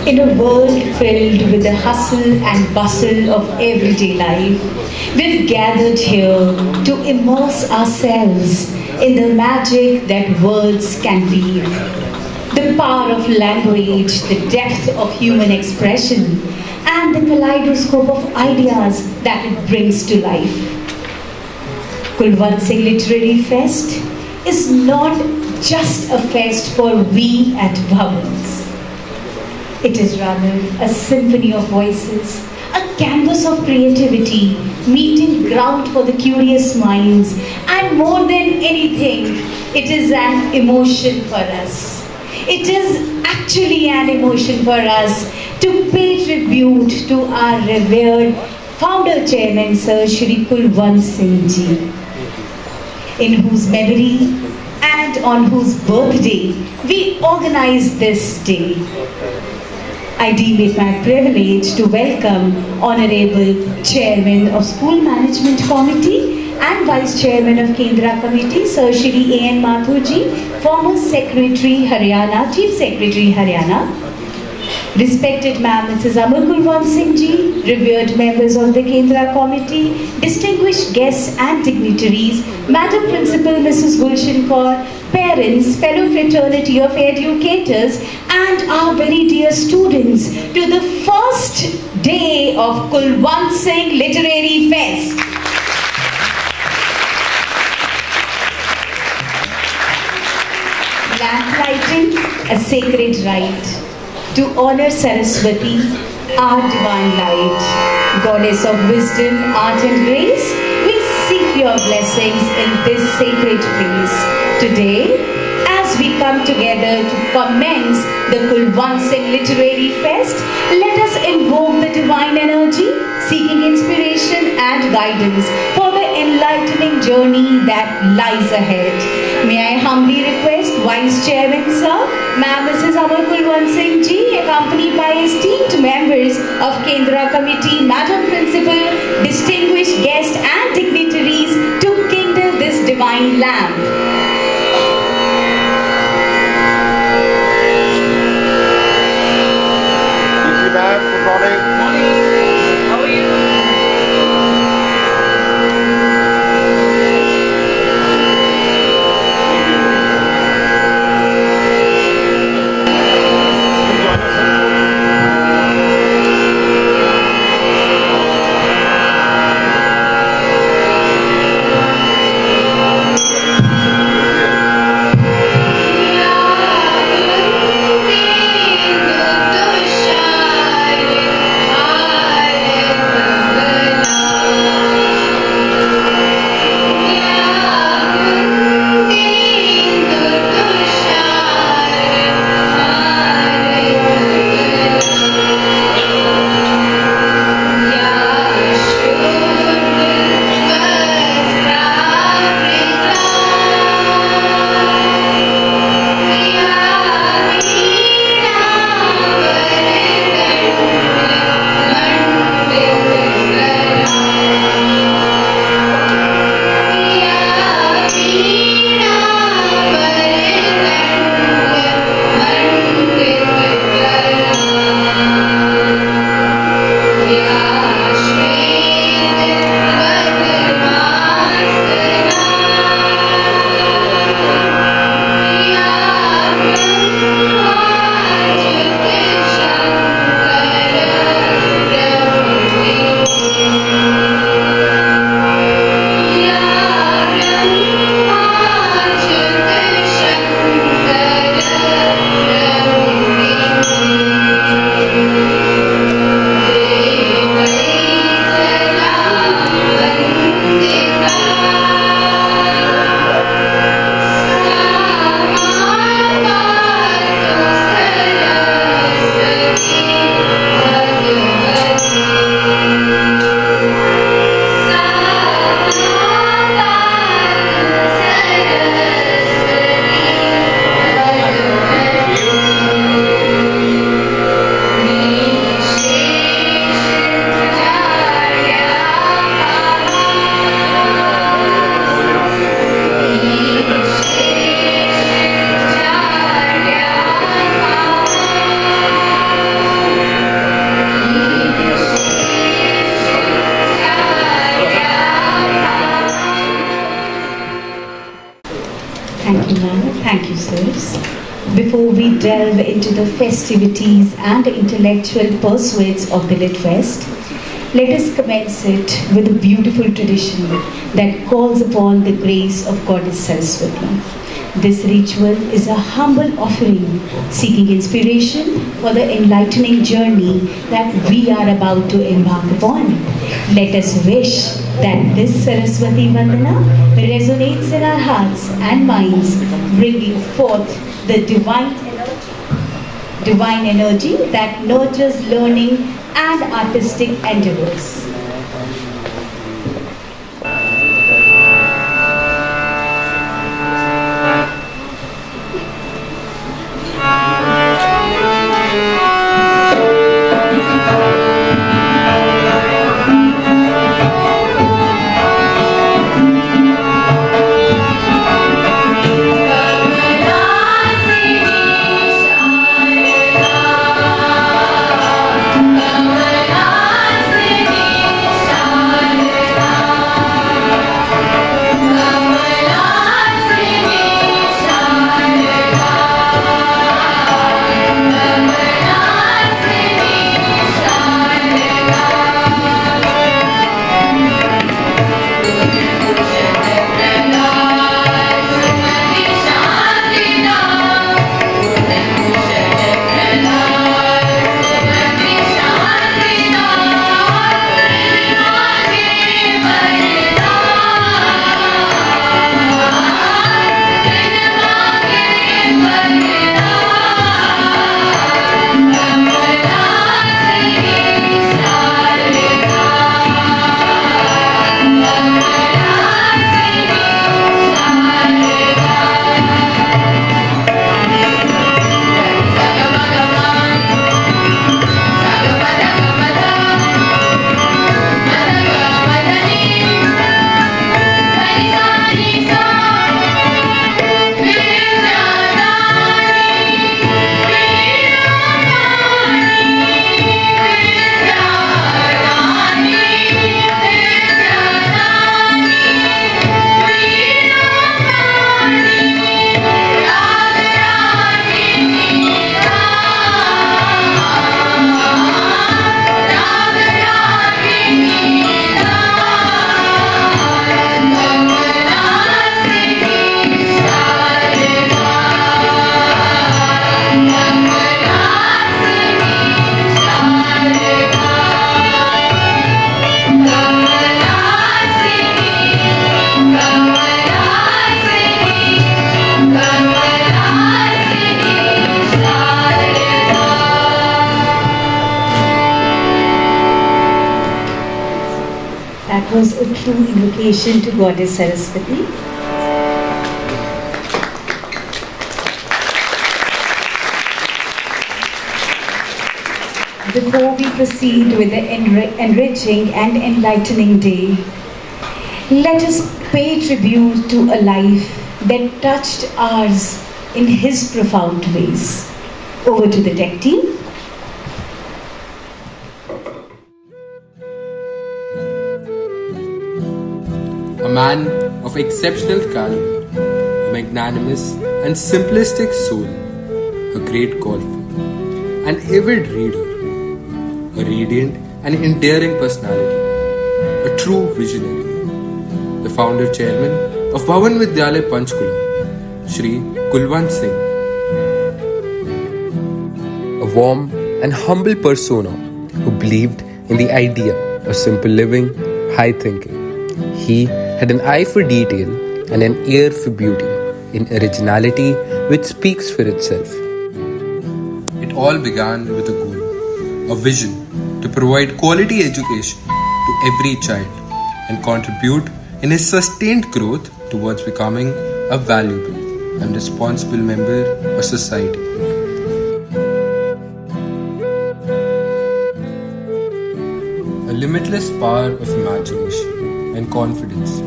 In a world filled with the hustle and bustle of everyday life, we've gathered here to immerse ourselves in the magic that words can weave. The power of language, the depth of human expression, and the kaleidoscope of ideas that it brings to life. Kulwant Singh Literary Fest is not just a fest for we at Bhavans. It is rather a symphony of voices, a canvas of creativity, meeting ground for the curious minds, and more than anything, it is an emotion for us. It is actually an emotion for us to pay tribute to our revered founder chairman Sir Shri Kulwant Singh Ji, in whose memory and on whose birthday we organize this day. I deem it my privilege to welcome Honorable Chairman of School Management Committee and Vice Chairman of Kendra Committee, Sir Shri A.N. Mathur Ji, former Secretary Haryana, Chief Secretary Haryana. Respected Ma'am Mrs. Amar Kulwant Singh Ji, revered members of the Kendra Committee, distinguished guests and dignitaries, Madam Principal Mrs. Gulshan Kaur, parents, fellow fraternity of educators, and our very dear students to the first day of Kulwant Singh Literary Fest. Lamplighting, a sacred rite to honor Saraswati, our divine light, goddess of wisdom, art and grace. We seek your blessings in this sacred place. Today, as we come together to commence the Kulwant Singh Literary Fest, let us invoke the divine energy, seeking inspiration and guidance for the enlightening journey that lies ahead. May I humbly request Vice Chairman Sir, Ma'am Mrs. Amar Kulwant Singh Ji, accompanied by esteemed members of Kendra Committee, Madam Principal, distinguished guests and dignitaries to kindle this divine lamp. Good morning. How are you? festivities and intellectual pursuits of the Litfest, let us commence it with a beautiful tradition that calls upon the grace of Goddess Saraswati. This ritual is a humble offering seeking inspiration for the enlightening journey that we are about to embark upon. Let us wish that this Saraswati Vandana resonates in our hearts and minds, bringing forth the divine energy that nurtures learning and artistic endeavors. That was a true invocation to Goddess Saraswati. Before we proceed with the enriching and enlightening day, let us pay tribute to a life that touched ours in his profound ways. Over to the tech team. A man of exceptional calm, a magnanimous and simplistic soul, a great golfer, an avid reader, a radiant and endearing personality, a true visionary, the founder chairman of Bhavan Vidyalaya Panchkulam, Shri Kulwant Singh. A warm and humble persona who believed in the idea of simple living, high thinking. He had an eye for detail and an ear for beauty, in originality which speaks for itself. It all began with a goal, a vision to provide quality education to every child and contribute in his sustained growth towards becoming a valuable and responsible member of society. A limitless power of imagination and confidence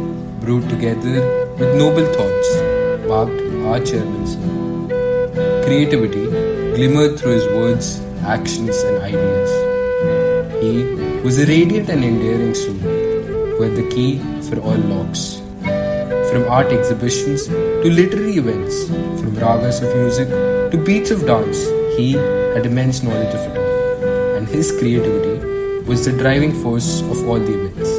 brewed together with noble thoughts marked our chairman's name. Creativity glimmered through his words, actions and ideas. He was a radiant and endearing soul who had the key for all locks. From art exhibitions to literary events, from ragas of music to beats of dance, he had immense knowledge of it all, and his creativity was the driving force of all the events.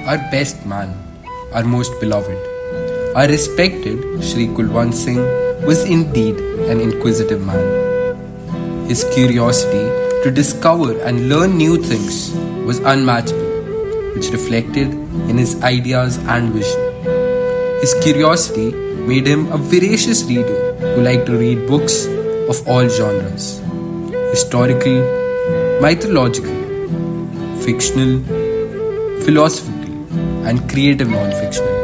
Our best man, our most beloved, our respected Shri Kulwant Singh was indeed an inquisitive man. His curiosity to discover and learn new things was unmatchable, which reflected in his ideas and vision. His curiosity made him a voracious reader who liked to read books of all genres: historical, mythological, fictional, philosophical, and creative non-fictional.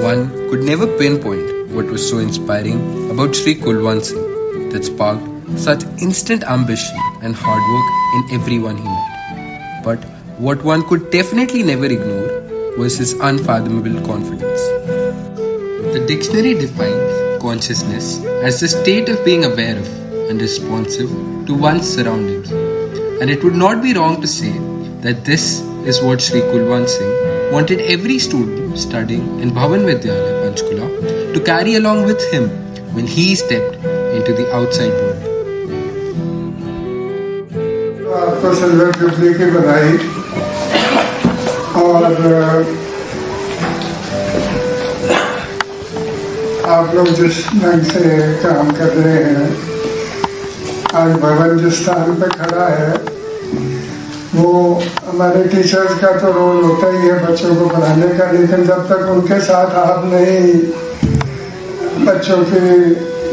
One could never pinpoint what was so inspiring about Shri Kulwant Singh that sparked such instant ambition and hard work in everyone he met. But what one could definitely never ignore was his unfathomable confidence. The dictionary defines consciousness as the state of being aware of and responsive to one's surroundings. And it would not be wrong to say that this is what Shri Kulwant Singh wanted every student studying in Bhavan Vidyalaya, Panchkula to carry along with him when he stepped into the outside world. आपको silver jubilee की बधाई और आप लोग जिस ढंग से काम कर रहे हैं, आज भवन जिस स्थान पे खड़ा है वो हमारे टीचर्स का तो रोल होता ही है बच्चों को पढ़ाने का, लेकिन जब तक उनके साथ आप नहीं बच्चों की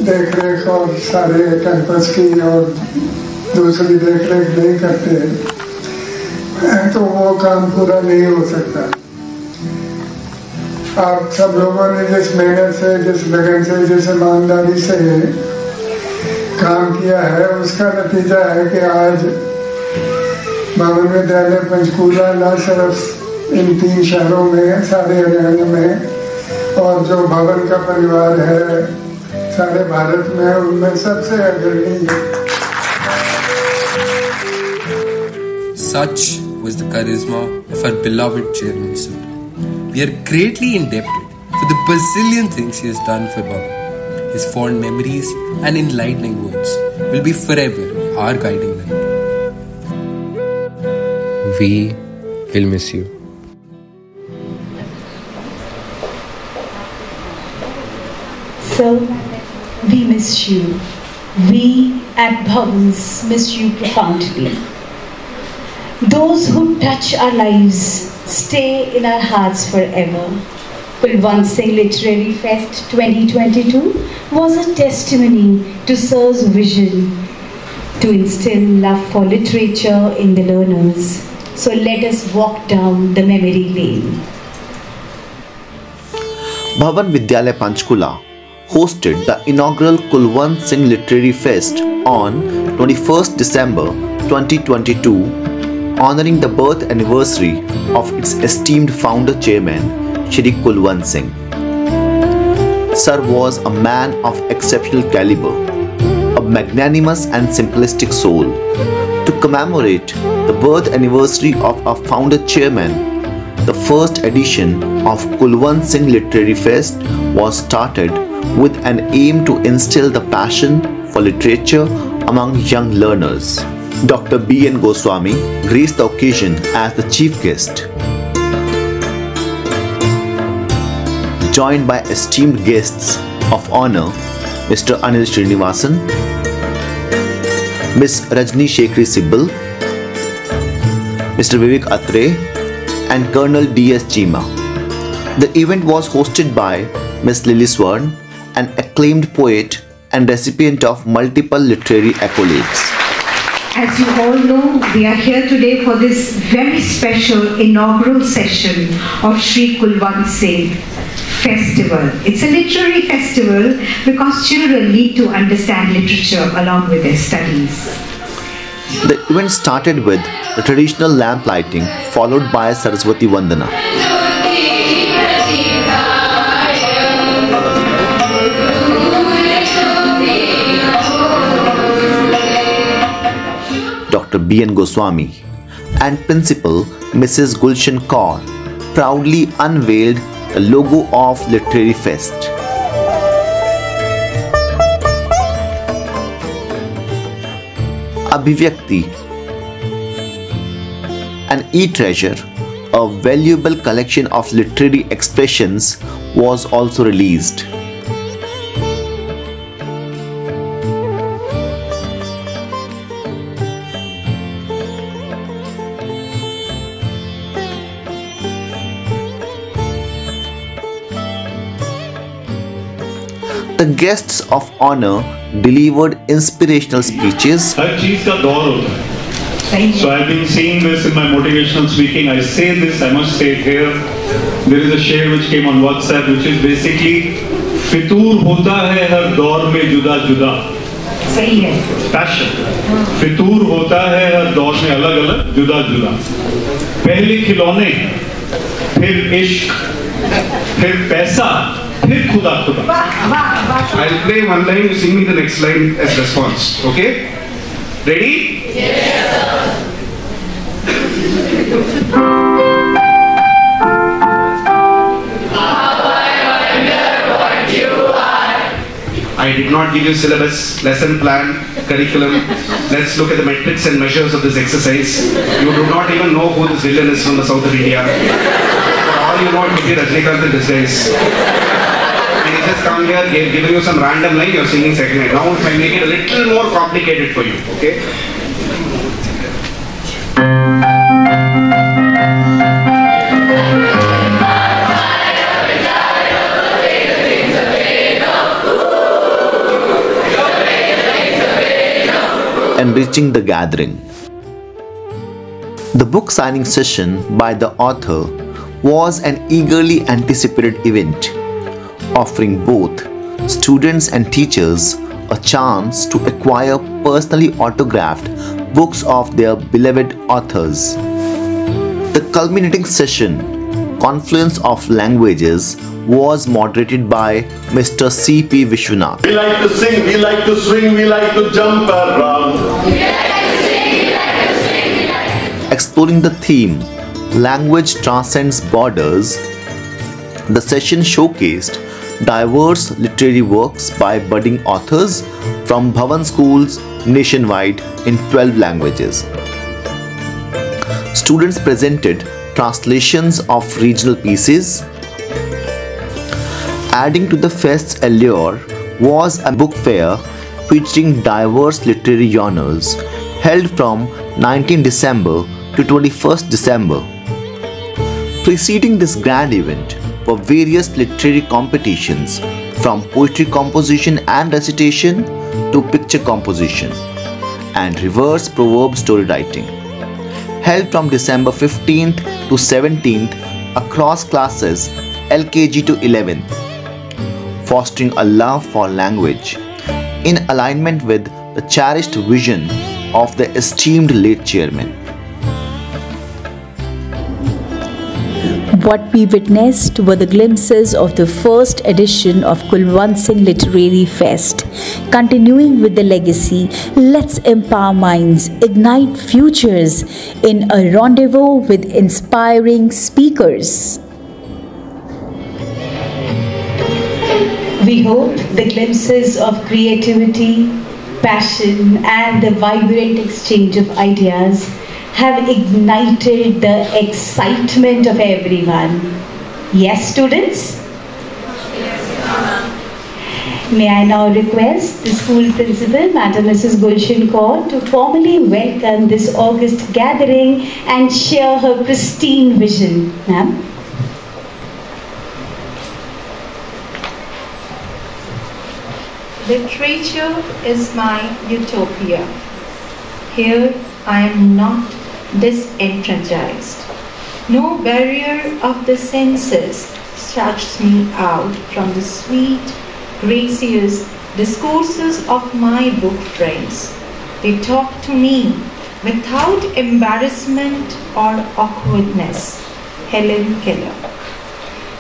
देख रेख और सारे कैंपस की और दूसरी देख रेख नहीं करते तो वो काम पूरा नहीं हो सकता। आप सब लोगों ने जिस मेहनत से, जिस लगन से, जिस ईमानदारी से काम किया है उसका नतीजा है कि आज भवन विद्यालय पंचकूला न सिर्फ इन 3 शहरों में, सारे हरियाणा में और जो भवन का परिवार है सारे भारत में, उनमें सबसे अग्रणी। Such was the charisma of our beloved chairman, sir. We are greatly indebted for the bazillion things he has done for Bhavan. His fond memories and enlightening words will be forever our guiding light. We will miss you. Sir, we miss you. We at Bhavans miss you profoundly. Those who touch our lives stay in our hearts forever. Kulwant Singh Literary Fest 2022 was a testimony to Sir's vision to instill love for literature in the learners. So let us walk down the memory lane. Bhavan Vidyalaya Panchkula hosted the inaugural Kulwant Singh Literary Fest on 21st December 2022, honoring the birth anniversary of its esteemed founder chairman, Shri Kulwant Singh. Sir was a man of exceptional caliber, a magnanimous and simplistic soul. To commemorate the birth anniversary of our founder chairman, the first edition of Kulwant Singh Literary Fest was started with an aim to instill the passion for literature among young learners. Dr. B.N. Goswami graced the occasion as the chief guest, joined by esteemed guests of honor Mr. Anil Srinivasan, Ms. Rajni Shekhri Sibbal, Mr. Vivek Atre, and Colonel D.S. Chima. The event was hosted by Ms. Lily Swarn, an acclaimed poet and recipient of multiple literary accolades. As you all know, we are here today for this very special inaugural session of Shri Kulwant Singh Festival. It's a literary festival because children need to understand literature along with their studies. The event started with the traditional lamp lighting, followed by Saraswati Vandana. Dr. B.N. Goswami and Principal Mrs. Gulshan Kaur proudly unveiled the logo of Literary Fest. Abhivyakti, an e-treasure, a valuable collection of literary expressions, was also released. The guests of honor delivered inspirational speeches. हर चीज का दौर होता है. So I've been seeing this in my motivational speaking. I say this, I must say it here. There is a share which came on WhatsApp, which is basically फितूर होता है हर दौर में जुदा जुदा. सही है. Passion. फितूर होता है हर दौर में अलग अलग जुदा जुदा. पहले खिलौने, फिर इश्क, फिर पैसा, फिर खुदा खुदा. I'll play one line, you sing me the next line as response. Okay? Ready? Yes, sir. I did not give you syllabus, lesson plan, curriculum. Let's look at the metrics and measures of this exercise. You do not even know who this villain is from the south of India. For all you know, it could be Rajnikant in disguise. And he just come here, giving you some random line, you're singing second line. Now if I make it a little more complicated for you, okay? Enriching the gathering. The book signing session by the author was an eagerly anticipated event, offering both students and teachers a chance to acquire personally autographed books of their beloved authors. The culminating session, Confluence of Languages, was moderated by Mr. C.P. Vishwanath. We like to sing, we like to swing, we like to jump around. Exploring the theme, Language Transcends Borders, the session showcased diverse literary works by budding authors from Bhavan schools nationwide in 12 languages. Students presented translations of regional pieces. Adding to the fest's allure was a book fair featuring diverse literary genres held from 19 December to 21st December. Preceding this grand event were various literary competitions from poetry composition and recitation to picture composition and reverse proverb story writing, held from December 15th to 17th across classes LKG to 11th, fostering a love for language in alignment with the cherished vision of the esteemed late chairman. What we witnessed were the glimpses of the first edition of Kulwant Singh Literary Fest. Continuing with the legacy, let's empower minds, ignite futures in a rendezvous with inspiring speakers. We hope the glimpses of creativity, passion, and the vibrant exchange of ideas have ignited the excitement of everyone. Yes, students? Yes, May I now request the school principal, Madam Mrs. Gulshan Kaur, to formally welcome this august gathering and share her pristine vision. Ma'am? Literature is my utopia. Here I am not disenfranchised. No barrier of the senses shuts me out from the sweet, gracious discourses of my book friends. They talk to me without embarrassment or awkwardness. Helen Keller.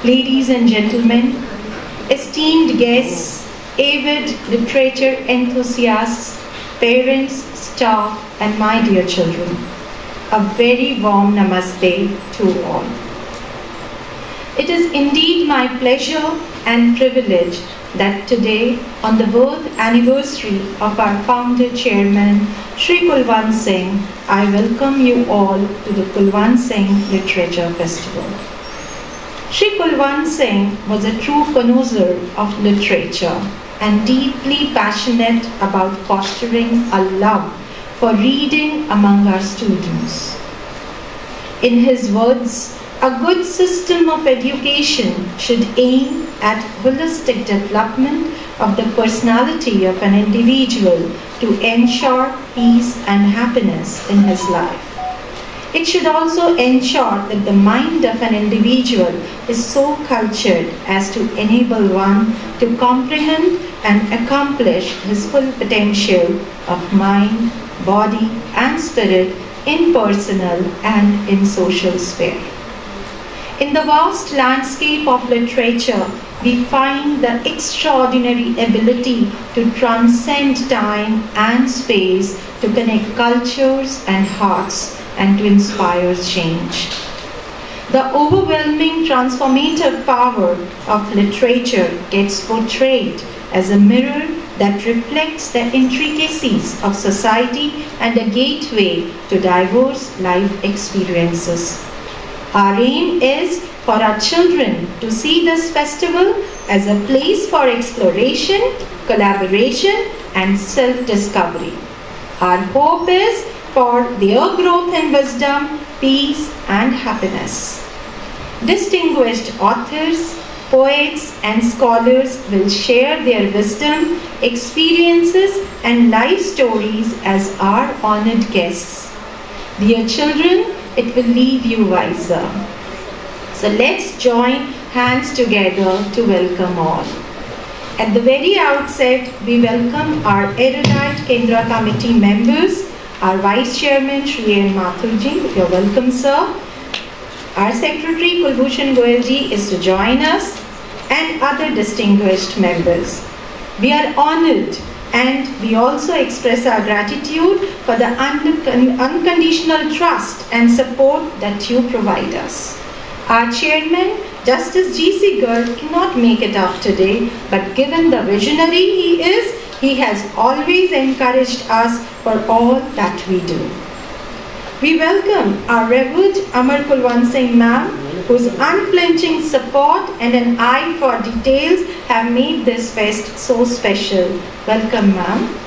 Ladies and gentlemen, esteemed guests, avid literature enthusiasts, parents, staff, and my dear children, a very warm namaste to all. It is indeed my pleasure and privilege that today, on the birth anniversary of our founder chairman, Shri Kulwant Singh, I welcome you all to the Kulwant Singh Literature Festival. Shri Kulwant Singh was a true connoisseur of literature and deeply passionate about fostering a love for reading among our students. In his words, a good system of education should aim at holistic development of the personality of an individual to ensure peace and happiness in his life. It should also ensure that the mind of an individual is so cultured as to enable one to comprehend and accomplish his full potential of mind, body, and spirit in personal and in social sphere. In the vast landscape of literature, we find the extraordinary ability to transcend time and space, to connect cultures and hearts, and to inspire change. The overwhelming transformative power of literature gets portrayed as a mirror that reflects the intricacies of society and a gateway to diverse life experiences. Our aim is for our children to see this festival as a place for exploration, collaboration, and self-discovery. Our hope is for their growth in wisdom, peace, and happiness. Distinguished authors, poets, and scholars will share their wisdom, experiences, and life stories as our honored guests. Dear children, it will leave you wiser. So let's join hands together to welcome all. At the very outset, we welcome our erudite Kendra Committee members, our Vice Chairman Shri N. Mathurji. You're welcome, sir. Our Secretary Kulbhushan Goyalji is to join us, and other distinguished members. We are honored, and we also express our gratitude for the unconditional trust and support that you provide us. Our chairman, Justice G.C. Garg, cannot make it up today, but given the visionary he is, he has always encouraged us for all that we do. We welcome our Reverend Amar Kulwant Singh ma'am, whose unflinching support and an eye for details have made this fest so special. Welcome, ma'am.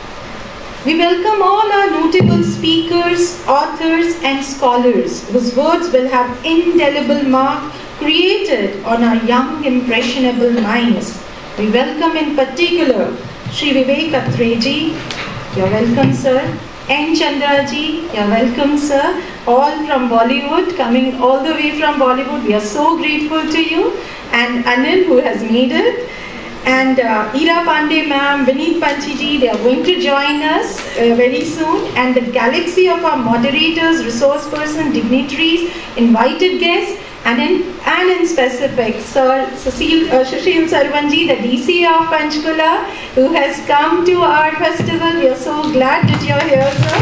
We welcome all our notable speakers, authors, and scholars whose words will have indelible mark created on our young, impressionable minds. We welcome in particular Shri Vivek Atreji. You're welcome, sir. N. Chandraji, you're welcome, sir. All from Bollywood, coming all the way from Bollywood. We are so grateful to you. And Anil, who has made it. And Ira Pandey ma'am, Vineet Panchiji, they are going to join us very soon. And the galaxy of our moderators, resource person, dignitaries, invited guests, and in specific, Sir Sushil Sarvanji, the DC of Panchkula, who has come to our festival. We are so glad that you are here, sir.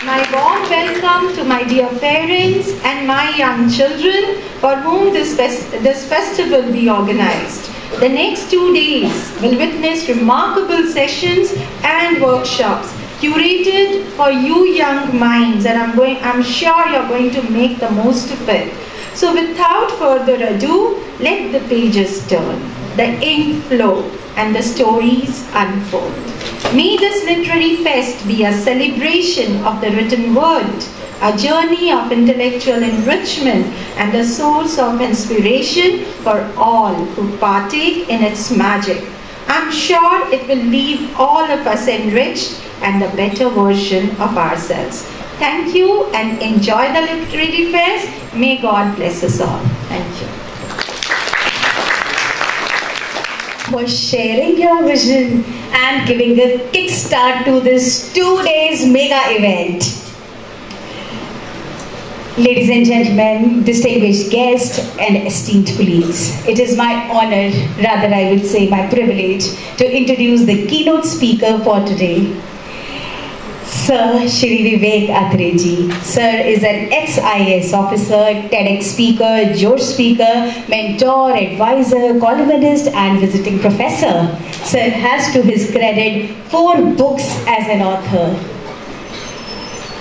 My warm welcome to my dear parents and my young children for whom this festival we organized. The next 2 days will witness remarkable sessions and workshops curated for you young minds, and I'm sure you're going to make the most of it. So without further ado, let the pages turn, the ink flow, and the stories unfold. May this literary fest be a celebration of the written word, a journey of intellectual enrichment, and a source of inspiration for all who partake in its magic. I'm sure it will leave all of us enriched and a better version of ourselves. Thank you and enjoy the literary fest. May God bless us all. Thank you. For sharing your vision and giving a kickstart to this 2 days mega event. Ladies and gentlemen, distinguished guests and esteemed colleagues, it is my honor, rather I would say my privilege, to introduce the keynote speaker for today, Sir Shri Vivek Atre ji. Sir is an ex-IAS officer, TEDx speaker, George speaker, mentor, advisor, columnist and visiting professor. Sir has to his credit 4 books as an author.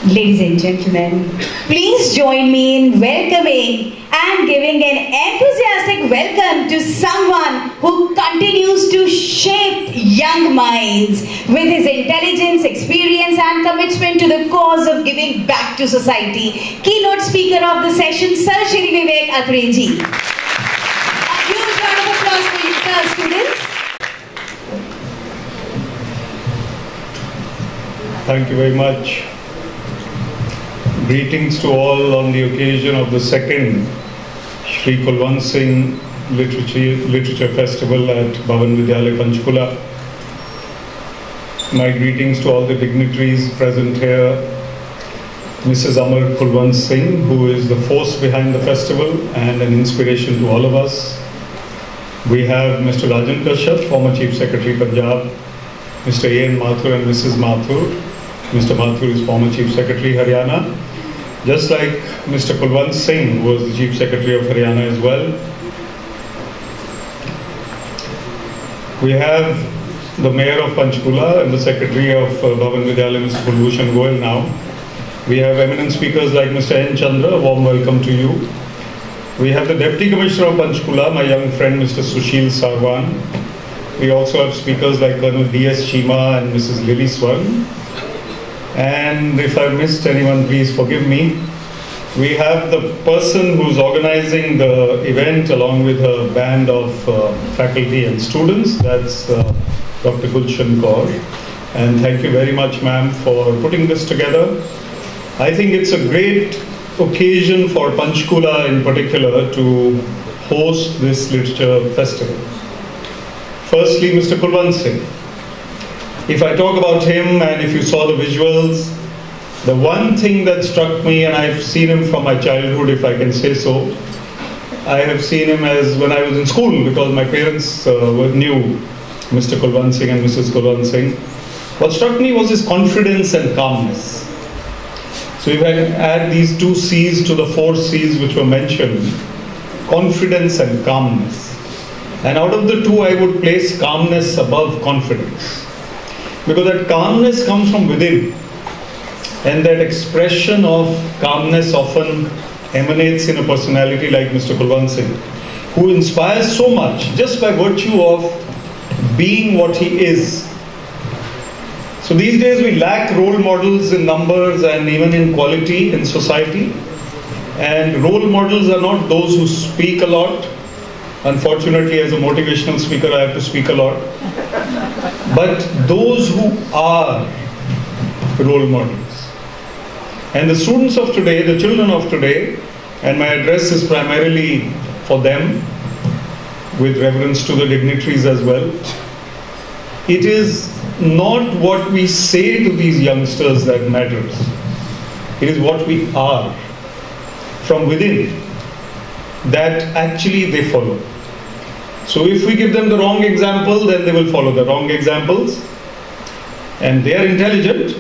Ladies and gentlemen, please join me in welcoming and giving an enthusiastic welcome to someone who continues to shape young minds with his intelligence, experience and commitment to the cause of giving back to society. Keynote speaker of the session, Sir Shri Vivek Atre ji. A huge round of applause for you, sir, students. Thank you very much. Greetings to all on the occasion of the second Shri Kulwant Singh Literature Festival at Bhavan Vidyalaya Panchkula. My greetings to all the dignitaries present here. Mrs. Amar Kulwant Singh, who is the force behind the festival and an inspiration to all of us. We have Mr. Rajan Kashyap, former Chief Secretary Punjab, Mr. A.N. Mathur and Mrs. Mathur. Mr. Mathur is former Chief Secretary Haryana. Just like Mr. Kulwant Singh, who was the Chief Secretary of Haryana as well. We have the Mayor of Panchkula and the Secretary of Bhavan Vidyalaya, Mr. Kulbhushan Goyal now. We have eminent speakers like Mr. N. Chandra, a warm welcome to you. We have the Deputy Commissioner of Panchkula, my young friend Mr. Sushil Sarwan. We also have speakers like Colonel D.S. Chima and Mrs. Lily Swarn. And if I missed anyone, please forgive me. We have the person who's organizing the event along with a band of faculty and students. That's Dr. Gulshan Kaur. And thank you very much, ma'am, for putting this together. I think it's a great occasion for Panchkula in particular to host this literature festival. Firstly, Mr. Kulwant Singh. If I talk about him and if you saw the visuals, the one thing that struck me, and I've seen him from my childhood, if I can say so, I have seen him as when I was in school because my parents knew Mr. Kulwant Singh and Mrs. Kulwant Singh. What struck me was his confidence and calmness. So if I add these 2 C's to the 4 C's which were mentioned, confidence and calmness. And out of the 2, I would place calmness above confidence. Because that calmness comes from within. And that expression of calmness often emanates in a personality like Mr. Kulwant Singh, who inspires so much just by virtue of being what he is. So these days we lack role models in numbers and even in quality in society. And role models are not those who speak a lot. Unfortunately, as a motivational speaker, I have to speak a lot. But those who are role models. And the students of today, the children of today, and my address is primarily for them, with reverence to the dignitaries as well. It is not what we say to these youngsters that matters. It is what we are from within that actually they follow. So if we give them the wrong example, then they will follow the wrong examples. And they are intelligent,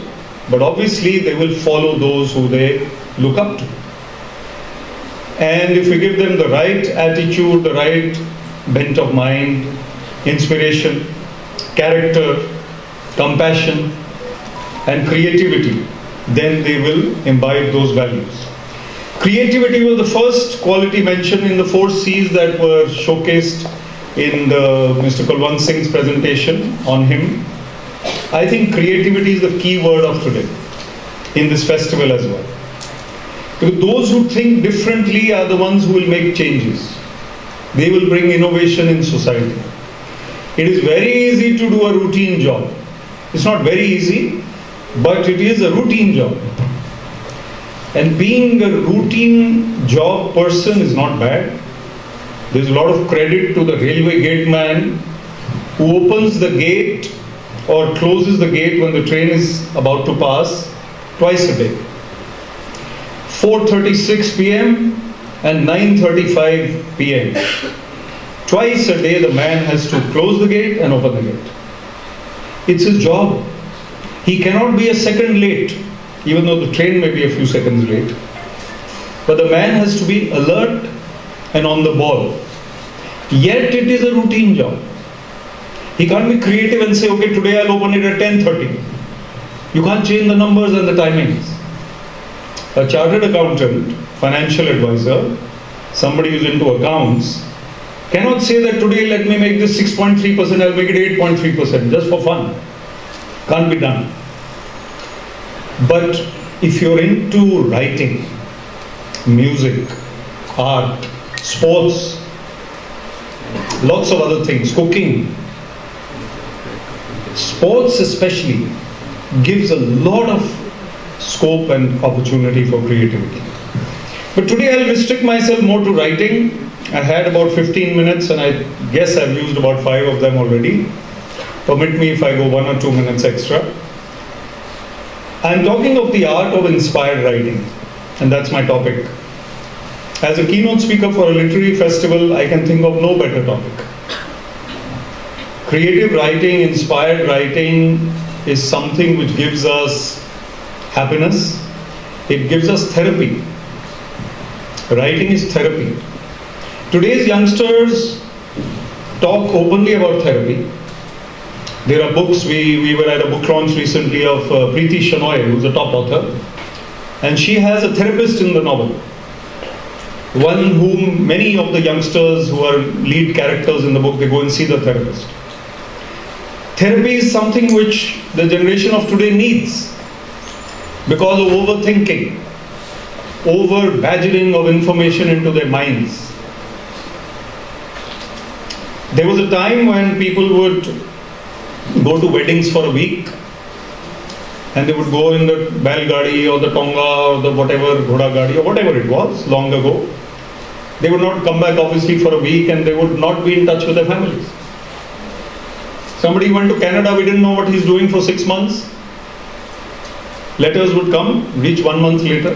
but obviously they will follow those who they look up to. And if we give them the right attitude, the right bent of mind, inspiration, character, compassion, and creativity, then they will imbibe those values. Creativity was the first quality mentioned in the 4 C's that were showcased in Mr. Kulwant Singh's presentation on him. I think creativity is the key word of today in this festival as well. Because those who think differently are the ones who will make changes. They will bring innovation in society. It is very easy to do a routine job. It's not very easy, but it is a routine job. And being a routine job person is not bad. There's a lot of credit to the railway gate man who opens the gate or closes the gate when the train is about to pass twice a day. 4:36 p.m. and 9:35 p.m. Twice a day the man has to close the gate and open the gate. It's his job. He cannot be a second late, even though the train may be a few seconds late. But the man has to be alert and on the ball. Yet it is a routine job. He can't be creative and say, okay, today I'll open it at 10:30. You can't change the numbers and the timings. A chartered accountant, financial advisor, somebody who's into accounts, cannot say that today let me make this 6.3%, I'll make it 8.3% just for fun. Can't be done. But if you're into writing, music, art, sports, lots of other things, cooking, sports especially gives a lot of scope and opportunity for creativity. But today I'll restrict myself more to writing. I had about 15 minutes and I guess I've used about 5 of them already. Permit me if I go 1 or 2 minutes extra. I'm talking of the art of inspired writing, and that's my topic. As a keynote speaker for a literary festival, I can think of no better topic. Creative writing, inspired writing is something which gives us happiness. It gives us therapy. Writing is therapy. Today's youngsters talk openly about therapy. There are books, we were at a book launch recently of Preeti Shenoy, who's a top author, and she has a therapist in the novel, one whom many of the youngsters who are lead characters in the book, they go and see the therapist. Therapy is something which the generation of today needs because of overthinking, over-badgering of information into their minds. There was a time when people would go to weddings for a week and they would go in the Bailgadi or the Tonga or the whatever, Ghoda Gadi or whatever it was long ago. They would not come back obviously for a week and they would not be in touch with their families. Somebody went to Canada, we didn't know what he's doing for 6 months. Letters would come, reach 1 month later.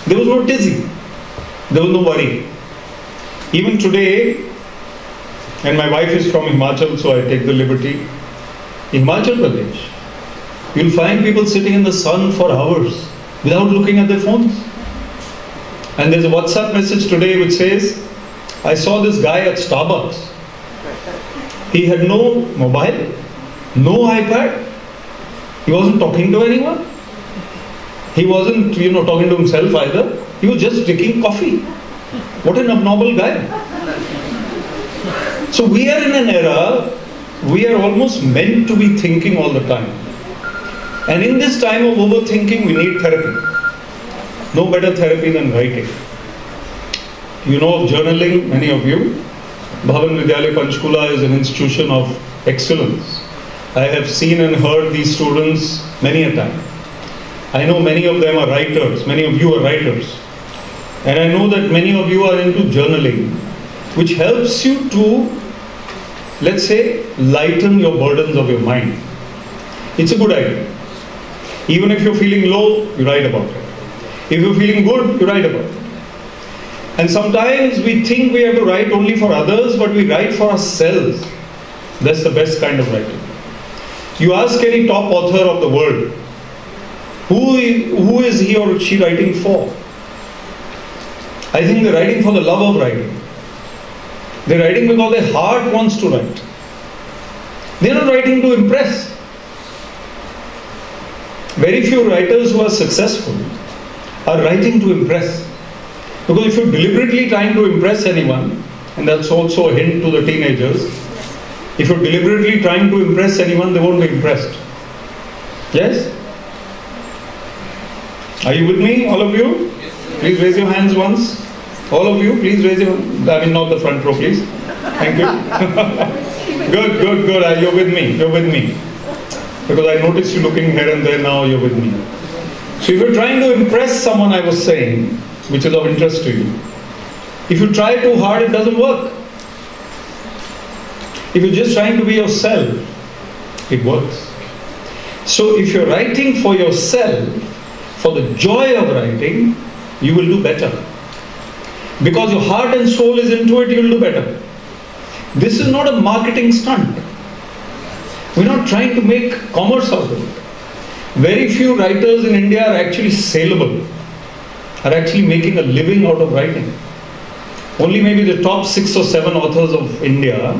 There was no tizzy. There was no worry. Even today, and my wife is from Himachal, so I take the liberty. In Himachal Pradesh, you'll find people sitting in the sun for hours without looking at their phones. And there's a WhatsApp message today which says, I saw this guy at Starbucks. He had no mobile, no iPad. He wasn't talking to anyone. He wasn't, talking to himself either. He was just drinking coffee. What an abnormal guy. So we are in an era, we are almost meant to be thinking all the time. And in this time of overthinking, we need therapy. No better therapy than writing. You know of journaling, many of you. Bhavan Vidyalaya Panchkula is an institution of excellence. I have seen and heard these students many a time. I know many of them are writers, many of you are writers. And I know that many of you are into journaling, which helps you to, let's say, lighten your burdens of your mind. It's a good idea. Even if you're feeling low, you write about it. If you're feeling good, you write about it. And sometimes we think we have to write only for others, but we write for ourselves. That's the best kind of writing. You ask any top author of the world, who is he or she writing for? I think they're writing for the love of writing. They're writing because their heart wants to write. They're not writing to impress. Very few writers who are successful are writing to impress. Because if you're deliberately trying to impress anyone, and that's also a hint to the teenagers, if you're deliberately trying to impress anyone, they won't be impressed. Yes? Are you with me, all of you? Please raise your hands once. All of you, please raise your hands. I mean, not the front row, please. Thank you. Good. You're with me. Because I noticed you looking here and there, now you're with me. So if you're trying to impress someone, I was saying, which is of interest to you, if you try too hard, it doesn't work. If you're just trying to be yourself, it works. So if you're writing for yourself, for the joy of writing, you will do better. Because your heart and soul is into it, you will do better. This is not a marketing stunt. We're not trying to make commerce out of it. Very few writers in India are actually saleable, are actually making a living out of writing. Only maybe the top 6 or 7 authors of India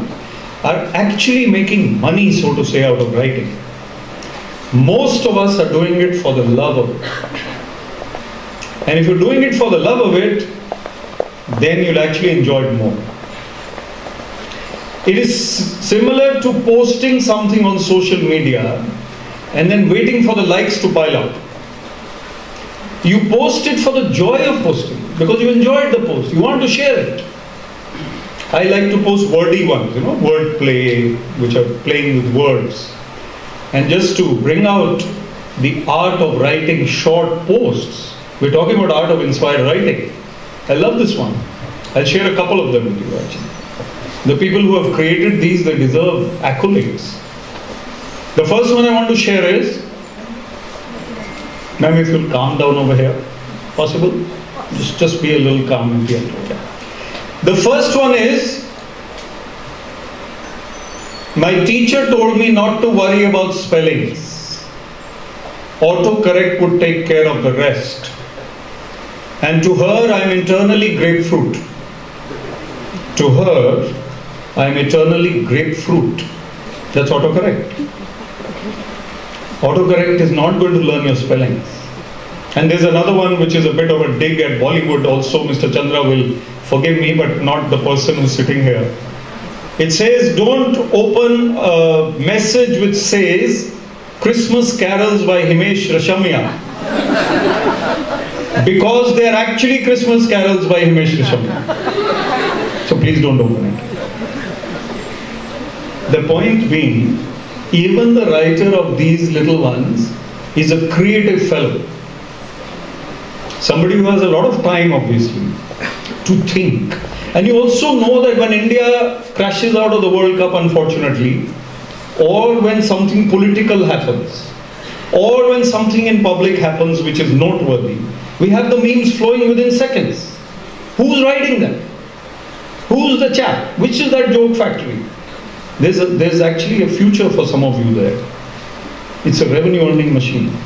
are actually making money, so to say, out of writing. Most of us are doing it for the love of it. And if you're doing it for the love of it, then you'll actually enjoy it more. It is similar to posting something on social media and then waiting for the likes to pile up. You post it for the joy of posting, because you enjoyed the post, you want to share it. I like to post wordy ones, word play, which are playing with words. And just to bring out the art of writing short posts, we're talking about art of inspired writing. I love this one. I'll share a couple of them with you actually. The people who have created these, they deserve accolades. The first one I want to share is, ma'am, if you'll calm down over here, possible? Just be a little calm and be okay. The first one is, my teacher told me not to worry about spellings. Autocorrect would take care of the rest. And to her, I am eternally grapefruit. To her, I am eternally grapefruit. That's autocorrect. Autocorrect is not going to learn your spellings. And there's another one which is a bit of a dig at Bollywood also. Mr. Chandra will forgive me, but not the person who's sitting here. It says, don't open a message which says Christmas carols by Himesh Reshammiya, because they are actually Christmas carols by Himesh Reshammiya. So please don't open it. The point being, even the writer of these little ones is a creative fellow. Somebody who has a lot of time, obviously, to think. And you also know that when India crashes out of the World Cup, unfortunately, or when something political happens, or when something in public happens which is noteworthy, we have the memes flowing within seconds. Who's writing them? Who's the chap? Which is that joke factory? There's actually a future for some of you there. It's a revenue earning machine.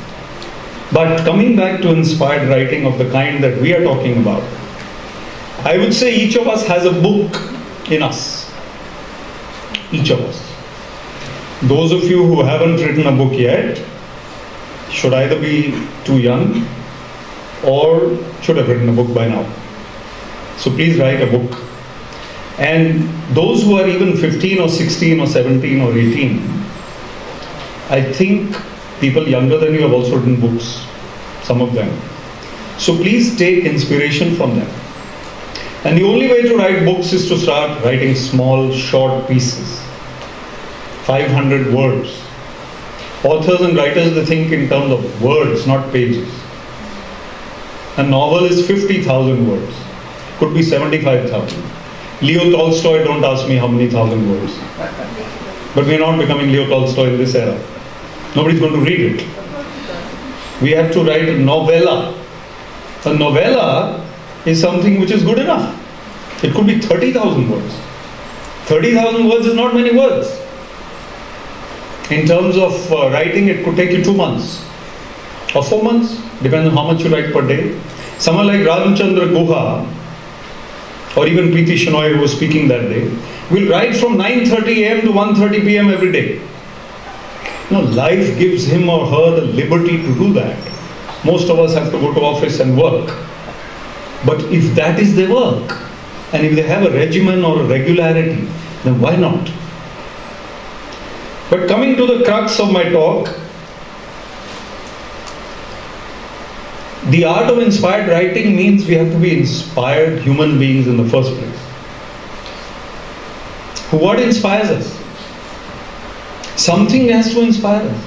But coming back to inspired writing of the kind that we are talking about, I would say each of us has a book in us. Each of us. Those of you who haven't written a book yet should either be too young or should have written a book by now. So please write a book. And those who are even 15 or 16 or 17 or 18, I think people younger than you have also written books, some of them. So please take inspiration from them. And the only way to write books is to start writing small, short pieces. 500 words. Authors and writers, they think in terms of words, not pages. A novel is 50,000 words. Could be 75,000. Leo Tolstoy, don't ask me how many thousand words. But we're not becoming Leo Tolstoy in this era. Nobody's going to read it. We have to write a novella. A novella is something which is good enough. It could be 30,000 words. 30,000 words is not many words. In terms of writing, it could take you 2 months or 4 months, depending on how much you write per day. Someone like Ramchandra Guha or even Preeti Shenoy, who was speaking that day, will write from 9:30 a.m. to 1:30 p.m. every day. Now, life gives him or her the liberty to do that. Most of us have to go to office and work. But if that is their work, and if they have a regimen or a regularity, then why not? But coming to the crux of my talk, the art of inspired writing means we have to be inspired human beings in the first place. What inspires us? Something has to inspire us.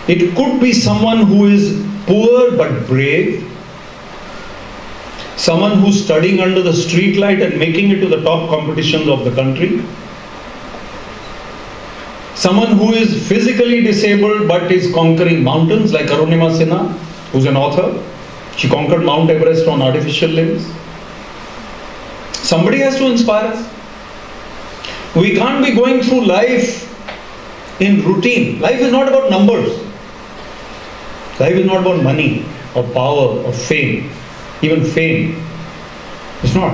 It could be someone who is poor but brave, someone who's studying under the street light and making it to the top competitions of the country, someone who is physically disabled but is conquering mountains like Arunima Sinha, who's an author, She conquered Mount Everest on artificial limbs. Somebody has to inspire us. We can't be going through life in routine. Life is not about numbers. Life is not about money or power or fame, even fame. It's not.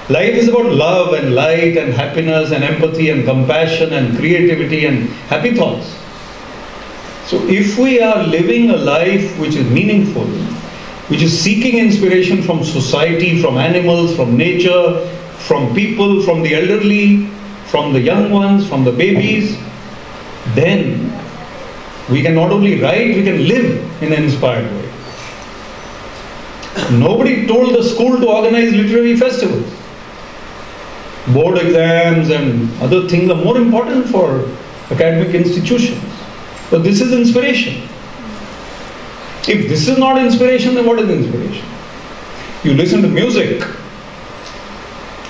Life is about love and light and happiness and empathy and compassion and creativity and happy thoughts. So if we are living a life which is meaningful, which is seeking inspiration from society, from animals, from nature, from people, from the elderly, from the young ones, from the babies, then we can not only write, we can live in an inspired way. Nobody told the school to organize literary festivals. Board exams and other things are more important for academic institutions. But this is inspiration. If this is not inspiration, then what is inspiration? You listen to music.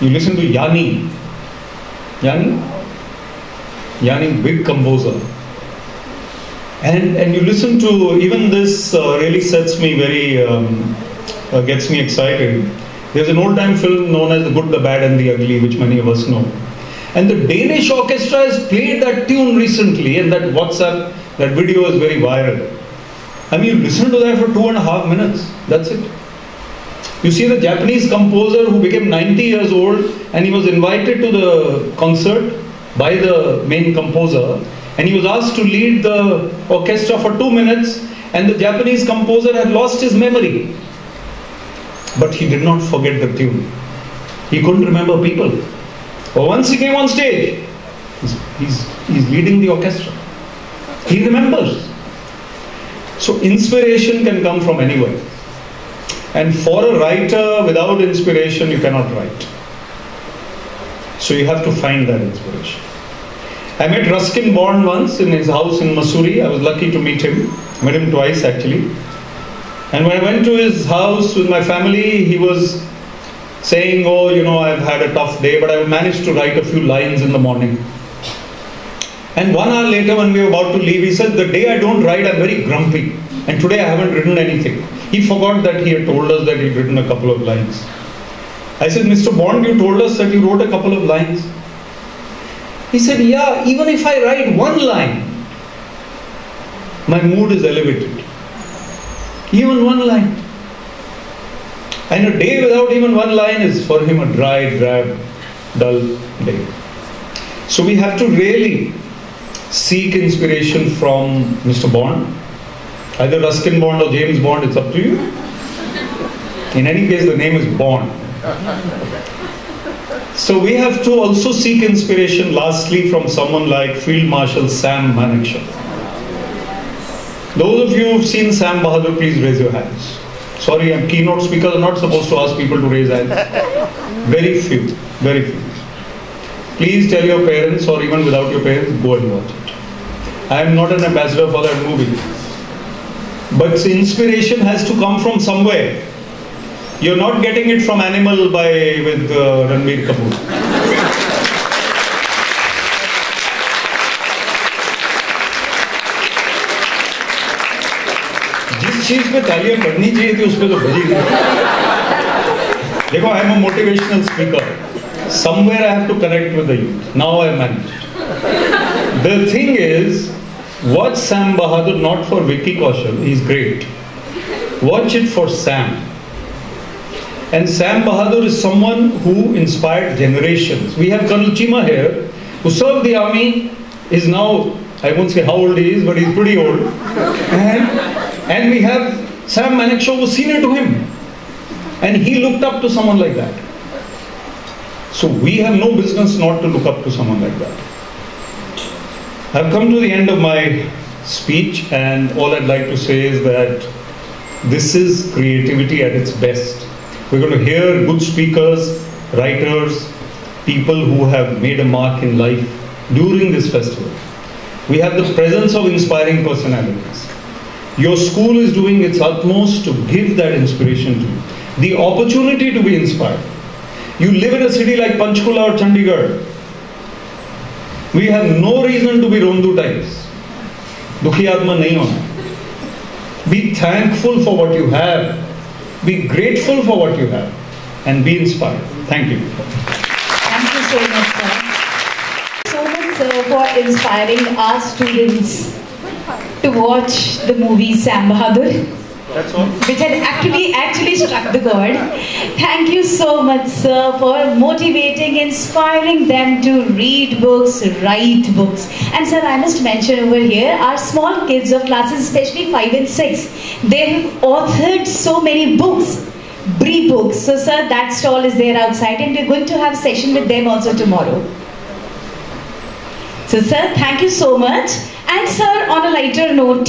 You listen to Yanni. Yanni, big composer. And you listen to, even this really sets me very, gets me excited. There's an old time film known as The Good, the Bad and the Ugly, which many of us know. And the Danish orchestra has played that tune recently, and that WhatsApp, that video is very viral. I mean, you listen to that for 2.5 minutes. That's it. You see the Japanese composer who became 90 years old, and he was invited to the concert by the main composer, and he was asked to lead the orchestra for 2 minutes, and the Japanese composer had lost his memory. But he did not forget the tune. He couldn't remember people. But once he came on stage, he's leading the orchestra. He remembers. So inspiration can come from anywhere. And for a writer, without inspiration, you cannot write. So you have to find that inspiration. I met Ruskin Bond once in his house in Mussoorie. I was lucky to meet him. I met him twice actually. And when I went to his house with my family, he was saying, oh, you know, I've had a tough day, but I managed to write a few lines in the morning. And 1 hour later, when we were about to leave, he said, the day I don't write, I'm very grumpy. And today I haven't written anything. He forgot that he had told us that he'd written a couple of lines. I said, Mr. Bond, you told us that you wrote a couple of lines. He said, yeah, even if I write one line, my mood is elevated. Even one line. And a day without even one line is for him a dry, drab, dull day. So we have to really seek inspiration from Mr. Bond. Either Ruskin Bond or James Bond, it's up to you. In any case, the name is Bond. So we have to also seek inspiration, lastly, from someone like Field Marshal Sam Manekshaw. Those of you who've seen Sam Bahadur, please raise your hands. Sorry, I'm keynote speaker, I'm not supposed to ask people to raise hands. Very few, very few. Please tell your parents, or even without your parents, go and watch it. I am not an ambassador for that movie. But inspiration has to come from somewhere. You're not getting it from Animal with Ranbir Kapoor. जिस चीज पे तालियां पड़नी चाहिए थी उस पे तो बजी नहीं. देखो, I am a motivational speaker. Somewhere I have to connect with the youth. Now I managed. The thing is, watch Sam Bahadur not for Vicky Kaushal. He's great. Watch it for Sam. And Sam Bahadur is someone who inspired generations. We have Colonel Chima here, who served the army, is now, I won't say how old he is, but he's pretty old. And we have Sam Manekshaw, who was senior to him. And he looked up to someone like that. So we have no business not to look up to someone like that. I've come to the end of my speech, and all I'd like to say is that this is creativity at its best. We're going to hear good speakers, writers, people who have made a mark in life during this festival. We have the presence of inspiring personalities. Your school is doing its utmost to give that inspiration to you. The opportunity to be inspired. You live in a city like Panchkula or Chandigarh. We have no reason to be Rondu types. Dukhi Atma nahi hona. Be thankful for what you have. Be grateful for what you have and be inspired. Thank you. Thank you so much, sir. So much, sir, for inspiring our students to watch the movie Sam Bahadur. That's all. Which had actually struck the chord. Thank you so much, sir, for motivating, inspiring them to read books, write books. And sir, I must mention over here, our small kids of classes, especially 5 and 6, they've authored so many books, brief books. So sir, that stall is there outside and we're going to have a session with them also tomorrow. So sir, thank you so much. And sir, on a lighter note,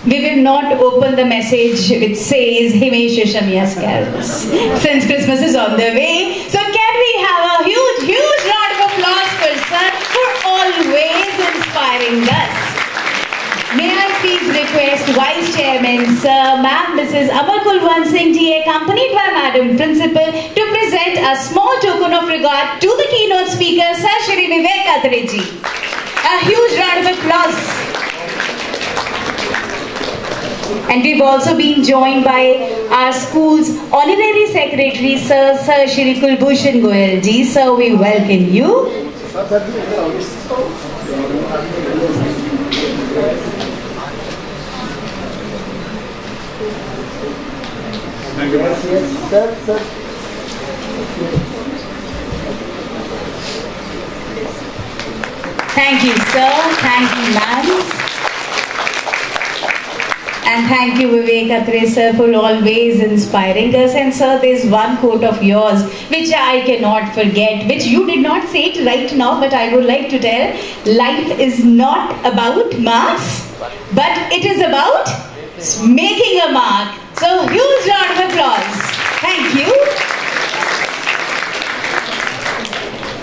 we will not open the message which says Himesh Reshammiya's carols, since Christmas is on the way. So can we have a huge round of applause for sir for always inspiring us. May I please request Vice Chairman Sir, Ma'am, Mrs. Amar Kulwant Singh ji, accompanied by Madam Principal, to present a small token of regard to the keynote speaker, Sir Shri Vivek Atre ji. A huge round of applause. And we've also been joined by our school's Honorary Secretary, Sir Shri Kulbhushan Goyal ji. Sir, we welcome you. Thank you, sir. Thank you, ma'am. And thank you, Vivek Atre sir, for always inspiring us. And sir, there's one quote of yours which I cannot forget, which you did not say it right now, but I would like to tell. Life is not about marks, but it is about making a mark. So, huge round of applause. Thank you.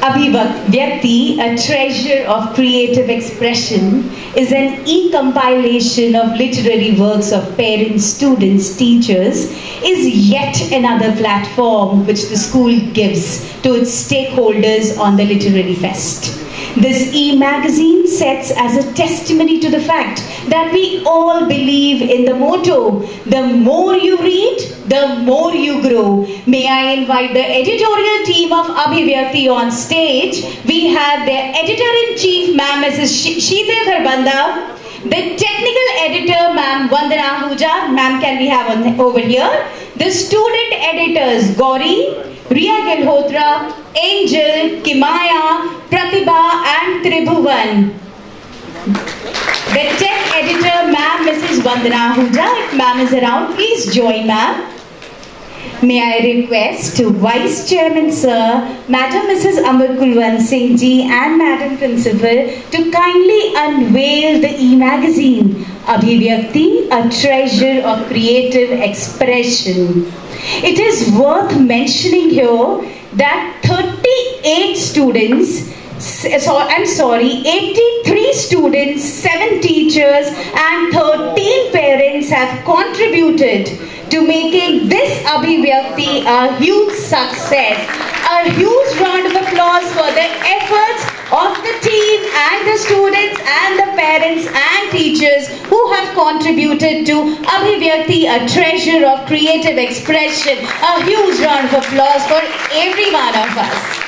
Abhivyakti, a treasure of creative expression, is an e-compilation of literary works of parents, students, teachers, is yet another platform which the school gives to its stakeholders on the Literary Fest. This e-magazine sets as a testimony to the fact that we all believe in the motto, the more you read, the more you grow. May I invite the editorial team of Abhivyakti on stage. We have their editor-in-chief, Ma'am Mrs. Sheetal Kharbanda, the technical editor, Ma'am Vandana Ahuja. Ma'am, can we have over here? The student editors, Gauri, Riya Gilhotra, Angel, Kimaya, Pratibha and Tribhuvan. The tech editor, Ma'am Mrs. Vandana Ahuja. If Ma'am is around, please join Ma'am. May I request Vice Chairman Sir, Madam Mrs. Amar Kulwant Singh ji and Madam Principal to kindly unveil the e-magazine, Abhivyakti, a treasure of creative expression. It is worth mentioning here that 83 students, 7 teachers and 13 parents have contributed to making this Abhivyakti a huge success. A huge round of applause for the efforts of the team and the students and the parents and teachers who have contributed to Abhivyakti, a treasure of creative expression. A huge round of applause for every one of us.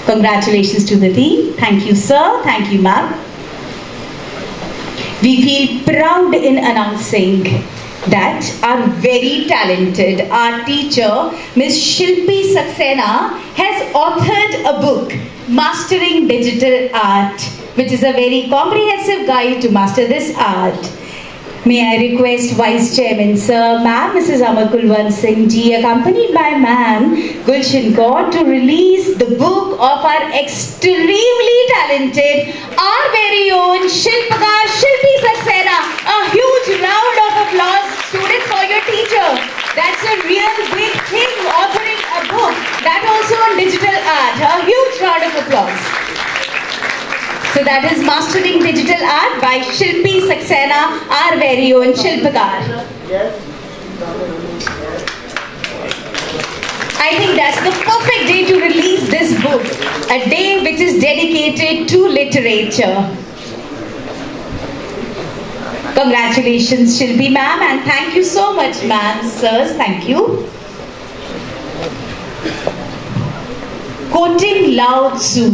Congratulations to the team. Thank you, sir. Thank you, ma'am. We feel proud in announcing that our very talented art teacher, Ms. Shilpi Saxena, has authored a book, Mastering Digital Art, which is a very comprehensive guide to master this art. May I request Vice Chairman Sir, Ma'am Mrs. Amar Kulwant Singh ji, accompanied by Ma'am Gulshan Kaur, to release the book of our extremely talented, our very own Shilpakar Shilpi Saxena. A huge round of applause, students, for your teacher. That's a real big thing, authoring a book, that also on digital art. A huge round of applause. So that is Mastering Digital Art by Shilpi Saxena, our very own Shilpakar. I think that's the perfect day to release this book, a day which is dedicated to literature. Congratulations, Shilpi ma'am, and thank you so much, ma'am, sirs. Thank you. Quoting Lao Tzu,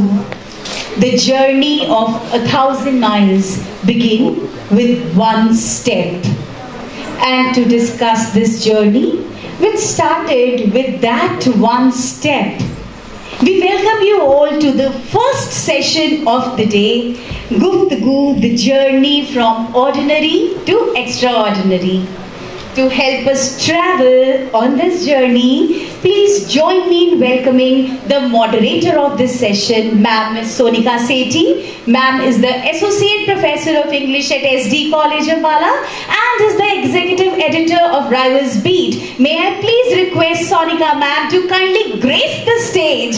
the journey of 1,000 miles begin with one step. And to discuss this journey, which started with that one step, we welcome you all to the first session of the day, Guftagoo, the journey from ordinary to extraordinary. To help us travel on this journey, please join me in welcoming the moderator of this session, Ma'am Sonika Sethi. Ma'am is the Associate Professor of English at SD College, Ambala and is the Executive Editor of Rivals Beat. May I please request Sonika ma'am to kindly grace the stage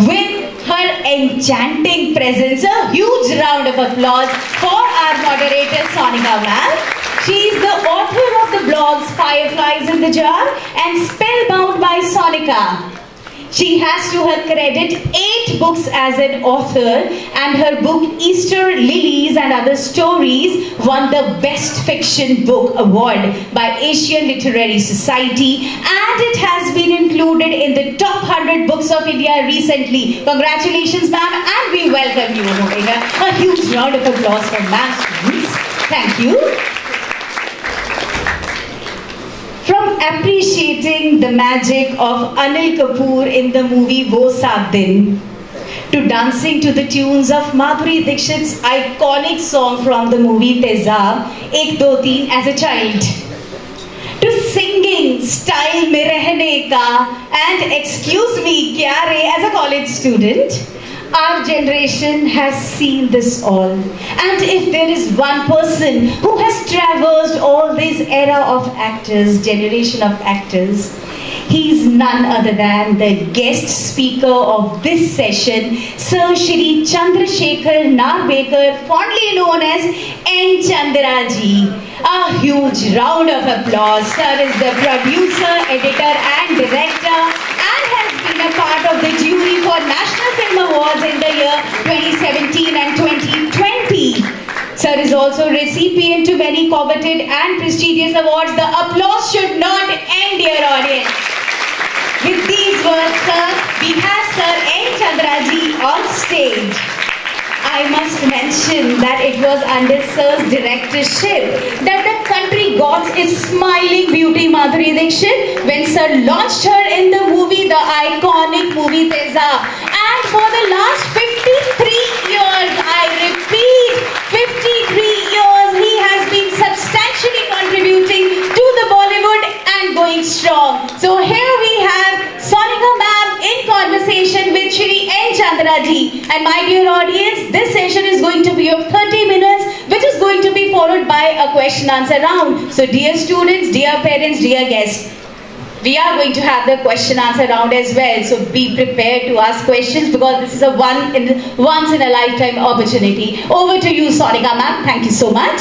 with her enchanting presence. A huge round of applause for our moderator, Sonika ma'am. She is the author of the blogs Fireflies in the Jar and Spellbound by Sonika. She has to her credit 8 books as an author, and her book Easter Lilies and Other Stories won the Best Fiction Book Award by Asian Literary Society, and it has been included in the top 100 books of India recently. Congratulations ma'am, and we welcome you over here. A huge round of applause for ma'am, please. Thank you. From appreciating the magic of Anil Kapoor in the movie Wo Saat Din, to dancing to the tunes of Madhuri Dixit's iconic song from the movie Tezab, Ek Do Teen as a child, to singing Style Mein Rehne Ka and Excuse Me Kya Re as a college student, our generation has seen this all. And if there is one person who has traversed all this era of actors, generation of actors, he is none other than the guest speaker of this session, Sir Shri Chandrasekhar Narvekar, fondly known as N. Chandra ji. A huge round of applause. Sir is the producer, editor and director, and has been a part of the jury for National Film Awards in the year 2017 and 2020. Sir is also recipient to many coveted and prestigious awards. The applause should not end, dear audience. With these words, sir, we have Sir N. Chandra ji on stage. I must mention that it was under Sir's directorship that the country got its smiling beauty Madhuri Dixit when Sir launched her in the movie, the iconic movie Tezab. And for the last 53 years, I repeat, 53 years, he has been substantially contributing to the Bollywood and going strong. So here we have Sonika ma'am in conversation with Shri N. Chandra ji. And my dear audience, this session is going to be of 30 minutes, which is going to be followed by a question answer round. So dear students, dear parents, dear guests, we are going to have the question answer round as well. So be prepared to ask questions because this is a once in a lifetime opportunity. Over to you, Sonika ma'am. Thank you so much.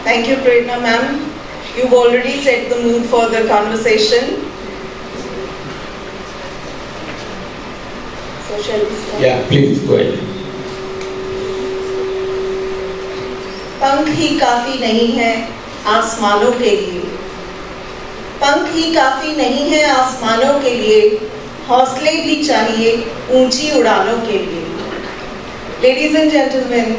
Thank you, Prerna ma'am. You've already set the mood for the conversation. So shall we start? Yeah, please go ahead. पंख ही काफी नहीं है आसमानों के लिए, पंख ही काफी नहीं है आसमानों के लिए, हौसले भी चाहिए ऊंची उड़ानों के लिए. Ladies and gentlemen,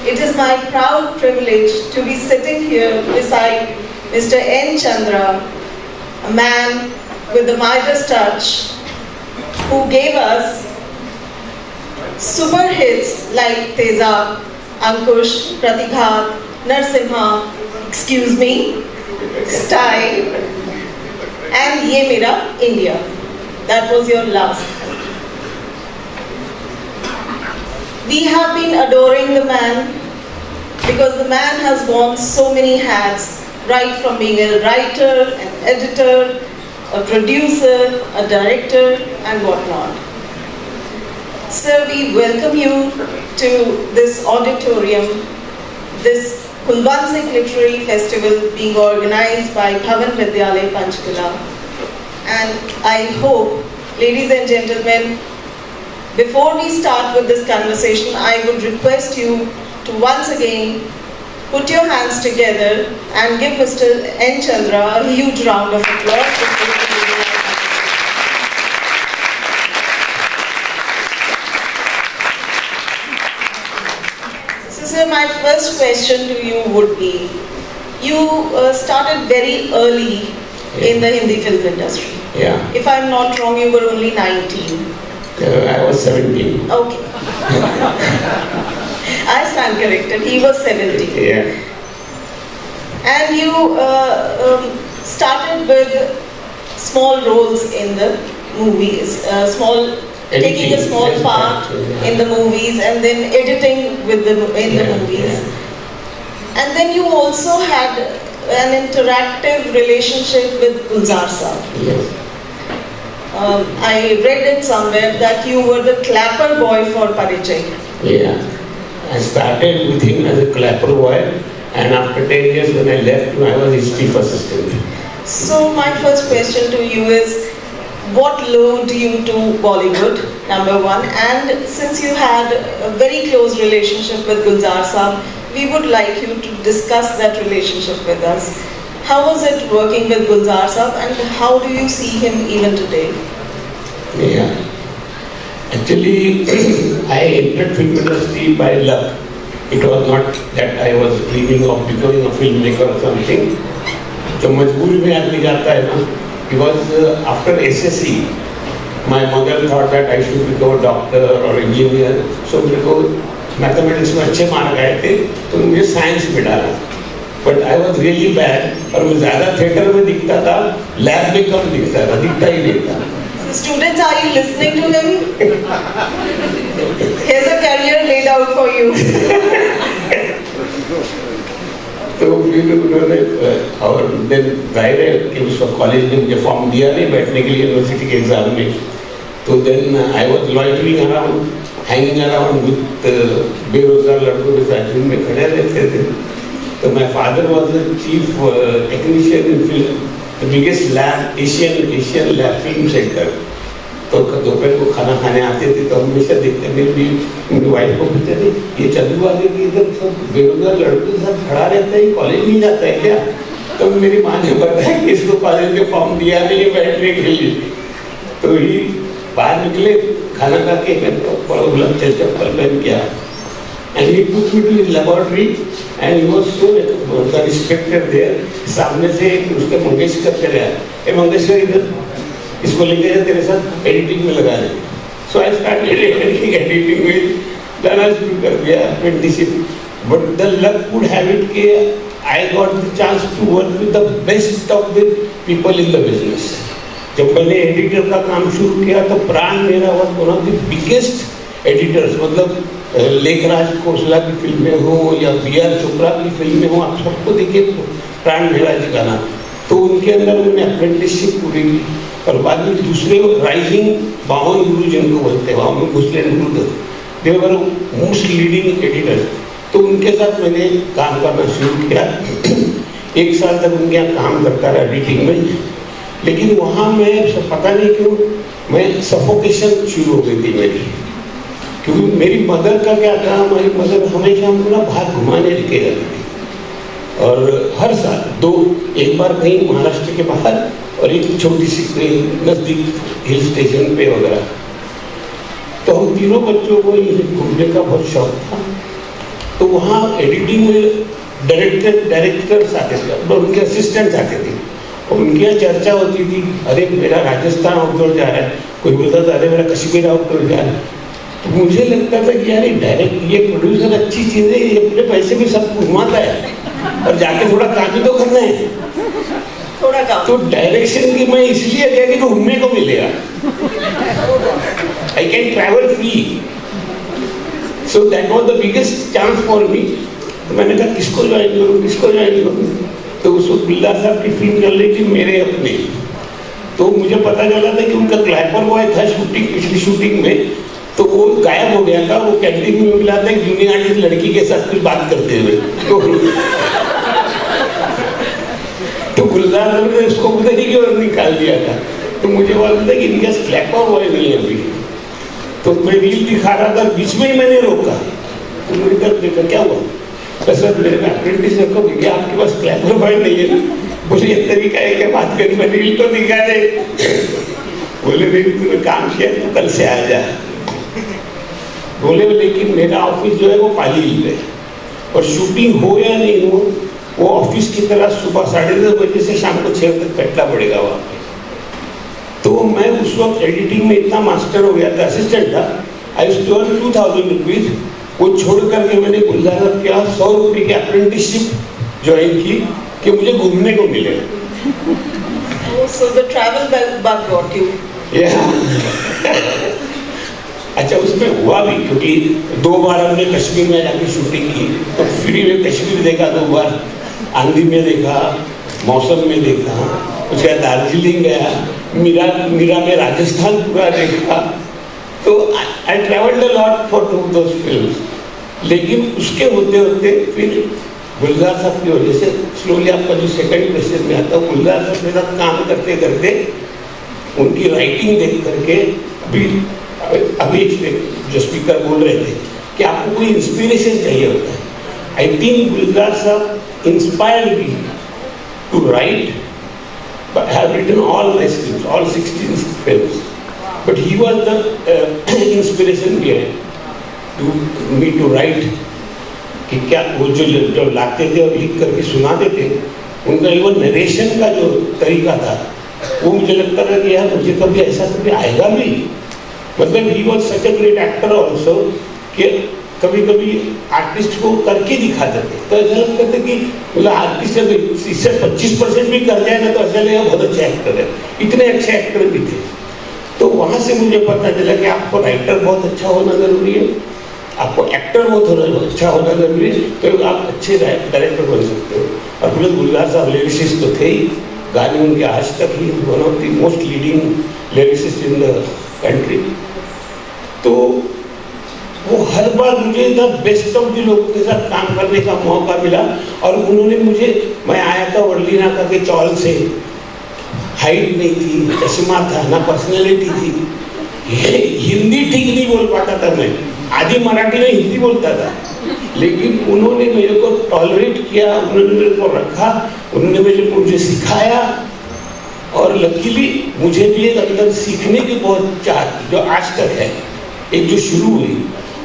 it is my proud privilege to be sitting here beside Mr. N. Chandra, a man with the Midas touch, who gave us super hits like Tezab, Ankush, Pratighat, Narsimha, Excuse Me, Style, and Ye Mera India. That was your last. We have been adoring the man because the man has worn so many hats, right from being a writer, an editor, a producer, a director, and whatnot. Sir, we welcome you to this auditorium, this Kulwant Singh Literary Festival being organized by Bhavan Vidyalaya Panchkula. And I hope, ladies and gentlemen, before we start with this conversation, I would request you to once again put your hands together and give Mr. N. Chandra a huge round of applause. So, sir, my first question to you would be, you started very early in the Hindi film industry. Yeah. If I'm not wrong, you were only 19. I was 17. Okay. I stand corrected. He was 17. Yeah. And you started with small roles in the movies, taking a small part in the movies, and then editing in the movies. Yeah. And then you also had an interactive relationship with Gulzar Saab. Yes. I read it somewhere that you were the clapper boy for Parichay. Yeah. I started with him as a clapper boy, and after 10 years when I left him, I was his chief assistant. So my first question to you is, what lured you to Bollywood, number one? And since you had a very close relationship with Gulzar Saab, we would like you to discuss that relationship with us. How was it working with Gulzar Saab, and how do you see him even today? Yeah. Actually, I entered film industry by luck. It was not that I was dreaming of becoming a filmmaker or something. तो मजबूरी में आदमी जाता है ना. Because after SSC, my mother thought that I should become a doctor or engineer. So मेरे को mathematics में अच्छे मार्क आए थे, तो मुझे साइंस में डाला. But I was really bad, और मैं ज़्यादा थिएटर में दिखता था, लैब में कम दिखता था, दिखता ही नहीं था. So students, are you listening to him? Here's a career laid out for you. तो फिर उन्होंने और देन जाहिर है कि उस वक्त कॉलेज ने मुझे फॉर्म दिया नहीं बैठने के लिए यूनिवर्सिटी के एग्जाम में. तो then I was loitering around, hanging around with बेरोजगार लड़कों के साथ में खड़े रहते थे. So my father was the chief technician in film, the biggest lab, Asian lab film center. तो दोपहर को खाना खाने आते थे तो हमेशा देखते मेरी वाइफ को पूछते थे, ये चंदू आगे की इधर सब बेरोजगार लड़कों के साथ खड़ा रहता है, कॉलेज नहीं जाता है क्या? तो मेरी माँ ने बताया कि इसको कॉलेज में फॉर्म दिया नहीं है बैठने के लिए. तो ही बाहर निकले, खाना खा के चप्पल पहन के आया. And he took me to his laboratory, and he was so respected there. सामने से उसके मंगेशकर चले आए, ए मंगेशकर इधर इसको लेके जा तेरे साथ एडिटिंग में लगा दे. So I started editing में जाना शुरू कर दिया apprenticeship. But the luck would have it कि I got the chance to work with the best of the people in the business. जब मैंने एडिटर का काम शुरू किया तो प्राण मेरा was one of the biggest editors. मतलब लेखराज खोसला की फिल्में हो या B.R. चोपड़ा की फिल्में हो, आप सबको देखिए प्राण मेहरा जी का नाम. तो उनके अंदर मैंने अप्रेंटिसशिप पूरी की. और बाद में दूसरे राइजिंग बावन गुरु जिनको बोलते हैं, बावन मुस्लिम गुरु, दे वर मोस्ट लीडिंग एडिटर्स. तो उनके साथ मैंने काम करना शुरू किया. 1 साल तक उनके यहाँ काम करता रहा एडिटिंग में. लेकिन वहाँ मैं पता नहीं क्यों मैं सफोकेशन शुरू हो गई थी मेरी. क्योंकि मेरी मदर का क्या था, हमारी मदर हमेशा हमको ना बाहर घुमाने लेके जाती थी. और हर साल एक बार कहीं महाराष्ट्र के बाहर और एक छोटी सी नजदीक हिल स्टेशन पे वगैरह. तो हम तीनों बच्चों को घूमने का बहुत शौक था. तो वहाँ एडिटिंग में डायरेक्टर्स आते थे और उनके असिस्टेंट्स आते थे. और उनकी यहाँ चर्चा होती थी, अरे मेरा राजस्थान आउटडोर जा रहा है, कोई बोलता था अरे मेरा कश्मीर आउटडोर जा रहा है. तो मुझे लगता था कि यार ये प्रोड्यूसर अच्छी चीज़ है, ये अपने पैसे भी सब घुमाता है और जाके थोड़ा काम ही तो करना है. थोड़ा काम. तो डायरेक्शन की मैं इसलिए गया कि घूमने को मिलेगा. I can travel free. So that was the biggest chance for me. तो मैंने कहा किसको ज्वाइन करूँ. तो उस वक्त बिल्ला साहब की फिल्म चल रही थी मेरे अपने. तो मुझे पता चला था कि उनका क्लैपर बॉय था पिछली शूटिंग में. तो वो गायब हो गया था. वो कैंटीन में मिला था एक जूनियर आर्टिस्ट लड़की के साथ कुछ बात करते हुए. तो गुलजार साहब ने उसको पता नहीं क्यों निकाल दिया था. तो मुझे मालूम था कि इनका क्लैपर बॉय नहीं है अभी. तो मैं रील दिखा रहा था, बीच में ही मैंने रोका. तो मुझे कर देखा क्या हुआ, तो सर मेरे को अप्रेंटिस को भैया आपके पास क्लैपर पॉइंट नहीं है ना, बोले ये तरीका है क्या बात करने में, रील तो दिखा दे। बोले नहीं तूने काम किया तो कल से आ जा। बोले लेकिन मेरा ऑफिस जो है वो पाली हिल है और शूटिंग हो या नहीं हो वो ऑफिस की तरह सुबह 10:30 बजे से शाम को 6 तक बैठना पड़ेगा वहाँ पे। तो मैं उस वक्त एडिटिंग में इतना मास्टर हो गया था, असिस्टेंट था, I used to earn 2000 rupees. वो छोड़ करके मैंने गुलजार किया 100 रुपये की अप्रेंटिसशिप ज्वाइन की कि मुझे घूमने को मिले। So the travel bug got you. अच्छा उसमें हुआ भी क्योंकि 2 बार हमने कश्मीर में जाके शूटिंग की, तो फ्री में कश्मीर देखा 2 बार, आंधी में देखा, मौसम में देखा, उसके बाद दार्जिलिंग गया, मीरा में राजस्थान पूरा देखा। तो I travelled a lot for those films. लेकिन उसके होते होते फिर गुलजार साहब की वजह से स्लोली आपका जो सेकंड क्वेश्चन में आता है, गुलजार साहब के साथ काम करते करते उनकी राइटिंग देख करके अभी जो स्पीकर बोल रहे थे कि आपको कोई इंस्पिरेशन चाहिए होता है। आई think Gulzar sahab inspired me to write, but I have written all my scripts, all 16 films. But he was the inspiration behind to me to write. कि क्या वो जो लाते थे और लिख करके सुनाते थे, उनका इवन नरेशन का जो तरीका था वो मुझे लगता था कि यार मुझे कभी ऐसा कभी आएगा भी। मतलब he was such a great actor also कि कभी कभी आर्टिस्ट को करके दिखाते थे, तो ऐसा लगता था कि मतलब आर्टिस्ट इससे 25% भी कर जाए ना तो ऐसा लगेगा बहुत अच्छा एक्टर है। इतने अच्छे एक्टर भी थे। तो वहाँ से मुझे पता चला कि आपको राइटर बहुत अच्छा होना जरूरी है, आपको एक्टर बहुत अच्छा होना जरूरी है, तो आप अच्छे डायरेक्टर बन सकते हो। और प्लस गुलजार साहब लिरिसिस्ट तो थे ही, गाने उनके आज तक ही one of the most leading lyricist in the country. तो वो हर बार मुझे द बेस्ट ऑफ द लोगों के साथ काम करने का मौका मिला। और उन्होंने मुझे, मैं आया था वर्ली नाका के चौल से, हाइट नहीं थी, चश्मा था, ना पर्सनैलिटी थी, हिंदी ठीक नहीं बोल पाता था मैं, आधी मराठी में हिंदी बोलता था। लेकिन उन्होंने मेरे को टॉलरेट किया, उन्होंने मेरे को रखा, उन्होंने मुझे सिखाया। और लकीली मुझे भी एक अंदर सीखने की बहुत चाह थी जो आज तक है, एक जो शुरू हुई,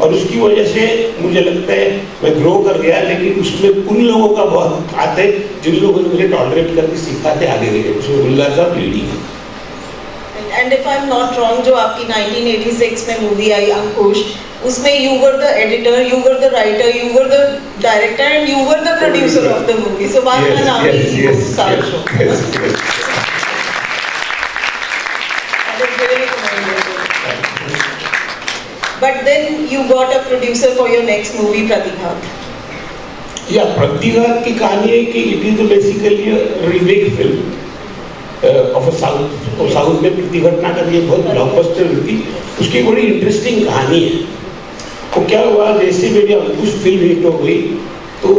और उसकी वजह से मुझे लगता है मैं ग्रो कर गया। लेकिन उसमें उन लोगों का बहुत हाथ है जिन लोगों ने मुझे टॉलरेट करके सिखाते आगे गए, उसमें गुलजार साहब लीडिंग है। And if I am not wrong, जो आपकी 1986 में मूवी आई अंकुश, उसमें you were the editor, you were the writer, you were the director and you were the producer of the movie. So बात का नाम ही But then you got a producer for your next movie, Pratighat. Yeah, Pratighat की कहानी है कि it is basically a remake film of a south में प्रतिघटना का ये बहुत ब्लॉकबस्टर हुई थी। उसकी बड़ी इंटरेस्टिंग कहानी है। तो क्या हुआ, जैसे मेरी अंकुश फिल्म हिट हो गई तो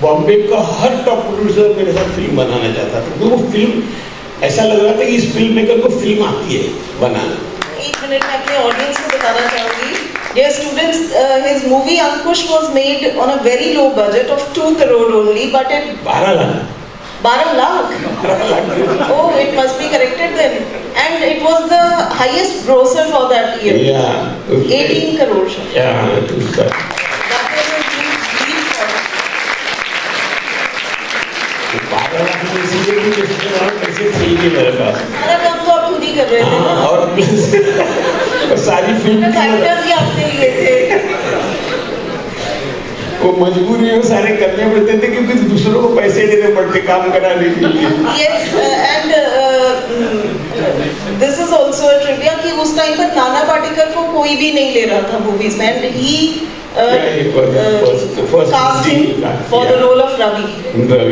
बॉम्बे का हर टॉप प्रोड्यूसर मेरे साथ फिल्म बनाना चाहता था। तो वो फिल्म ऐसा लग रहा था कि इस फिल्म मेकर को फिल्म आती है बनाना। एक मिनट में अपने ऑडियंस को बताना चाहूंगी, dear students, his movie Ankush was made on a very low budget of 2 crore only, but it 12 lakh. 12 lakh? Oh, it must be corrected then. And it was the highest grosser for that year. Yeah. 18 crore. Yeah, it was that. That was a huge deal for us. 12 lakh में इसीलिए भी पैसे थे ही मेरे पास। सारा काम तो आप खुद ही कर रहे थे ना? और सारी फिल्म एक्टर्स ही आपने लिए थे। वो मजबूरी में सारे करने पड़ते थे क्योंकि दूसरों को पैसे देने पड़ते काम कराने के लिए। Yes, and this is also a trivia कि उस टाइम पर नाना पाटेकर को कोई भी नहीं ले रहा था मूवीज में, and he cast him for the role of Ravi.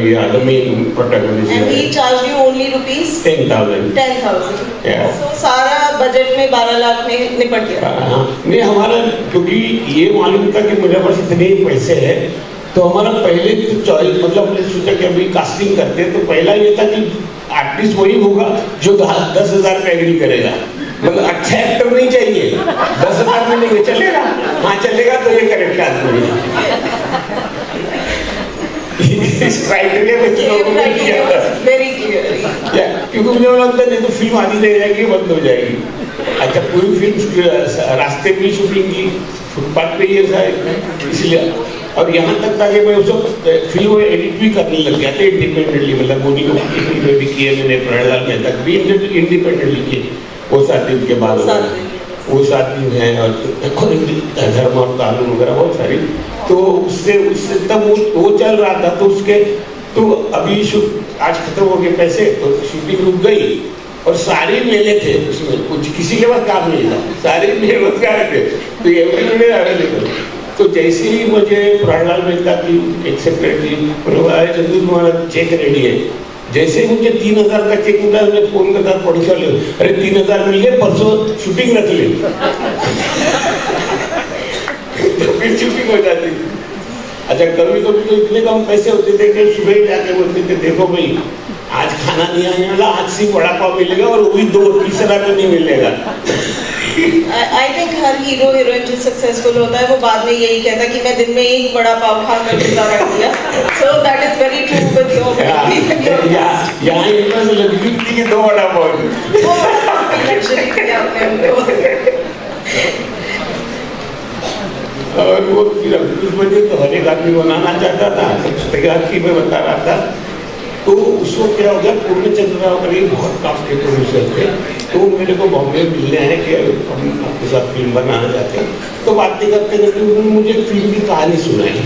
Yeah, the main protagonist. And he charged you only rupees 10,000. 10,000. Yeah. So सारा बजट में 12 लाख में निपट गया। नहीं, हमारा क्योंकि ये मालूम था कि मेरे पास इतने ही पैसे हैं, तो हमारा पहले चॉइस मतलब हमने सोचा कि अभी कास्टिंग करते हैं तो पहला ये था कि आर्टिस्ट वही होगा जो 10,000 पे एग्री करेगा। मतलब अच्छा एक्टर नहीं चाहिए, 10,000 में नहीं चलेगा, हाँ चलेगा तो ये करेक्ट आदमी है। इस क्राइटेरिया में लोगों ने किया था, क्योंकि मुझे लगता है नहीं तो फिल्म आधी रह जाएगी, बंद हो जाएगी। अच्छा, पूरी फिल्म रास्ते में शूटिंग की, फुटपाथ पे ये सारे, इसलिए। और यहाँ तक था कि मैं उसको फिल्म एडिट भी करने लग गया था इंडिपेंडेंटली, मतलब मोदी को की फिल्में भी किए मैंने, प्रहलाद मेहता भी इंडिपेंडेंटली किए। वो 7 दिन के बाद वो 7 दिन है, और धर्म और कानून वगैरह बहुत सारी, तो उससे तब वो चल रहा था। तो उसके तो अभी आज खत्म हो गए पैसे, तो शूटिंग रुक गई और सारे मेले थे उसमें, कुछ किसी के पास काम नहीं था, सारे बेरोजगार थे, तो एवरीबॉडी अवेलेबल। तो जैसे ही मुझे प्रहलाद मेहता की एक सेक्रेटरी चंदू तुम्हारा चेक रेडी है, जैसे ही मुझे 3000 का चेक मिला, मैंने फोन करता पड़ोसा ले, अरे 3000 मिल गए, परसों शूटिंग रख ले। तो फिर शूटिंग हो जाती। अच्छा, कभी कभी तो इतने कम पैसे होते थे कि सुबह ही जाके बोलते थे, देखो भाई आज खाना नहीं आने वाला, आज सिर्फ वड़ा पाव मिलेगा, और वो भी 2 तीसरा तो नहीं मिलेगा। I think her hero heroine जो सक्सेसफुल होता है वो बाद में यही कहता है कि मैं दिन में एक बड़ा पाव खाकर गुजारा किया। So that is very true with your. यहाँ इतना लग्जरी थी कि 2 बड़ा पाव। और वो फिर उस वजह तो हर एक आदमी बनाना चाहता था, तैयार की मैं बता रहा था। तो उसको क्या हो गया, पूर्णचंद्र राव करके बहुत काम के प्रोड्यूसर थे, तो मेरे को बॉम्बे मिलने हैं कि हम आपके साथ फिल्म बनाना चाहते हैं। तो बातें करते करते उन्होंने मुझे फिल्म की कहानी सुनाई।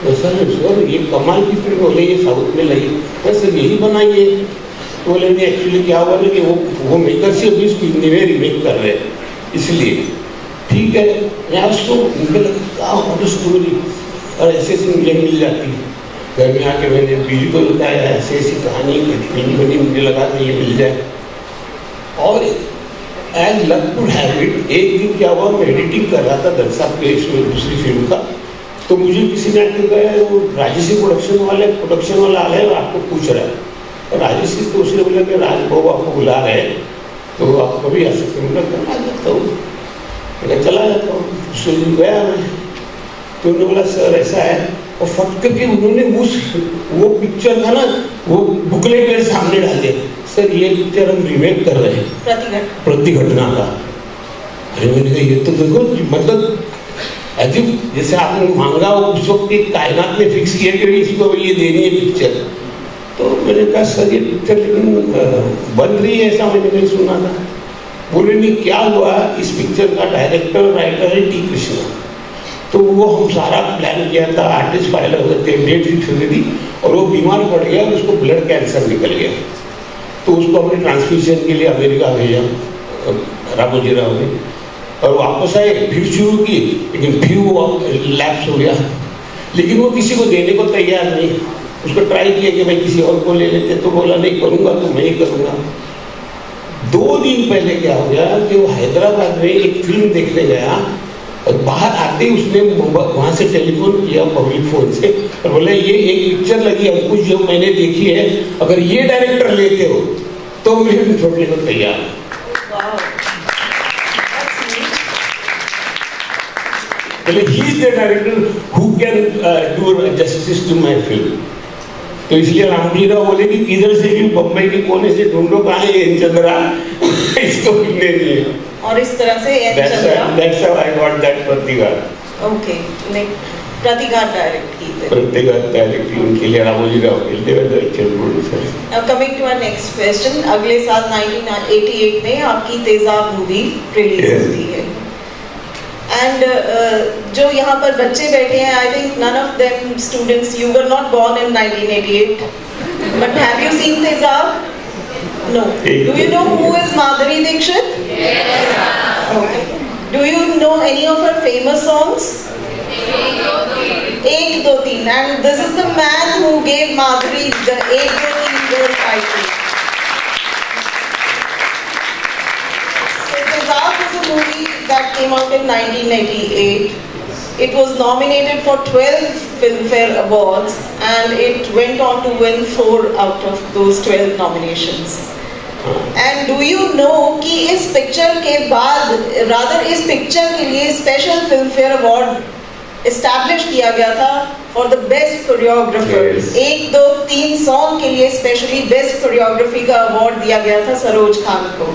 तो सर ये कमाल की फिल्म बोले, ये साउथ में लगी, सर यही बनाइए। तो बोले नहीं, एक्चुअली क्या हुआ ना कि वो मेकर से अभी उसको हिंदी में रीमेक कर रहे हैं, इसलिए ठीक है। मैं उसको मुझे लगा स्टोरी, और ऐसे मुझे मिल जाती है। घर में आके मैंने बीवी को बताया, ऐसी ऐसी कहानी फिल्म बनी, मुझे लगा कि ये मिल जाए। और as luck would have it, एक दिन क्या हुआ, मैं एडिटिंग कर रहा था दर्शक पे इसमें दूसरी फिल्म का, तो मुझे किसी ने कहा वो राजेश प्रोडक्शन वाला आ रहा है, आपको पूछ रहा है। और राजेश तो उसने बोला कि राजबाबू आपको बुला रहे हैं, तो आप कभी आ सकते हैं। मैं आ जाता हूँ, मैं चला जाता हूँ। उस दिन गया मैं, तो उन्होंने बोला सर ऐसा है, और फट करके उन्होंने वो पिक्चर का ना वो बुकलेट मेरे सामने डाल दिया, सर ये पिक्चर हम रीमेक कर रहे हैं प्रतिघटना का। अरे मैंने कहा ये तो देखो, मतलब अजीब, जैसे आपने मांगा उस वक्त की कायनात ने फिक्स किया कि इसी को ये देनी है पिक्चर। तो मैंने कहा सर ये पिक्चर लेकिन बन रही है, ऐसा मैंने नहीं सुना था। बोले नहीं, क्या हुआ, इस पिक्चर का डायरेक्टर राइटर है टी कृष्णा। तो वो हम सारा प्लान किया था, आर्टिस्ट फाइल हो गए थे, डेट फिक्स हो गई थी, और वो बीमार पड़ गया, उसको ब्लड कैंसर निकल गया। तो उसको हमने ट्रांसफ्यूजन के लिए अमेरिका भेजा रामोजी राव ने, और वापस आए, फिर शुरू की, लेकिन फिर वो लैप्स हो गया। लेकिन वो किसी को देने को तैयार नहीं। उसको ट्राई किया कि भाई किसी और को ले लेते, तो बोला नहीं करूँगा तो मैं ही करूँगा। 2 दिन पहले क्या हो गया कि वो हैदराबाद में एक फिल्म देखने गया, और बाहर आते ही उसने वहाँ से टेलीफोन किया पब्लिक फोन से, और बोले ये एक पिक्चर लगी हमको जो मैंने देखी है, अगर ये डायरेक्टर लेते हो तो मैं छोड़ने को तैयार। बोले he is the director who can do justice to my film. तो इसलिए रामजी राव बोले कि किधर से भी बम्बई के कोने से ढूंढो, कहाँ है एन चंद्रा, इसको मिलने दिए। और इस तरह से that's how I got that Pratighaat. Okay, Pratighaat direct की थी। प्रतिघात डायरेक्ट की उनके लिए रामोजी राव के लिए। Now coming to our next question, अगले साल 1988 में आपकी तेजाब मूवी रिलीज होती है। And जो यहाँ पर बच्चे बैठे हैं, I think none of them students, you were not born in 1988, but have you seen Tezab? No. Do you know who is Madhuri Dixit? Yes. Okay. Do you know any of her famous songs? Ek Do Teen. And this is the man who gave Madhuri the Ek Do Teen gold title. So Tezab is a movie that came out in 1998. It was nominated for 12 Filmfare Awards, and it went on to win 4 out of those 12 nominations. And do you know कि इस picture के बाद, rather इस picture के लिए special film fair award establish किया गया था for the best choreographer. 1, 2, 3 song के लिए स्पेशली बेस्ट कोरियोग्राफी का अवार्ड दिया गया था सरोज खान को।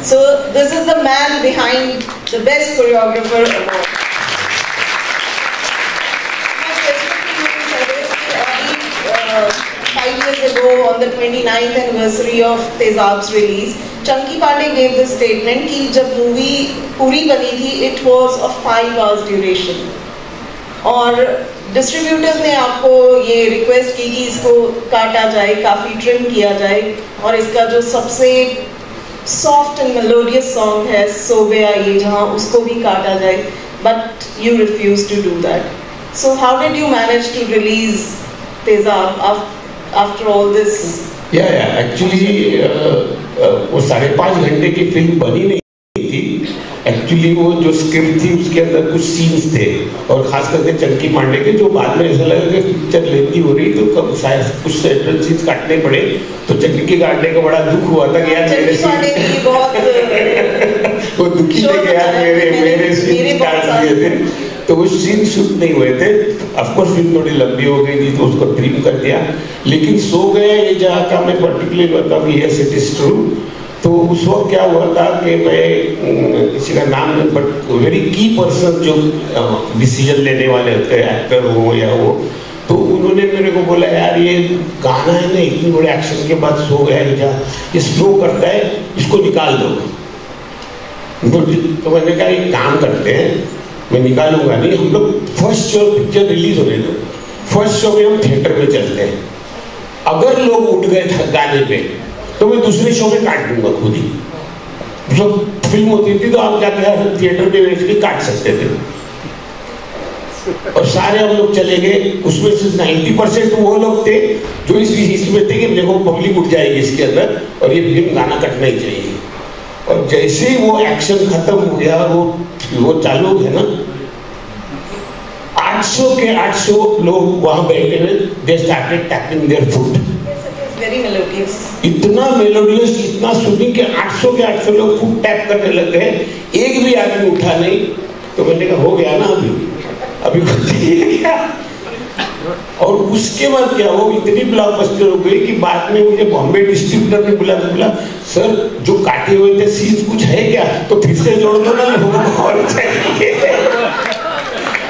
So this is the man behind the best choreographer award. 5 years ago, on the 29th anniversary of Tezab's release, Chunky Pandey gave this statement कि जब movie पूरी बनी थी, it was of 5 hours duration, और डिस्ट्रीब्यूटर्स ने आपको ये request की कि इसको काटा जाए, काफ़ी ट्रिम किया जाए, और इसका जो सबसे सॉफ्ट एंड मेलोडियस सॉन्ग है सो गया ये जहाँ, उसको भी काटा जाए, but you refuse to do that. So how did you manage to release Tezaab after all this? Actually वो 5.5 घंटे की फिल्म बनी नहीं थी। एक्चुअली वो जो स्क्रिप्ट थी उसके अंदर कुछ सीन्स थे, और खास करके चंकी पांडे के, जो बाद में ऐसा लगा कि पिक्चर लेंदी हो रही तो शायद कुछ सेंट्रल सीन्स काटने पड़े, तो चंकी काटने का बड़ा दुख हुआ था कि यार मेरे सीन वो दुखी थे कि यार मेरे सीन काट दिए थे, तो वो सीन शूट नहीं हुए थे। ऑफकोर्स फिल्म थोड़ी लंबी हो गई थी तो उसको ट्रिम कर दिया, लेकिन सो गए ये जहाँ का मैं पर्टिकुलरली बताऊँ कि यस इट इज ट्रू। तो उस वक्त क्या हुआ था कि मैं किसी का नाम नहीं, बट वेरी की पर्सन जो डिसीजन लेने वाले होते हैं, एक्टर हो या वो, तो उन्होंने मेरे को बोला यार ये गाना है ना, इतनी बड़े एक्शन के बाद सो गया ये स्लो करता है, इसको निकाल दो। तो मैंने कहा एक काम करते हैं, मैं निकालूंगा नहीं, हम लोग फर्स्ट शो पिक्चर रिलीज होने दो, फर्स्ट शो में हम थिएटर में चलते हैं, अगर लोग उठ गए गाने पे तो मैं दूसरे शो में काट दूंगा खुद ही। जब फिल्म होती थी तो आप जाके थिएटर में बैठ के काट सकते थे, और सारे हम लोग चले गए। उसमें से 90% वो लोग थे जो इसमें थे कि देखो पब्लिक उठ जाएगी इसके अंदर और ये फिल्म गाना कटना ही चाहिए। और जैसे वो एक्शन खत्म हो गया, वो चालू है ना, 800 के 800 लोग वहां बैठे हुए, they started tapping there foot. Very melodious, इतना मेलोडियस, इतना सुनी कि 800 के 800 लोग फुट टैप करने लग गए, एक भी आदमी उठा नहीं। तो मैंने कहा हो गया ना, अभी कुछ क्या। और उसके बाद क्या, वो इतनी ब्लॉकबस्टर हो गई कि बाद में मुझे बॉम्बे डिस्ट्रीब्यूटर ने बोला सर जो काटे हुए थे सीन्स कुछ है क्या, तो फिर से जोड़ दो ना, लोगों को और चाहिए।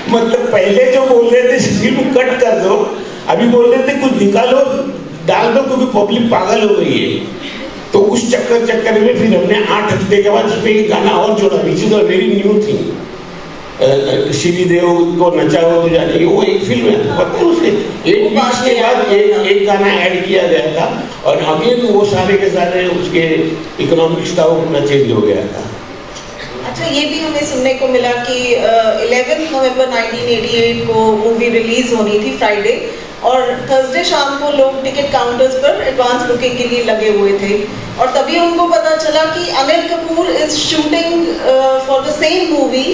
मतलब पहले जो बोल रहे थे फिल्म कट कर दो, अभी बोल रहे थे कुछ निकालो डाल दो, क्योंकि पब्लिक पागल हो गई है। तो उस चक्कर में फिर हमने 8 हफ्ते के बाद उसमें एक गाना और जोड़ा, which is a very new thing. Shri Dev को नचाओ तो जाने, वो एक फिल्म है, पता है उसे 8 वीक्स के बाद एक गाना ऐड किया गया था, और अगेन वो सारे के सारे उसके इकोनॉमिक्स था वो अपना चेंज हो गया था। अच्छा, ये भी हमें सुनने को मिला कि 11 नवंबर 1988 को मूवी रिलीज होनी थी फ्राइडे, और थर्सडे शाम को लोग टिकट काउंटर्स पर एडवांस बुकिंग के लिए लगे हुए थे, और तभी उनको पता चला कि Anil Kapoor is shooting for the same movie.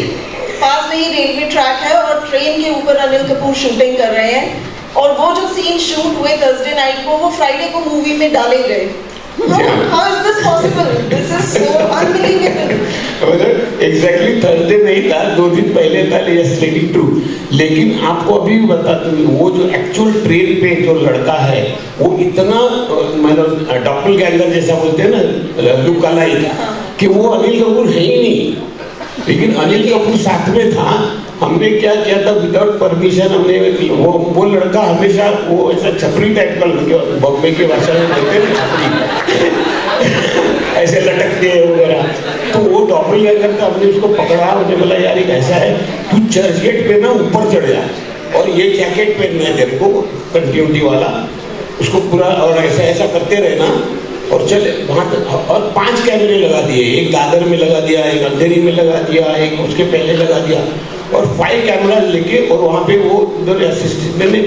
पास में ही रेलवे ट्रैक है और ट्रेन के ऊपर अनिल कपूर शूटिंग कर रहे हैं, और वो जो सीन शूट हुए थर्सडे नाइट को, वो फ्राइडे को मूवी में डाले गए। How is this possible? This is so unbelievable. Exactly Thursday नहीं था, 2 दिन पहले था, yes, ट्रू। लेकिन आपको अभी बता दूं, वो जो एक्चुअल ट्रेन पे जो लड़का है वो इतना मतलब डॉपलगैंगर जैसा बोलते हैं ना, लुक अलाइक, कि वो अनिल कपूर है ही नहीं। लेकिन अनिल कपूर साथ में था। हमने क्या किया था, विदाउट परमिशन हमने वो लड़का हमेशा वो ऐसा छपरी टाइप का, बॉम्बे की भाषा में बोलते हैं छपरी, ऐसे लटकते हैं वगैरह, तो वो डॉपलगैंगर था। हमने उसको पकड़ा, मुझे बोला यार एक ऐसा है, तू चर्च गेट पे ना ऊपर चढ़ जा, और ये जैकेट पहनना है तेरे को कंटिन्यूटी वाला, उसको पूरा, और ऐसा ऐसा करते रहना, और चले वहाँ तक। और 5 कैमरे लगा दिए, एक दादर में लगा दिया, एक अंधेरी में लगा दिया, एक उसके पहले लगा दिया, और 5 कैमरा लेके, और वहाँ पे वो उधर असिस्टेंट, मैंने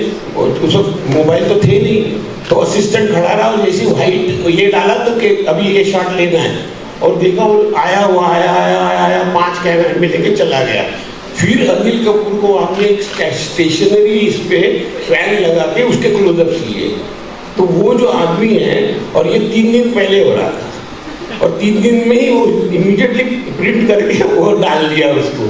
उस मोबाइल तो थे नहीं, तो असिस्टेंट खड़ा रहा, और जैसे वाइट ये डाला तो कि अभी ये शॉट लेना है, और देखा वो आया हुआ आया 5 कैमरे में लेके चला गया। फिर अनिल कपूर को आपने स्टेशनरी इस पे फैन लगा के उसके क्लोजअप्स लिए। तो वो जो आदमी है, और ये 3 दिन पहले हो रहा था, और 3 दिन में ही वो इमीडिएटली प्रिंट करके वो डाल दिया उसको,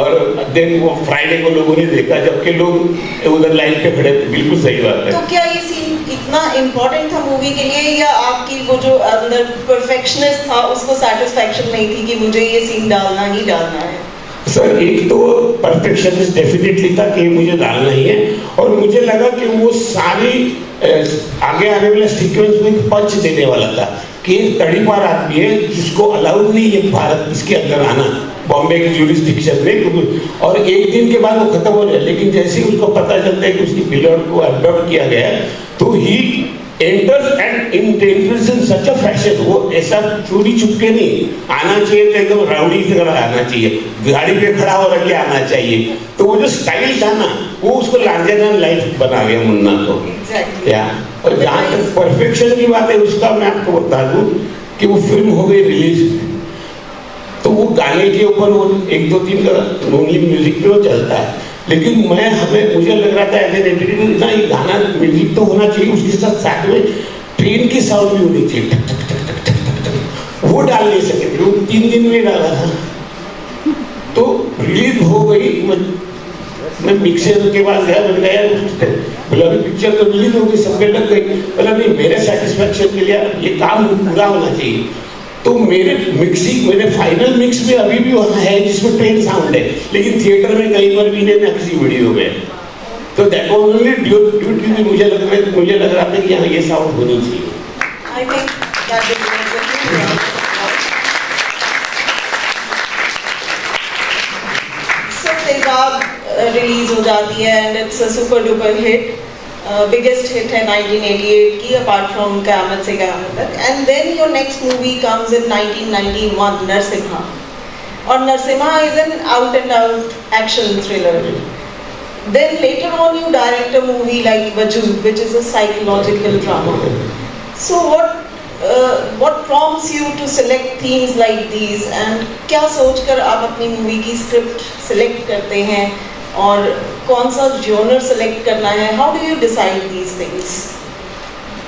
और देन वो फ्राइडे को लोगों ने देखा, जबकि लोग उधर लाइन पे खड़े थे। बिल्कुल सही बात है। तो क्या ये सीन इतना इम्पोर्टेंट था मूवी के लिए, या आपकी वो जो अंदर परफेक्शनिस्ट था उसको सेटिस्फेक्शन नहीं थी कि मुझे ये सीन डालना ही डालना है? सर, एक तो परफेक्शनिस्ट डेफिनेटली था कि मुझे डालना ही है, और मुझे लगा कि वो सारी आगे आने वाले सीक्वेंस में एक पंच देने वाला था कि तड़ीपार आदमी है जिसको अलाउड नहीं है भारत इसके अंदर आना, बॉम्बे की जुरिस्डिक्शन में, और एक दिन के बाद वो खत्म हो जाए। लेकिन जैसे ही उसको पता चलता है कि उसकी बिलॉड को अडॉप्ट किया गया है, तो he enters and enters in such a fashion. वो ऐसा चोरी छुपके नहीं आना चाहिए, तो एकदम राउडी की तरह आना चाहिए, गाड़ी पे खड़ा हो रख के आना चाहिए। तो वो जो स्टाइल था ना, वो उसको लार्जर देन लाइफ बना गया मुन्ना को। या और जहाँ तक परफेक्शन की बात है, उसका मैं आपको बता दूं कि वो फिल्म हो गई रिलीज, तो वो गाने के ऊपर वो 1-2-3 का ओनली म्यूजिक पे वो चलता है, लेकिन मुझे लग रहा था एज एन एडिटर ना, ये गाना म्यूजिक तो होना चाहिए, उसके साथ में ट्रेन की साउंड भी होनी चाहिए, टक टक टक टक टक टक। वो डाल नहीं सके थे, वो 3 दिन में डाला था। तो रिलीज हो गई, मैं मिक्सर के पास गया, मैंने कहा यार बोला अभी पिक्चर तो रिलीज हो गई, सबके लग गई, बोला नहीं मेरे सेटिस्फेक्शन के लिए ये काम पूरा होना चाहिए। तो मेरे फाइनल मिक्स में अभी भी वहाँ है जिसमें ट्रेन साउंड है, लेकिन थिएटर में कहीं पर भी नहीं ना किसी वीडियो में। तो दैट वाज ओनली ड्यू मुझे लग रहा था कि यहाँ ये साउंड होनी चाहिए। I think that is so Tezaab release हो जाती है and it's a super duper hit, biggest hit है 1988 की, apart from Qayamat Se Qayamat Tak. And then your next movie comes in 1991, Narasimha, और Narasimha is an out and out action thriller. Then later on you direct a movie like Wajood, which is a psychological drama. So what prompts you to select themes like these, and क्या सोचकर आप अपनी movie की script select करते हैं, और कौन सा जॉनर सिलेक्ट करना है? How do you decide these things?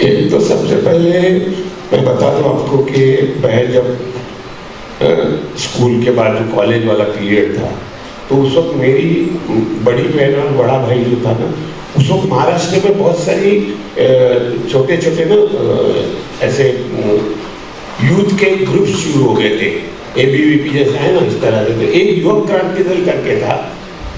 एक तो सबसे पहले मैं बता दूं आपको कि मैं जब स्कूल के बाद जो कॉलेज वाला पीरियड था, तो उस वक्त मेरी बड़ी बहन और बड़ा भाई जो था ना, उस वक्त महाराष्ट्र में बहुत सारी छोटे छोटे ना ऐसे यूथ के ग्रुप शुरू हो गए थे, ABVP जैसा है ना, इस तरह के। एक युवक क्रांति दल करके था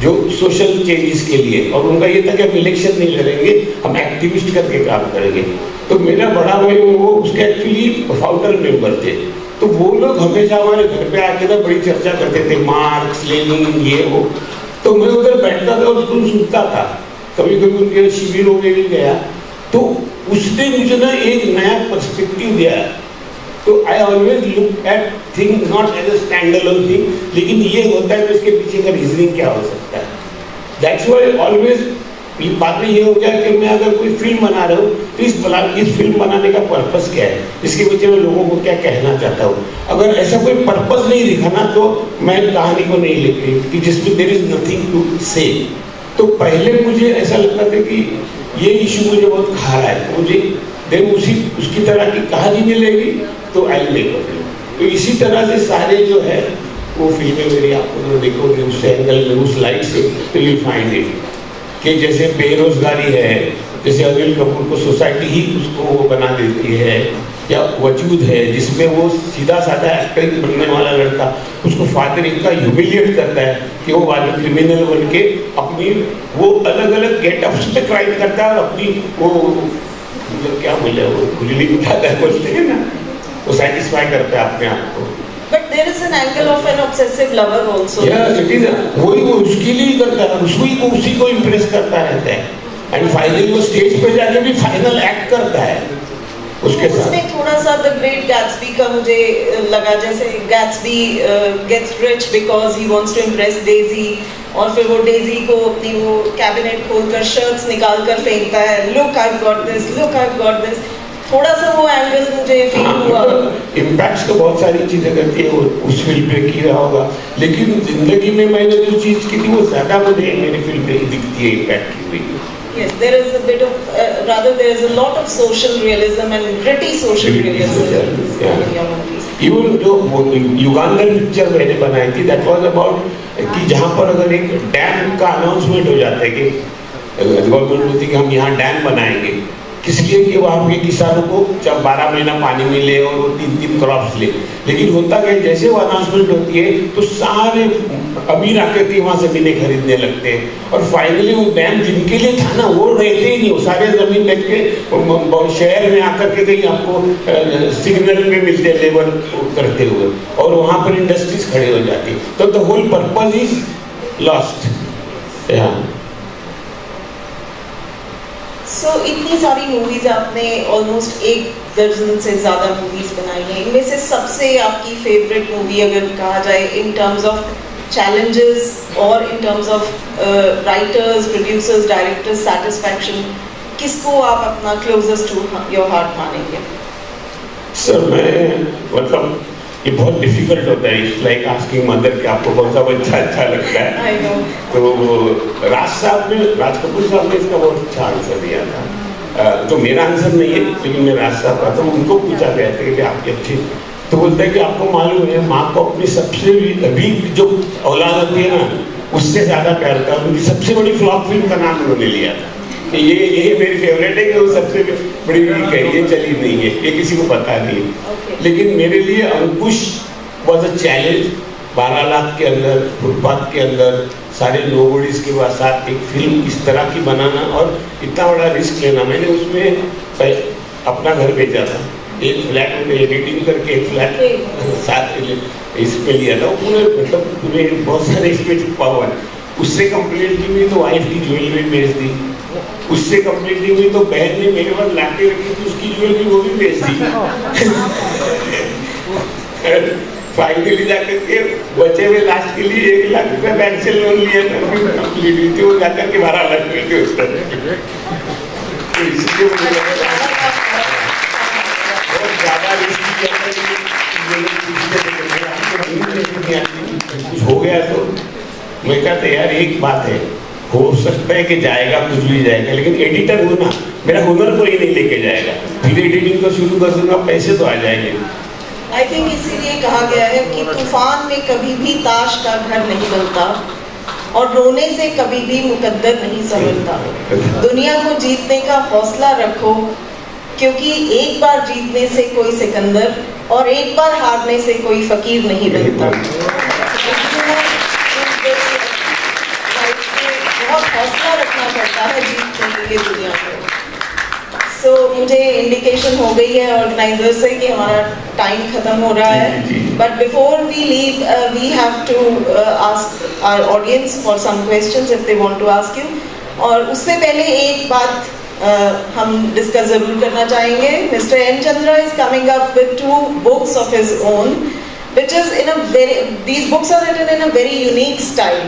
जो सोशल चेंजेस के लिए, और उनका ये था कि हम इलेक्शन नहीं लड़ेंगे, हम एक्टिविस्ट करके काम करेंगे। तो मेरा बड़ा भाई वो उसके एक्चुअली फाउंडर मेंबर थे। तो वो लोग हमेशा हमारे घर पे आके ना बड़ी चर्चा करते थे, मार्क्स लेनिन ये वो। तो मैं उधर बैठता था और उसको सुनता था, कभी कभी उनके शिविरों में भी गया। तो उसने मुझे ना एक नया पर्सपेक्टिव दिया। तो I always look at thing not as a standalone thing, लेकिन ये होता है कि इसके पीछे का रीजनिंग क्या हो सकता है। दैट्स व्हाई ऑलवेज बाद में ये हो गया कि मैं अगर कोई फिल्म बना रहा हूँ तो इस फिल्म बनाने का पर्पस क्या है, इसके पीछे मैं लोगों को क्या कहना चाहता हूँ। अगर ऐसा कोई पर्पस नहीं दिखा ना, तो मैं कहानी को नहीं लिखी कि जिसमें देयर इज नथिंग टू से। तो पहले मुझे ऐसा लगता था कि ये इशू मुझे बहुत खा रहा है, मुझे देन उसकी तरह की कहानी मिलेगी तो आई मेक अ फिल्म। तो इसी तरह से सारे जो है वो फिल्में मेरी आपको देखोगे उस एंगल में, उस लाइट से, तो यू फाइंड इट कि जैसे बेरोजगारी है, जैसे अनिल कपूर को सोसाइटी ही उसको वो बना देती है, या वजूद है जिसमें वो सीधा साधा एक्टर बनने वाला लड़का उसको फादर इनका ह्यूमिलिएट करता है कि वो बाद में क्रिमिनल बन के अपनी वो अलग अलग गेटअप्स पे क्राइम करता है, और अपनी वो मतलब क्या बोले वो खुजली उठाता है, बोलते हैं ना, वो सेटिस्फाई करता है अपने आप को। But there is an angle of an obsessive lover also. Yes, it is. वही वो उसके लिए करता है, उसी को इम्प्रेस करता रहता है, एंड फाइनली वो स्टेज पे जाके भी फाइनल एक्ट करता है उसके साथ। उसमें थोड़ा सा द ग्रेट गैट्सबी का मुझे लगा, जैसे Gatsby gets rich because he wants to impress Daisy, और फिर वो डेजी को अपनी वो कैबिनेट खोलकर शर्ट्स निकाल कर फेंकता है, look I got this, look I got this. थोड़ा सा वो एंगल मुझे फील हुआ। इम्पैक्ट तो बहुत सारी चीजें करती है, वो उस फिल्म पे किया होगा, लेकिन जिंदगी में मैंने जो चीज की थी वो ज्यादा मुझे मेरी फिल्म में दिखती है इम्पैक्ट की हुई। Yes, there is a bit of, rather there is a lot of social realism and gritty social realism in your movies. Even जो युगांधर पिक्चर मैंने बनाई थी, दैट वाज अबाउट कि जहाँ पर अगर एक डैम का अनाउंसमेंट हो जाता है कि गवर्नमेंट बोलती है कि हम यहाँ डैम बनाएंगे, किस लिए कि वहाँ के किसानों को जब 12 महीना पानी मिले और वो 3 क्रॉप्स ले। लेकिन होता क्या, जैसे वो अनाउंसमेंट होती है तो सारे अमीर आकर के वहाँ जमीनें खरीदने लगते हैं और फाइनली वो डैम जिनके लिए था ना वो रहते ही नहीं, वो सारे जमीन बेच के शहर में आकर के कहीं आपको सिग्नल में मिलते लेबर करते हुए और वहाँ पर इंडस्ट्रीज खड़ी हो जाती, तो the whole purpose is lost. So इतनी सारी मूवीज आपने ऑलमोस्ट 1 दर्जन से ज़्यादा मूवीज बनाई हैं, इनमें से सबसे आपकी फेवरेट मूवी अगर कहा जाए in terms of challenges or in terms of writers, producers, directors satisfaction, किसको आप अपना closest to your heart मानेंगे? सर मैं मतलब ये बहुत डिफिकल्ट होता है, इट्स लाइक आस्किंग मदर कि आपको कौन सा बच्चा अच्छा लगता है। I know. तो राज कपूर साहब ने इसका बहुत अच्छा आंसर दिया था, तो मेरा आंसर नहीं है लेकिन मैं राज साहब का, तो उनको पूछा गया था कि आपके अच्छे, तो बोलते हैं कि आपको मालूम है माँ को अपनी सबसे वीक जो औलाद होती है ना उससे ज्यादा प्यार था, उनकी सबसे बड़ी फ्लॉप फिल्म का नाम उन्होंने लिया था कि ये मेरी फेवरेट है कि वो सबसे बड़ी वीक है, ये चली नहीं है, ये किसी को पता नहीं है। लेकिन मेरे लिए अंकुश वॉज अ चैलेंज, 12 लाख के अंदर फुटपाथ के अंदर सारे नोबडीज के साथ एक फिल्म इस तरह की बनाना और इतना बड़ा रिस्क लेना। मैंने उसमें अपना घर बेचा था, एक फ्लैट में एडिटिंग करके एक फ्लैट साथ इसमें लिया था, पूरे मतलब पूरे बहुत सारे इसमें छुपा हुआ है। उससे कंप्लेंट की हुई तो वाइफ की ज्वेलरी बेच दी, उससे कंप्लेंट की हुई तो बहन ने मेरे पास लाके रखी थी उसकी ज्वेलरी वो भी बेच दी। फाइनली जाकर के बचे हुए लास्ट के लिए 1 लाख रुपया बैंक से लोन लिया था, कंप्लीट हुई थी वो जाकर के 12 लाख रुपये कुछ हो गया तो मैं कहता यार एक बात है, हो सकता है कि जाएगा कुछ भी जाएगा, लेकिन एडिटर हो ना, मेरा हुनर कोई नहीं लेके जाएगा, फिर एडिटिंग को शुरू कर दूंगा, पैसे तो आ जाएंगे। आई थिंक इसीलिए कहा गया है कि तूफान में कभी भी ताश का घर नहीं बनता और रोने से कभी भी मुकद्दर नहीं संभलता। दुनिया को जीतने का हौसला रखो, क्योंकि एक बार जीतने से कोई सिकंदर और एक बार हारने से कोई फकीर नहीं बनता। बहुत हौसला रखना पड़ता है जीतने के लिए दुनिया को। सो मुझे इंडिकेशन हो गई है ऑर्गेनाइजर से कि हमारा टाइम खत्म हो रहा है, but before we leave we have to ask our audience for some questions if they want to ask you. और उससे पहले एक बात हम डिस्कस जरूर करना चाहेंगे। Mister N Chandra is coming up with 2 books of his own, which is in a very, these books are written in a very unique style.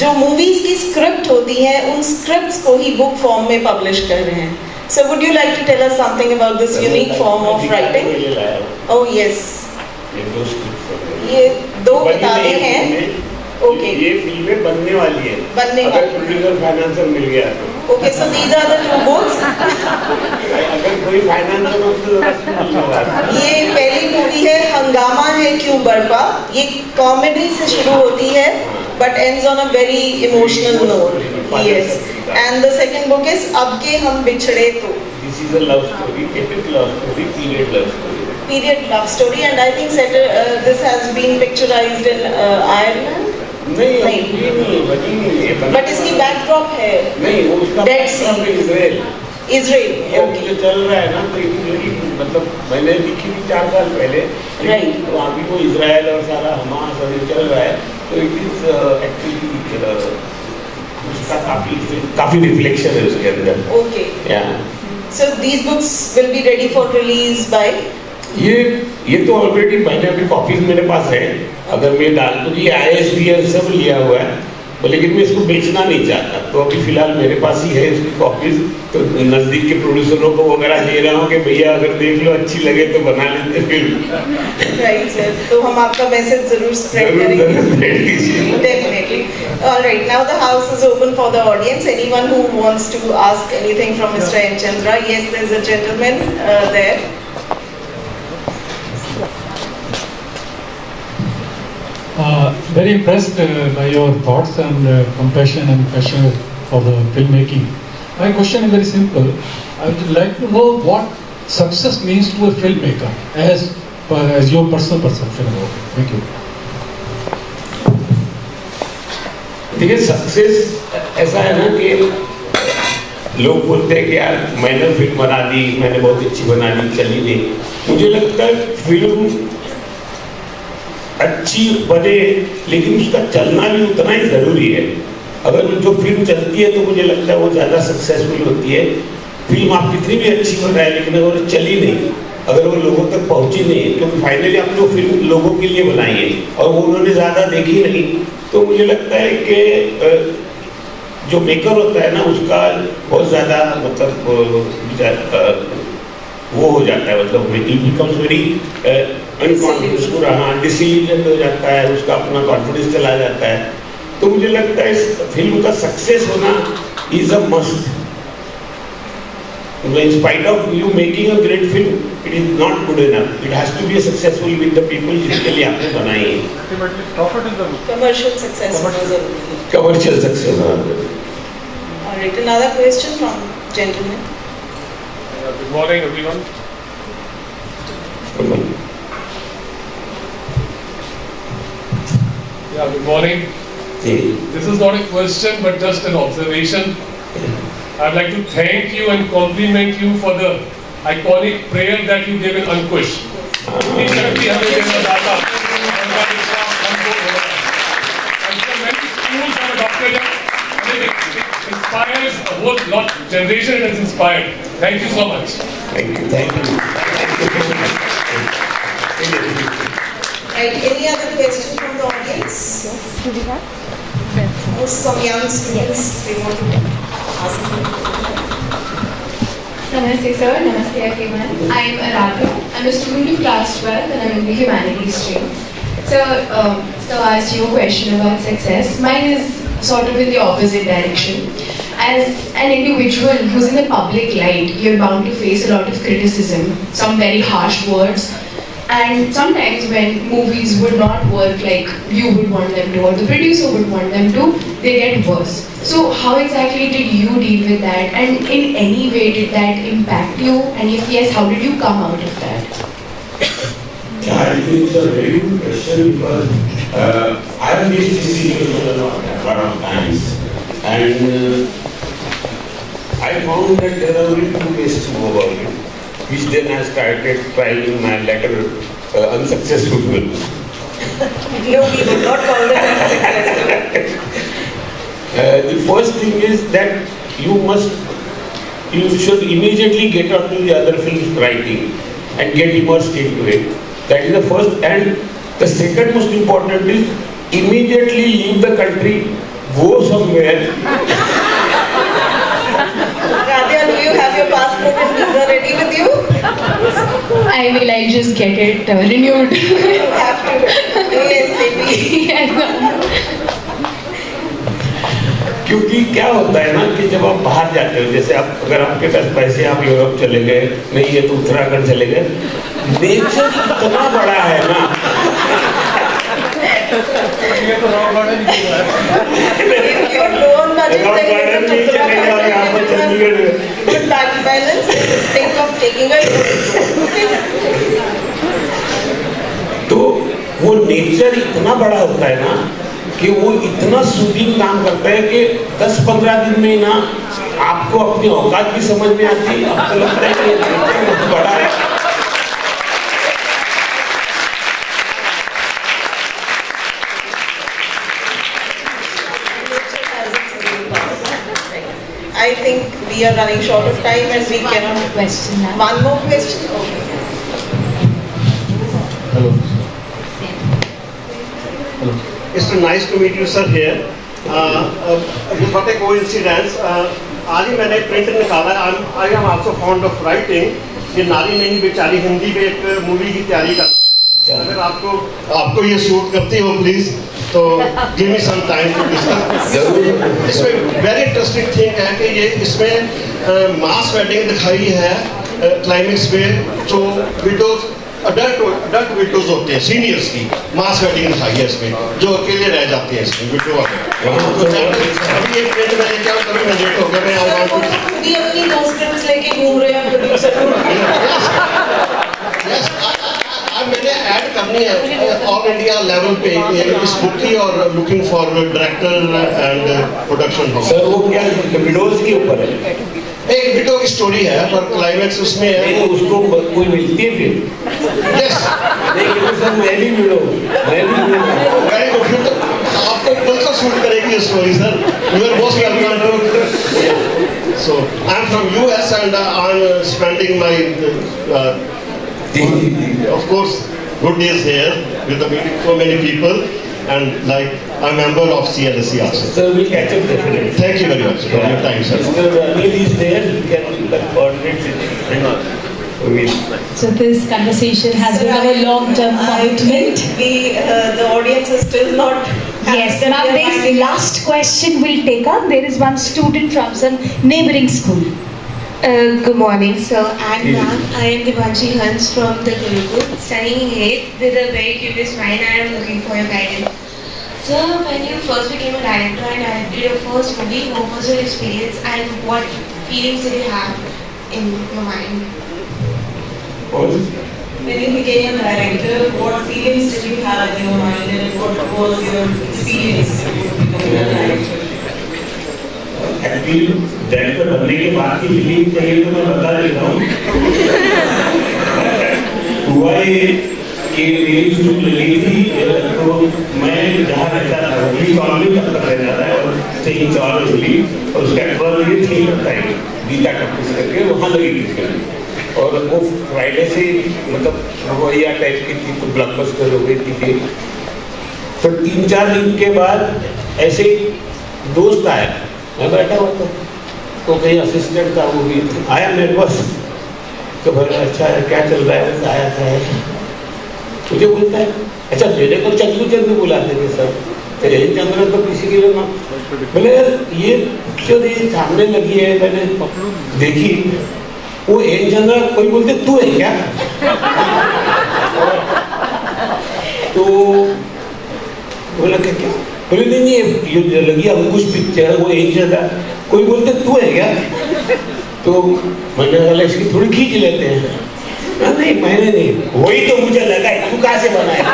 जो मूवीज की स्क्रिप्ट होती है उन स्क्रिप्ट्स को ही बुक फॉर्म में पब्लिश कर रहे हैं। So would you like to tell us something about this unique form of writing? Oh yes. ये 2 किताबें हैं। ओके, ये फिल्में बनने वाली है, बनने अगर प्रोड्यूसर फाइनेंसर मिल गया तो। Okay, so these are the 2 books. अगर कोई फाइनेंसर हो तो ये पहली मूवी है हंगामा है क्यों बरपा, ये कॉमेडी से शुरू होती है but ends on a very emotional note. Yes. And the second book is अब के हम बिछड़े तो. This is a love story, epic love story, period love story. Period love story, and I think this has been picturized in Ireland. नहीं, but इसकी backdrop है नहीं, वो उसका डेड सी इजराइल। ओके, चल रहा है ना, तो मतलब मैंने लिखी थी 4 साल पहले, राइट, तो अभी वो इजराइल और सारा हमास और चल रहा है, तो इट इज एक्चुअली उसका काफी रिफ्लेक्शन है उसके अंदर। Okay, so these books will be ready for release by. ये तो ऑलरेडी मैंने अभी कॉपीज मेरे पास है, अगर मैं डाल दूँ, ये ISBN सब लिया हुआ है, लेकिन मैं इसको बेचना नहीं चाहता, तो अभी फिलहाल मेरे पास ही है इसकी कॉपीज, तो नजदीक के प्रोड्यूसरों को वगैरह दे रहा हूँ कि भैया अगर देख लो अच्छी लगे तो बना लेते फिल्म। राइट सर, तो हम आपका मैसेज जरूर स्प्रेड करेंगे। Definitely. Alright, now the house is open for the audience. Anyone who wants to ask anything from mister N Chandra? Yes, there is a gentleman there. Very impressed by your thoughts and compassion and passion for the filmmaking. My question is very simple. I would like to know what success means to a filmmaker as your personal perception about it. Thank you. देखिए success ऐसा है ना कि लोग बोलते हैं कि यार मैंने फिल्म बना दी, मैंने बहुत अच्छी बना दी, चली नहीं। मुझे लगता है फिल्म अच्छी बने लेकिन उसका चलना भी उतना ही ज़रूरी है। अगर जो फिल्म चलती है तो मुझे लगता है वो ज़्यादा सक्सेसफुल होती है। फिल्म आप कितनी भी अच्छी बनाए लेकिन अगर वो चली नहीं, अगर वो लोगों तक पहुंची नहीं, क्योंकि फाइनली आपने वो फिल्म लोगों के लिए बनाई है और वो उन्होंने ज़्यादा देखी नहीं, तो मुझे लगता है कि जो मेकर होता है ना उसका बहुत ज़्यादा मतलब वो हो जाता है, मतलब इट बिकम्स वेरी अनकॉन्फिडेंस, डिसिलीजन हो जाता है, उसका अपना कॉन्फिडेंस चला जाता है। तो मुझे लगता है इस फिल्म का सक्सेस होना is a must. In spite of you making a great film, it is not good enough. It has to be successful with the people जिनके लिए आपने बनाई है। Ultimately, profit is the commercial success. Commercial success. All right, another question from gentleman. Good morning, everyone. Good morning. Yeah, good morning. This is not a question, but just an observation. I'd like to thank you and compliment you for the iconic prayer that you gave in Ankush. It inspires a whole lot generation. It has inspired. Thank you so much. Thank you. Thank you. Right, any other question from the audience? Yes, do we have? Or some young students they want to ask you. Namaste sir, namaste everyone. I am Aradhana. I'm a student of class 12 and I'm in the humanities stream. So I asked you a question about success. Mine is sort of in the opposite direction. As an individual who's in the public light, you're bound to face a lot of criticism, some very harsh words. And sometimes when movies would not work like you would want them to or the producer would want them to, they get worse. So how exactly did you deal with that, and in any way did that impact you, and if yes, how did you come out of that? Yeah, it's a very good question because I have faced this situation a lot of times, and I found that there are only two ways to go about it. Which then I started trying my latter unsuccessful films. No, we would not call them unsuccessful. The first thing is that you should immediately get onto the other film's writing and get immersed into it. That is the first, and the second most important is immediately leave the country, go somewhere. Radhya, do you have your passport and visa ready with you? I will. I'll just get it renewed. You have to ASAP. क्योंकि क्या होता है ना कि जब आप बाहर जाते हो, जैसे आप अगर आपके पास पैसे, आप यूरोप चले गए, नहीं है तो उत्तराखंड चले गए, नेचर इतना बड़ा है ना, ये तो रॉक गार्डन ही है। Good balance. Think of taking a तो वो नेचर इतना बड़ा होता है ना कि वो इतना सूदिंग काम करता है कि 10-15 दिन में ना आपको अपनी औकात भी समझ में आती है, आपको लगता है कि ये बहुत बड़ा है। I think we are running short of time and we cannot. One more question. Hello. It's nice to meet you, sir. Here. What a coincidence. आज ही मैंने प्रिंट निकाला। I am also fond of writing. ये नारी नहीं बेचारी हिंदी में एक movie की तैयारी कर। अगर आपको ये सूट करती हो प्लीज तो give me some time to discuss. इसमें very interesting thing है कि ये इसमें मास वेडिंग दिखाई है क्लाइमेक्स में, जो विडोज अडल्ट विडोज होते हैं सीनियर्स की मास वेडिंग दिखाई है इसमें, जो अकेले रह जाते हैं इसमें विडो वाले। अभी एक मिनट मैंने क्या करूँ, मैं लेट हो गया, मैं खुद ही अपनी दो स्क्रिप्ट्स लेके घूम रहे हैं प्रोड्यूसर। मैंने ऐड करनी है ऑल इंडिया लेवल पे इस बुक की, और looking for director and production house. Sir वो क्या विडोज के ऊपर है? एक विडो की स्टोरी है पर क्लाइमैक्स उसमें है। तो उसको कोई मिलती है फिर? यस। नहीं सर मैं भी विडो, मैं भी वेरी गुड। फिर तो आपको बिल्कुल सूट करेगी ये story sir. You are most welcome to. So I am from US and I am spending my of course good days here with so many people, and like I'm a member of CLSE also. Sir, we'll catch up definitely. Thank you very much for your time, sir. Mr. Anil is there, you can coordinate with. So this conversation has been of a long-term commitment. The audience is still not. Yes, now this last question we'll take up. There is one student from some neighboring school. Good morning, sir and ma'am. I am Devanshi Hans from the Gurukul, studying 8th with a very curious mind. I am looking for your guidance. Sir, when you first became a director and directed your first movie, what was your experience and what feelings did you have in your mind? When you became a director, what feelings did you have in your mind, and what was your experience becoming a director? Actually director बनने के बाद की feeling चाहिए तो मैं बता देता हूँ। हुआ ये कि मेरी शुरू लगी थी, तो मैं जहाँ रहता था वही कॉलोनी तक रहता था, और सही चौर हुई, और उसका एक्टर ये थी लगता है गीता कपूर करके वहाँ लगी थी फिल्म, और वो फ्राइडे से मतलब रवैया टाइप की थी, तो ब्लॉकबस्टर हो गई थी फिर। तो 3-4 दिन के बाद ऐसे दोस्त आया, मैं बैठा हुआ था तो कहीं असिस्टेंट था, वो भी आया मेरे पास, तो भाई अच्छा है क्या चल रहा है, आया था मुझे बोलता है अच्छा मेरे को चंदू चंदू बुलाते थे सर, एन चंद्र तो किसी के लिए ना। बोले यार ये पिक्चर ये सामने लगी है, मैंने देखी, वो एन चंद्र कोई बोलते तू है क्या? तो बोला क्या? बोले नहीं ये लगी अंकुश पिक्चर, वो एक जगह कोई बोलते तू है क्या? तो मैंने बोला इसकी थोड़ी खींच लेते हैं। नहीं मैंने नहीं, वही तो मुझे लगा है, तू कहाँ से बनाया?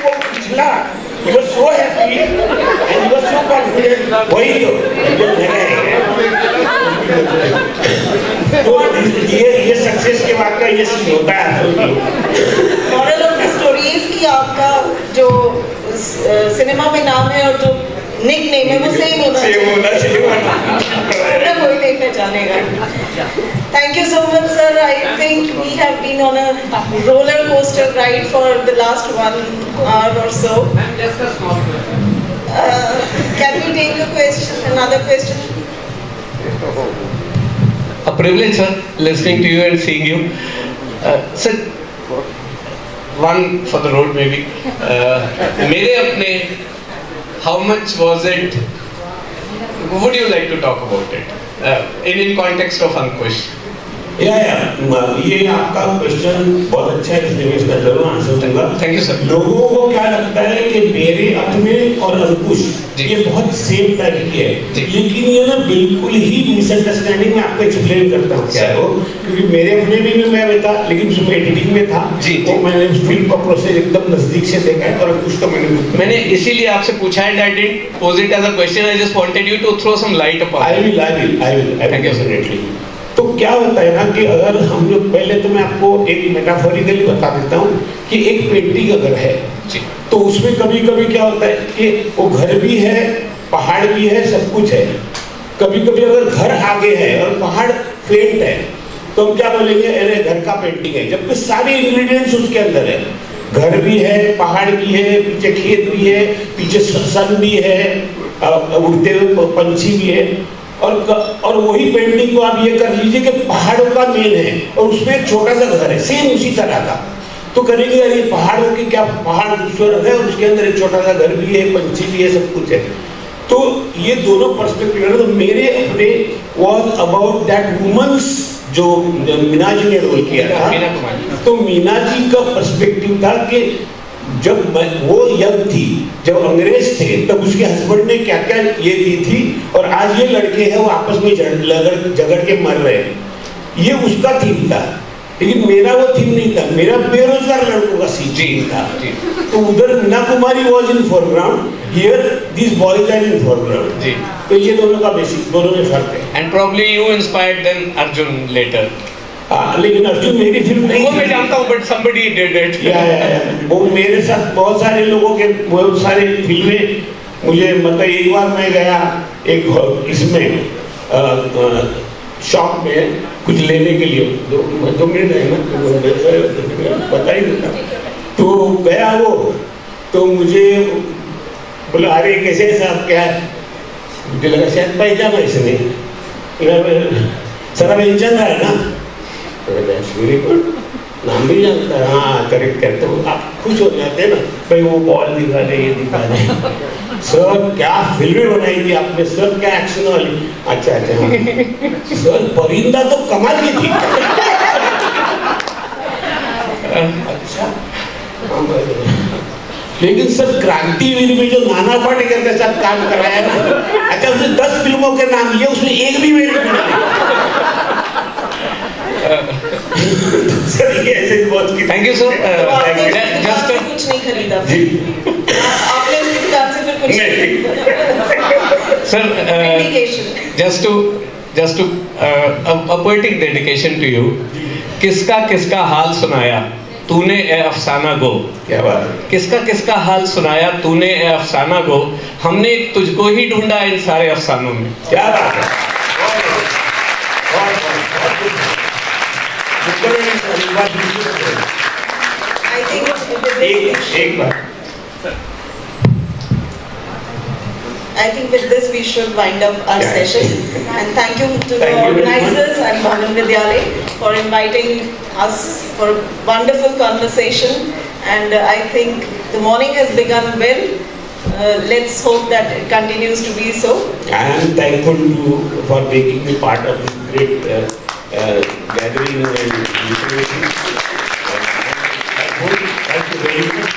वो पिछला he was so happy and he was so confident, वही तो मुझे लगा है। तो ये सक्सेस के बाद का ये सीन होता है। Moral of the story is कि आपका जो सिनेमा में नाम है और जो निक नेम है वो सेम होना चाहिए, कोई नहीं पहचानेगा। Thank you so much, sir. I think we have been on a roller coaster ride for the last 1 hour or so. Just a small question. Can we take a question? Another question? A privilege, sir, listening to you and seeing you. Sir, one for the road maybe. मेरे अपने, how much was it? Would you like to talk about it? In context of Ankush. ये आपका question बहुत अच्छा है, इसलिए मैं इसका जरूर आंसर दूंगा। Thank you sir. लोगों को क्या लगता है कि मेरे अपने और अंकुश ये बहुत सेम टाइप की है, लेकिन ये ना बिल्कुल ही मिसअंडरस्टैंडिंग में आपको एक्सप्लेन करता हूँ क्या है वो, क्योंकि मेरे अपने भी मैं था, लेकिन उसमें एडिटिंग में था जी, तो मैंने उस फिल्म का प्रोसेस एकदम नजदीक से देखा है, और अंकुश का मैंने इसीलिए आपसे पूछा है, that didn't pose it as a question, I just wanted you to throw some light upon it. I will definitely. तो क्या होता है ना कि अगर हम लोग पहले, तो मैं आपको एक मेटाफोरिकली बता देता हूँ कि एक पेंटिंग अगर है तो उसमें कभी कभी क्या होता है कि वो घर भी है, पहाड़ भी है, सब कुछ है। कभी कभी अगर घर आगे है और पहाड़ फेंट है तो हम क्या बोलेंगे, अरे घर का पेंटिंग है, जबकि सारे इंग्रेडिएंट्स उसके अंदर है, घर भी है, पहाड़ भी है, पीछे खेत भी है, पीछे सन भी है, उड़ते हुए पंछी भी है। और वही पेंटिंग को आप ये कर लीजिए कि पहाड़ों का मेन है और उसमें एक छोटा सा घर है सेम उसी तरह का, तो करेंगे यार ये पहाड़ों की क्या पहाड़ खूबसूरत है और उसके अंदर एक छोटा सा घर भी है, पंछी भी है, सब कुछ है। तो ये दोनों पर्सपेक्टिव है। तो मेरे अपने was about that woman's जो मीना जी ने रोल किया था, तो मीना जी का पर्सपेक्टिव था कि जब वो यंग थी, जब अंग्रेज थे, तब उसके हस्बैंड ने क्या क्या ये दी थी, और आज ये लड़के हैं वो आपस में झगड़ के मर रहे हैं, ये उसका थीम था। लेकिन मेरा वो थीम नहीं था, मेरा बेरोजगार लड़कों का थीम था। तो उधर Meena Kumari was in foreground, here this boys are in foreground. तो ये दोनों का बेसिक, दोनों में फर्क है। And probably you inspired then Arjun later. लेकिन अर्जुन मेरी फिल्म नहीं, वो मैं जानता हूँ, बट somebody did it। वो मेरे साथ बहुत सारे लोगों के बहुत सारे फिल्में, मुझे मतलब एक बार मैं गया एक इसमें शॉप में कुछ लेने के लिए, 2 मिनट है ना, पता ही नहीं था, तो गया वो, तो मुझे बोला अरे कैसे साहब क्या है, मुझे लगा शायद पैजामा इसने, सर वेंचंद है ना, वेरी गुड, नाम भी जानता है, हाँ करेक्ट करते हो, आप खुश हो जाते हैं ना, भाई वो बॉल दिखा दे, ये दिखा दे, सर क्या फिल्में बनाई थी आपने, सर क्या एक्शन वाली, अच्छा अच्छा हाँ सर परिंदा तो कमाल की थी, अच्छा लेकिन सर क्रांतिवीर में जो नाना पाटेकर के साथ काम कराया ना, अच्छा उसने 10 फिल्मों के नाम लिए, उसमें एक भी मेरी सर ये ऐसे बहुत की। Thank you sir. कुछ नहीं खरीदा आपने उसकी दुकान से, फिर कुछ नहीं sir, just to a poetic dedication to you, किसका किसका हाल सुनाया तूने ए अफसाना गो। क्या बात है। किसका हाल सुनाया तूने ए अफसाना गो, हमने तुझको ही ढूंढा इन सारे अफसानों में। क्या बात है। एक बार I think with this we should wind up our session, and thank you to the organizers and Bhavan Vidyalaya for inviting us for a wonderful conversation, and I think the morning has begun well. Let's hope that it continues to be so. I am thankful to you for making me part of this great gathering and celebration. Thank you very much.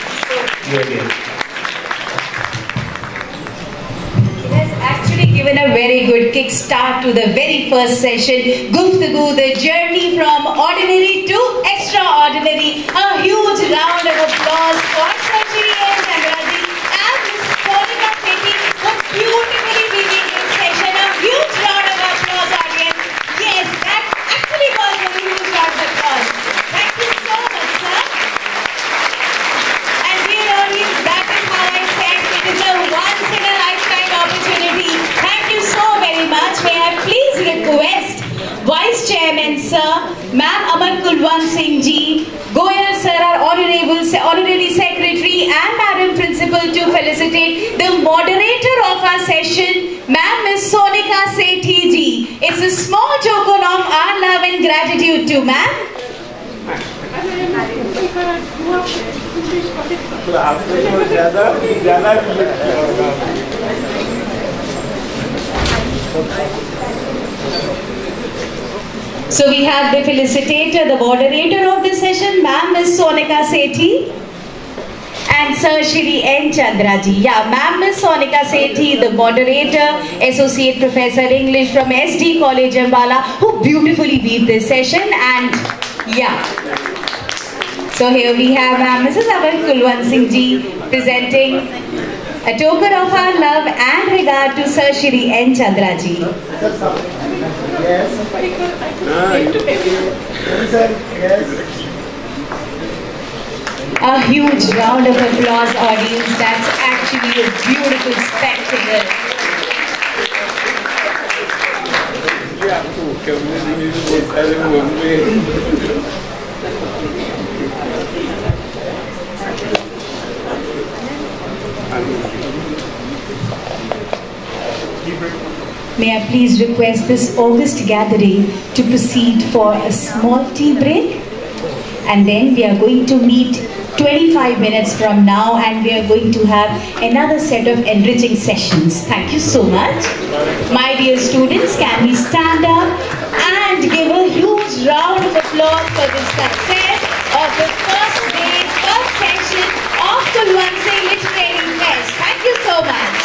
Actually given a very good kickstart to the very first session, Guftagoo, the journey from ordinary to extraordinary. A huge round of applause for Shri N. Chandraji and Ms. Sonika Sethi for beautifully leading this session. A huge round of applause, audience. Yes, that actually was a huge round of applause. Thank you so much, sir. And dear audience, that is how I said it is a once in a lifetime opportunity. Thank you so very much. May I please request Vice Chairman Sir, Ma'am Amar Kulwant Singh Ji, Goyal Sir, our Honorary Secretary and Madam Principal to felicitate the moderator of our session, Ma'am Ms. Sonika Sethi Ji. It's a small token of our love and gratitude to Ma'am. So we have the felicitator, the moderator of the session, Ma'am Ms. Sonika Sethi, and Sir Shri N. Chandraji. Yeah, Ma'am Ms. Sonika Sethi, the moderator, Associate Professor English from SD College Ambala, who beautifully lead this session. And yeah, so here we have Ma'am Mrs. Amar Kulwant Singh Ji presenting a token of our love and regard to Sir Shri N. Chandraji. A huge round of applause, audience. That's actually a beautiful spectacle. May I please request this august gathering to proceed for a small tea break, and then we are going to meet 25 minutes from now, and we are going to have another set of enriching sessions. Thank you so much. My dear students, can we stand up and give a huge round of applause for the success of the first day, first session of Kulwant Singh Literary Fest. Thank you so much.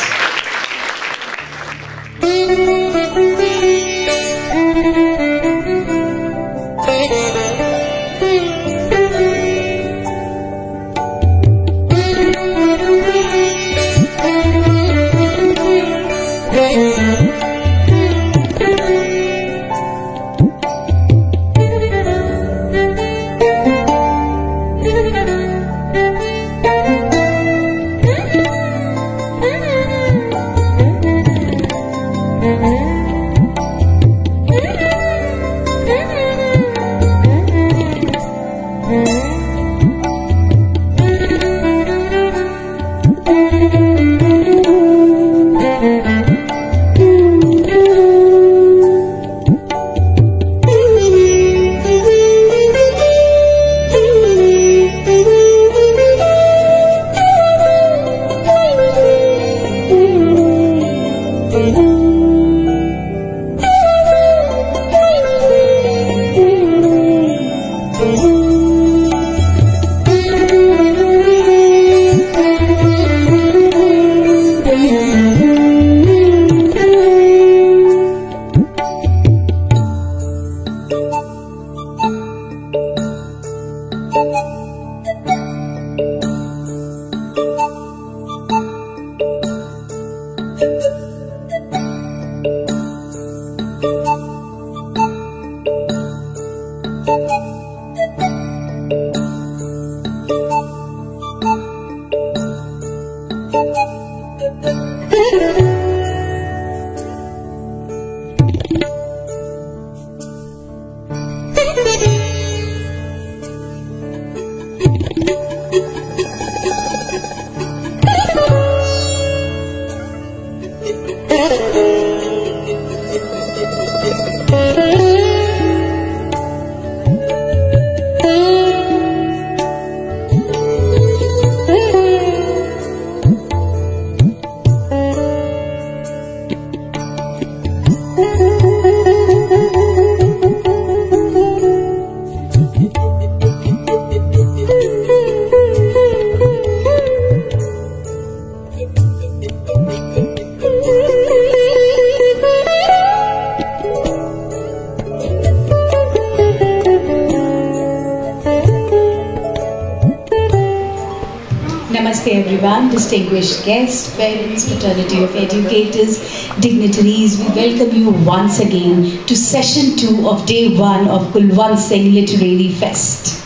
Everyone, distinguished guests, parents, fraternity of educators, dignitaries, we welcome you once again to session 2 of day 1 of Kulwant Singh Literary Fest.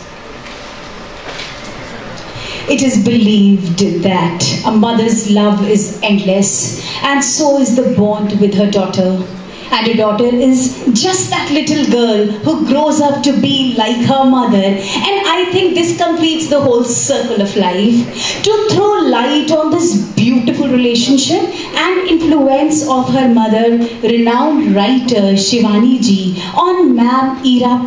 It is believed that a mother's love is endless, and so is the bond with her daughter. And a daughter is just that little girl who grows up to be like her mother. And I think this completes the whole circle of life. To throw light on this beautiful relationship and influence of her mother, renowned writer Shivani ji, on Ma'am Ira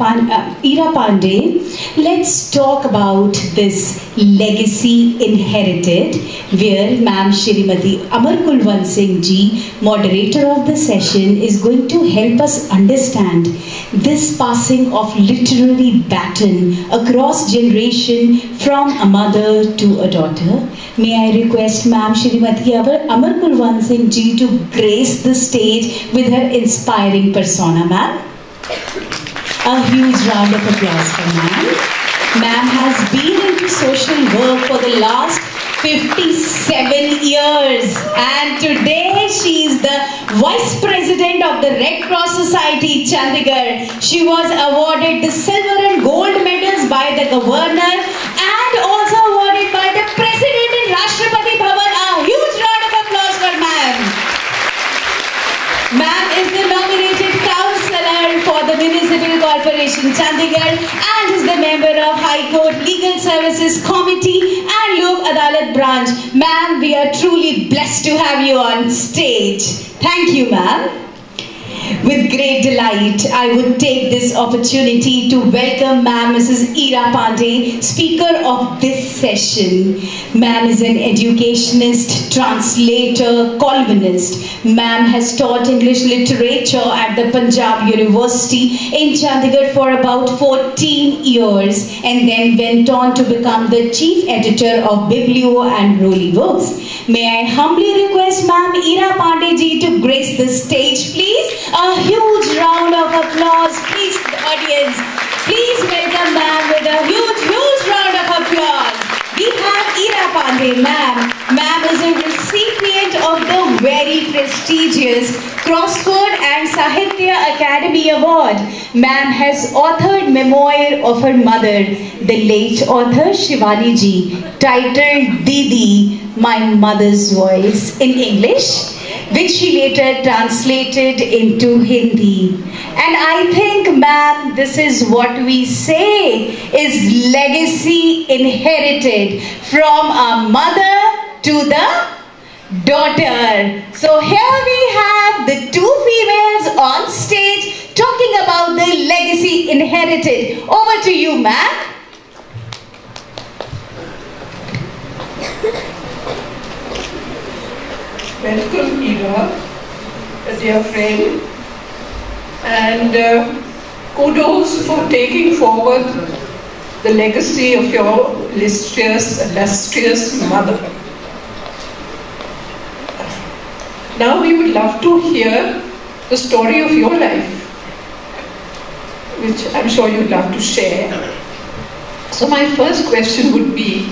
Pandey, let's talk about this legacy inherited, where Ma'am Shrimati Amar Kulwant Singh ji, moderator of the session, is going to help us understand this passing of literary baton across generation from a mother to a daughter. May I request Ma'am Shrimati Amar Kulwant Singh ji to grace the stage with her inspiring persona, ma'am. A huge round of applause for ma'am. Ma'am has been into social work for the last 57 years, and today she is the Vice President of the Red Cross Society, Chandigarh. She was awarded the silver and gold medals by the Governor and also awarded by the President in Rashtrapati Bhavan. A huge round of applause for ma'am. Ma'am is the nominated councillor for the Municipal Corporation Chandigarh and is the member of High Court Legal Services Committee and Lok Adalat branch. Ma'am, we are truly blessed to have you on stage. Thank you, ma'am. With great delight, I would take this opportunity to welcome Ma'am Mrs. Ira Pandey, speaker of this session. Ma'am is an educationist, translator, columnist. Ma'am has taught English literature at the Punjab University in Chandigarh for about 14 years and then went on to become the chief editor of Biblio and Rolly Books. May I humbly request Ma'am Ira Pandey ji to grace the stage, please. A huge round of applause, please, to the audience. Please welcome Ma'am with a huge round of applause. We have Ira Pandey, Ma'am. Ma'am is a recipient of the very prestigious Crossword and Sahitya Academy Award. Ma'am has authored memoir of her mother, the late author Shivani ji, titled Didi, My Mother's Voice, in English, which she later translated into Hindi. And I think, ma'am, this is what we say is legacy inherited from a mother to the daughter. So here we have the two females on stage talking about the legacy inherited. Over to you, ma'am. Welcome, Ira, a dear friend, and kudos for taking forward the legacy of your illustrious mother. Now we would love to hear the story of your life, which I'm sure you'd love to share. So my first question would be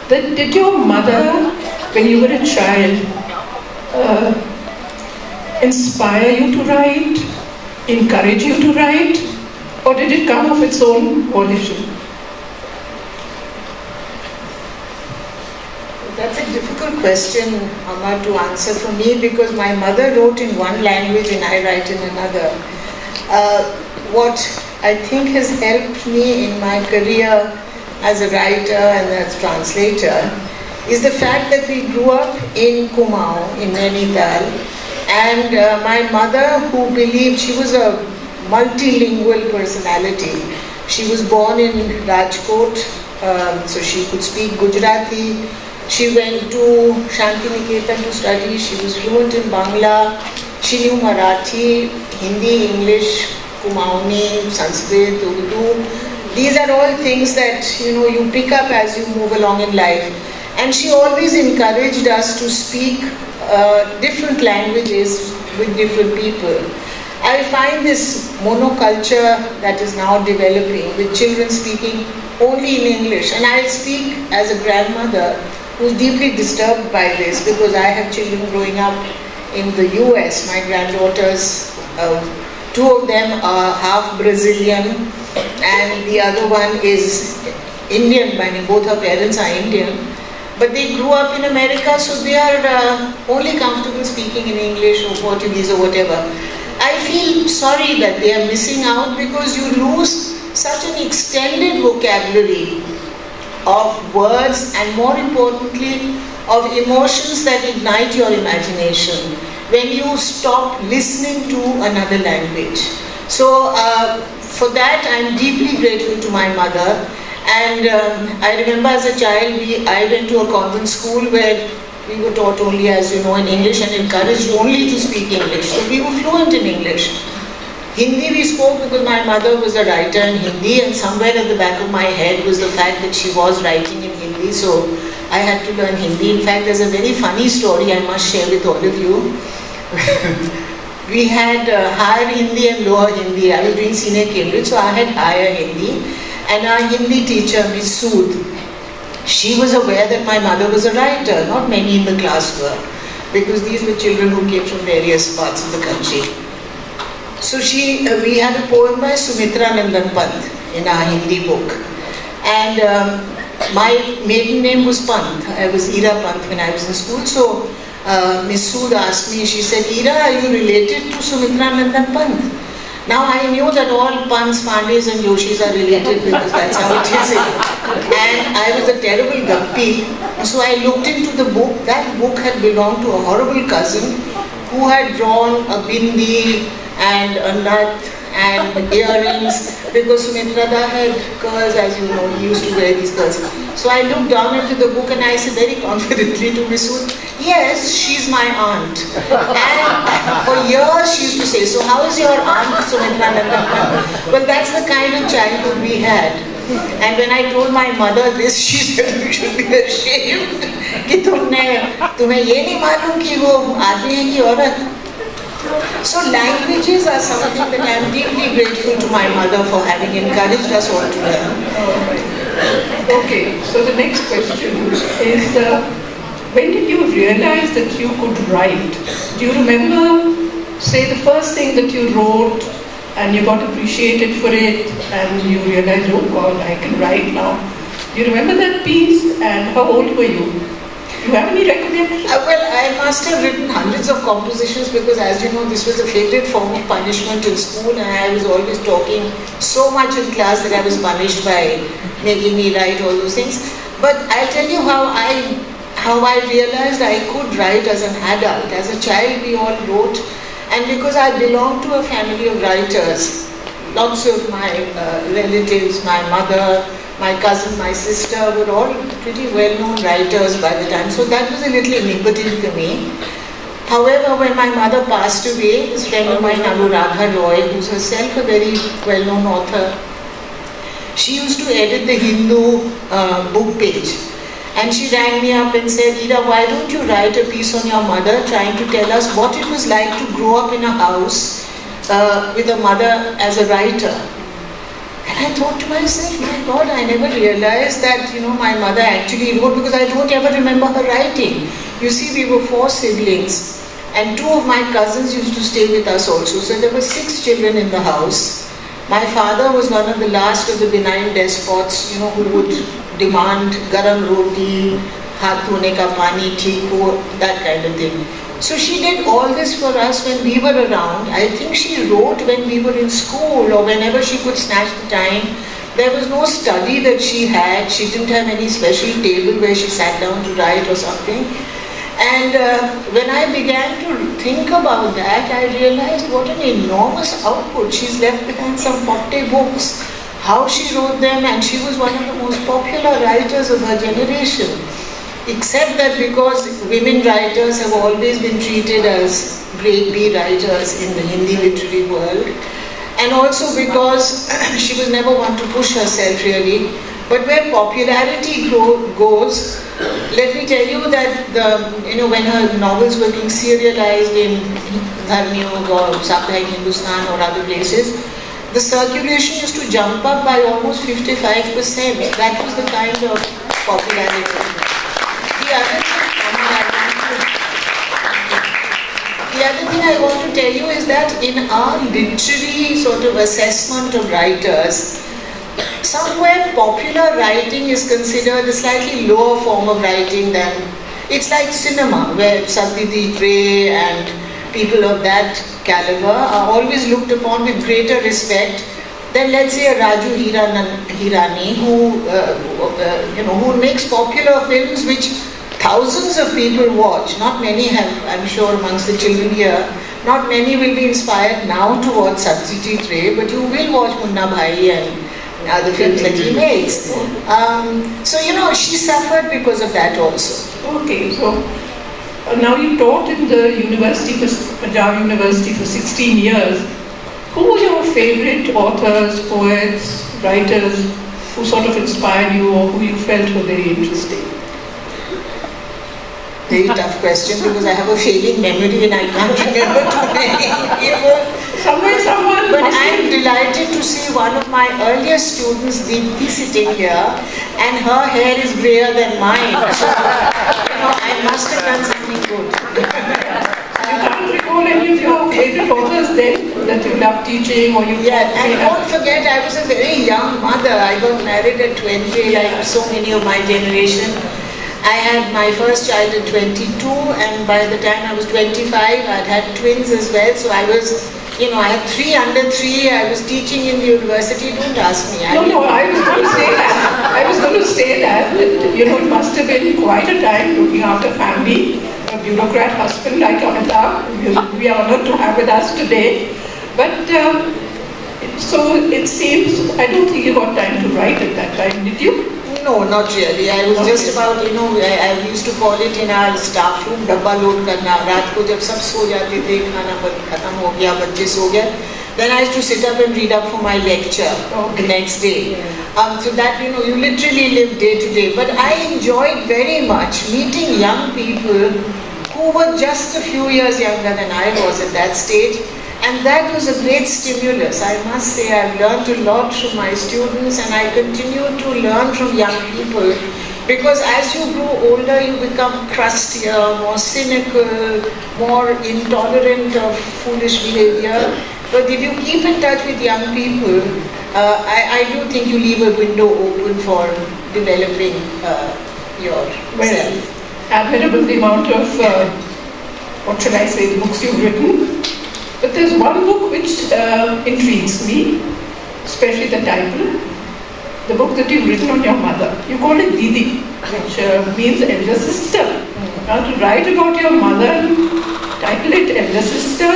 that did your mother, when you were a child, inspire you to write, encourage you to write, or did it come of its own volition? That's a difficult question, Amma, to answer for me, because my mother wrote in one language and I write in another. What I think has helped me in my career as a writer and as translator is the fact that we grew up in Kumaon, in Nainital, and my mother, who believed she was a multilingual personality. She was born in Rajkot, so she could speak Gujarati. She went to Shantiniketan to study. She was fluent in Bangla. She knew Marathi, Hindi, English, Kumaoni, Sanskrit, Urdu. These are all things that you pick up as you move along in life. And she always encouraged us to speak different languages with different people. I find this monoculture that is now developing with children speaking only in English. And I speak as a grandmother who's deeply disturbed by this, because I have children growing up in the US. My granddaughters, two of them are half Brazilian and the other one is Indian. I mean, both her parents are Indian. But they grew up in America, so they are only comfortable speaking in English or Portuguese or whatever. I feel sorry that they are missing out, because you lose such an extended vocabulary of words and, more importantly, of emotions that ignite your imagination when you stop listening to another language. So for that, I'm deeply grateful to my mother. And I remember as a child, I went to a convent school where we were taught only, as you know, in English and encouraged only to speak English. So we were fluent in English. Hindi we spoke because my mother was a writer in Hindi, and somewhere at the back of my head was the fact that she was writing in Hindi, so I had to learn Hindi. In fact, there's a very funny story I must share with all of you. We had higher Hindi and lower Hindi. I was doing senior Cambridge, so I had higher Hindi. And our Hindi teacher, Miss Sood, she was aware that my mother was a writer. Not many in the class were, because these were children who came from various parts of the country. So we had a poem by Sumitra Nandan Pant in our Hindi book. And my maiden name was Pant. I was Ira Pant when I was in school. So Miss Sood asked me, she said, Ira, are you related to Sumitra Nandan Pant? Now I knew that all Pants, Pandes and Yoshis are related, because that's how it is. And I was a terrible guppi. So I looked into the book. That book had belonged to a horrible cousin who had drawn a bindi and a nut and earrings, because Sumitrada had curls, as you know, he used to wear these curls. So I looked down into the book and I said very confidently to Misood, yes, she's my aunt. And for years she used to say, so how is your aunt Sumitrananda? Well, that's the kind of childhood we had. And when I told my mother this, she said, you should be ashamed कि तुम्हें ये नहीं मालूम कि वो आदमी है कि औरत. So languages are something that I am deeply grateful to my mother for having encouraged us all to learn. Okay, so the next question is, when did you realize that you could write? Do you remember, say, the first thing that you wrote and you got appreciated for it and you realized, oh God, I can write now? Do you remember that piece, and how old were you? Do you have any recollection? Well, I must have written hundreds of compositions because, as you know, this was a favorite form of punishment in school, and I was always talking so much in class that I was punished by making me write all those things. But I'll tell you how I realized I could write as an adult. As a child, we all wrote, and because I belonged to a family of writers, lots of my relatives, my mother, my cousin, my sister were all pretty well-known writers by the time. So that was a little iniquity for me. However, when my mother passed away, this friend of mine, Anuradha Roy, who's herself a very well-known author, she used to edit the Hindu book page. And she rang me up and said, Ida, why don't you write a piece on your mother trying to tell us what it was like to grow up in a house with a mother as a writer. And I thought to myself, my God, I never realized that, my mother actually wrote, because I don't ever remember her writing. You see, we were 4 siblings and 2 of my cousins used to stay with us also. So there were 6 children in the house. My father was one of the last of the benign despots, who would demand garam roti, haath dhone ka pani, theek ho, that kind of thing. So she did all this for us when we were around. I think she wrote when we were in school or whenever she could snatch the time. There was no study that she had. She didn't have any special table where she sat down to write or something. And when I began to think about that, I realized what an enormous output. She's left behind some 40 books, how she wrote them, and she was one of the most popular writers of her generation. Except that because women writers have always been treated as grade B writers in the Hindi literary world, and also because she was never one to push herself really. But where popularity goes, let me tell you that when her novels were being serialized in Dharmyog or Saptahik Hindustan or other places, the circulation used to jump up by almost 55%. That was the kind of popularity. The other thing I want to tell you is that in our literary sort of assessment of writers, somewhere popular writing is considered a slightly lower form of writing than, it's like cinema, where Satyajit Ray and people of that caliber are always looked upon with greater respect than, let's say, a Raju Hirani, who makes popular films which thousands of people watch. Not many have, I'm sure, amongst the children here, not many will be inspired now to watch Satyajit Ray, but you will watch Munna Bhai and other films that he makes. So, she suffered because of that also. Okay, so now you taught in the university, Punjab University for 16 years. Who were your favorite authors, poets, writers who sort of inspired you or who you felt were very interesting? Very tough question because I have a failing memory and I can't remember too many people. Someone. But I'm delighted to see one of my earliest students, Deepthi, sitting here, and her hair is grayer than mine. So, I must have done something good. You can't recall any of your favorite authors then that you love teaching or you... Yeah, and don't forget I was a very young mother. I got married at 20, like so many of my generation. I had my first child at 22, and by the time I was 25, I'd had twins as well. So I was, I had 3 under 3. I was teaching in the university. Don't ask me. I was going to say that. I was going to say that, it must have been quite a time looking after family. A bureaucrat husband like Amita, we are honored to have with us today. But so it seems, I don't think you got time to write at that time, did you? No, not really. I was just about, you know, I used to call it in our staff room, डब्बा load करना. रात को जब सब सो जाते थे, खाना खत्म हो गया, बच्चे सो गए, then I used to sit up and read up for my lecture the next day. So that, you know, you literally live day to day. But I enjoyed very much meeting young people who were just a few years younger than I was at that stage. And that was a great stimulus. I must say I've learned a lot from my students, and I continue to learn from young people, because as you grow older you become crustier, more cynical, more intolerant of foolish behavior. But if you keep in touch with young people, I do think you leave a window open for developing yourself. Admirable the amount of, what should I say, books you've written. But there's one book which intrigues me, especially the title, the book that you've written on your mother. You call it Didi, which means elder sister. Now to write about your mother, title it elder sister,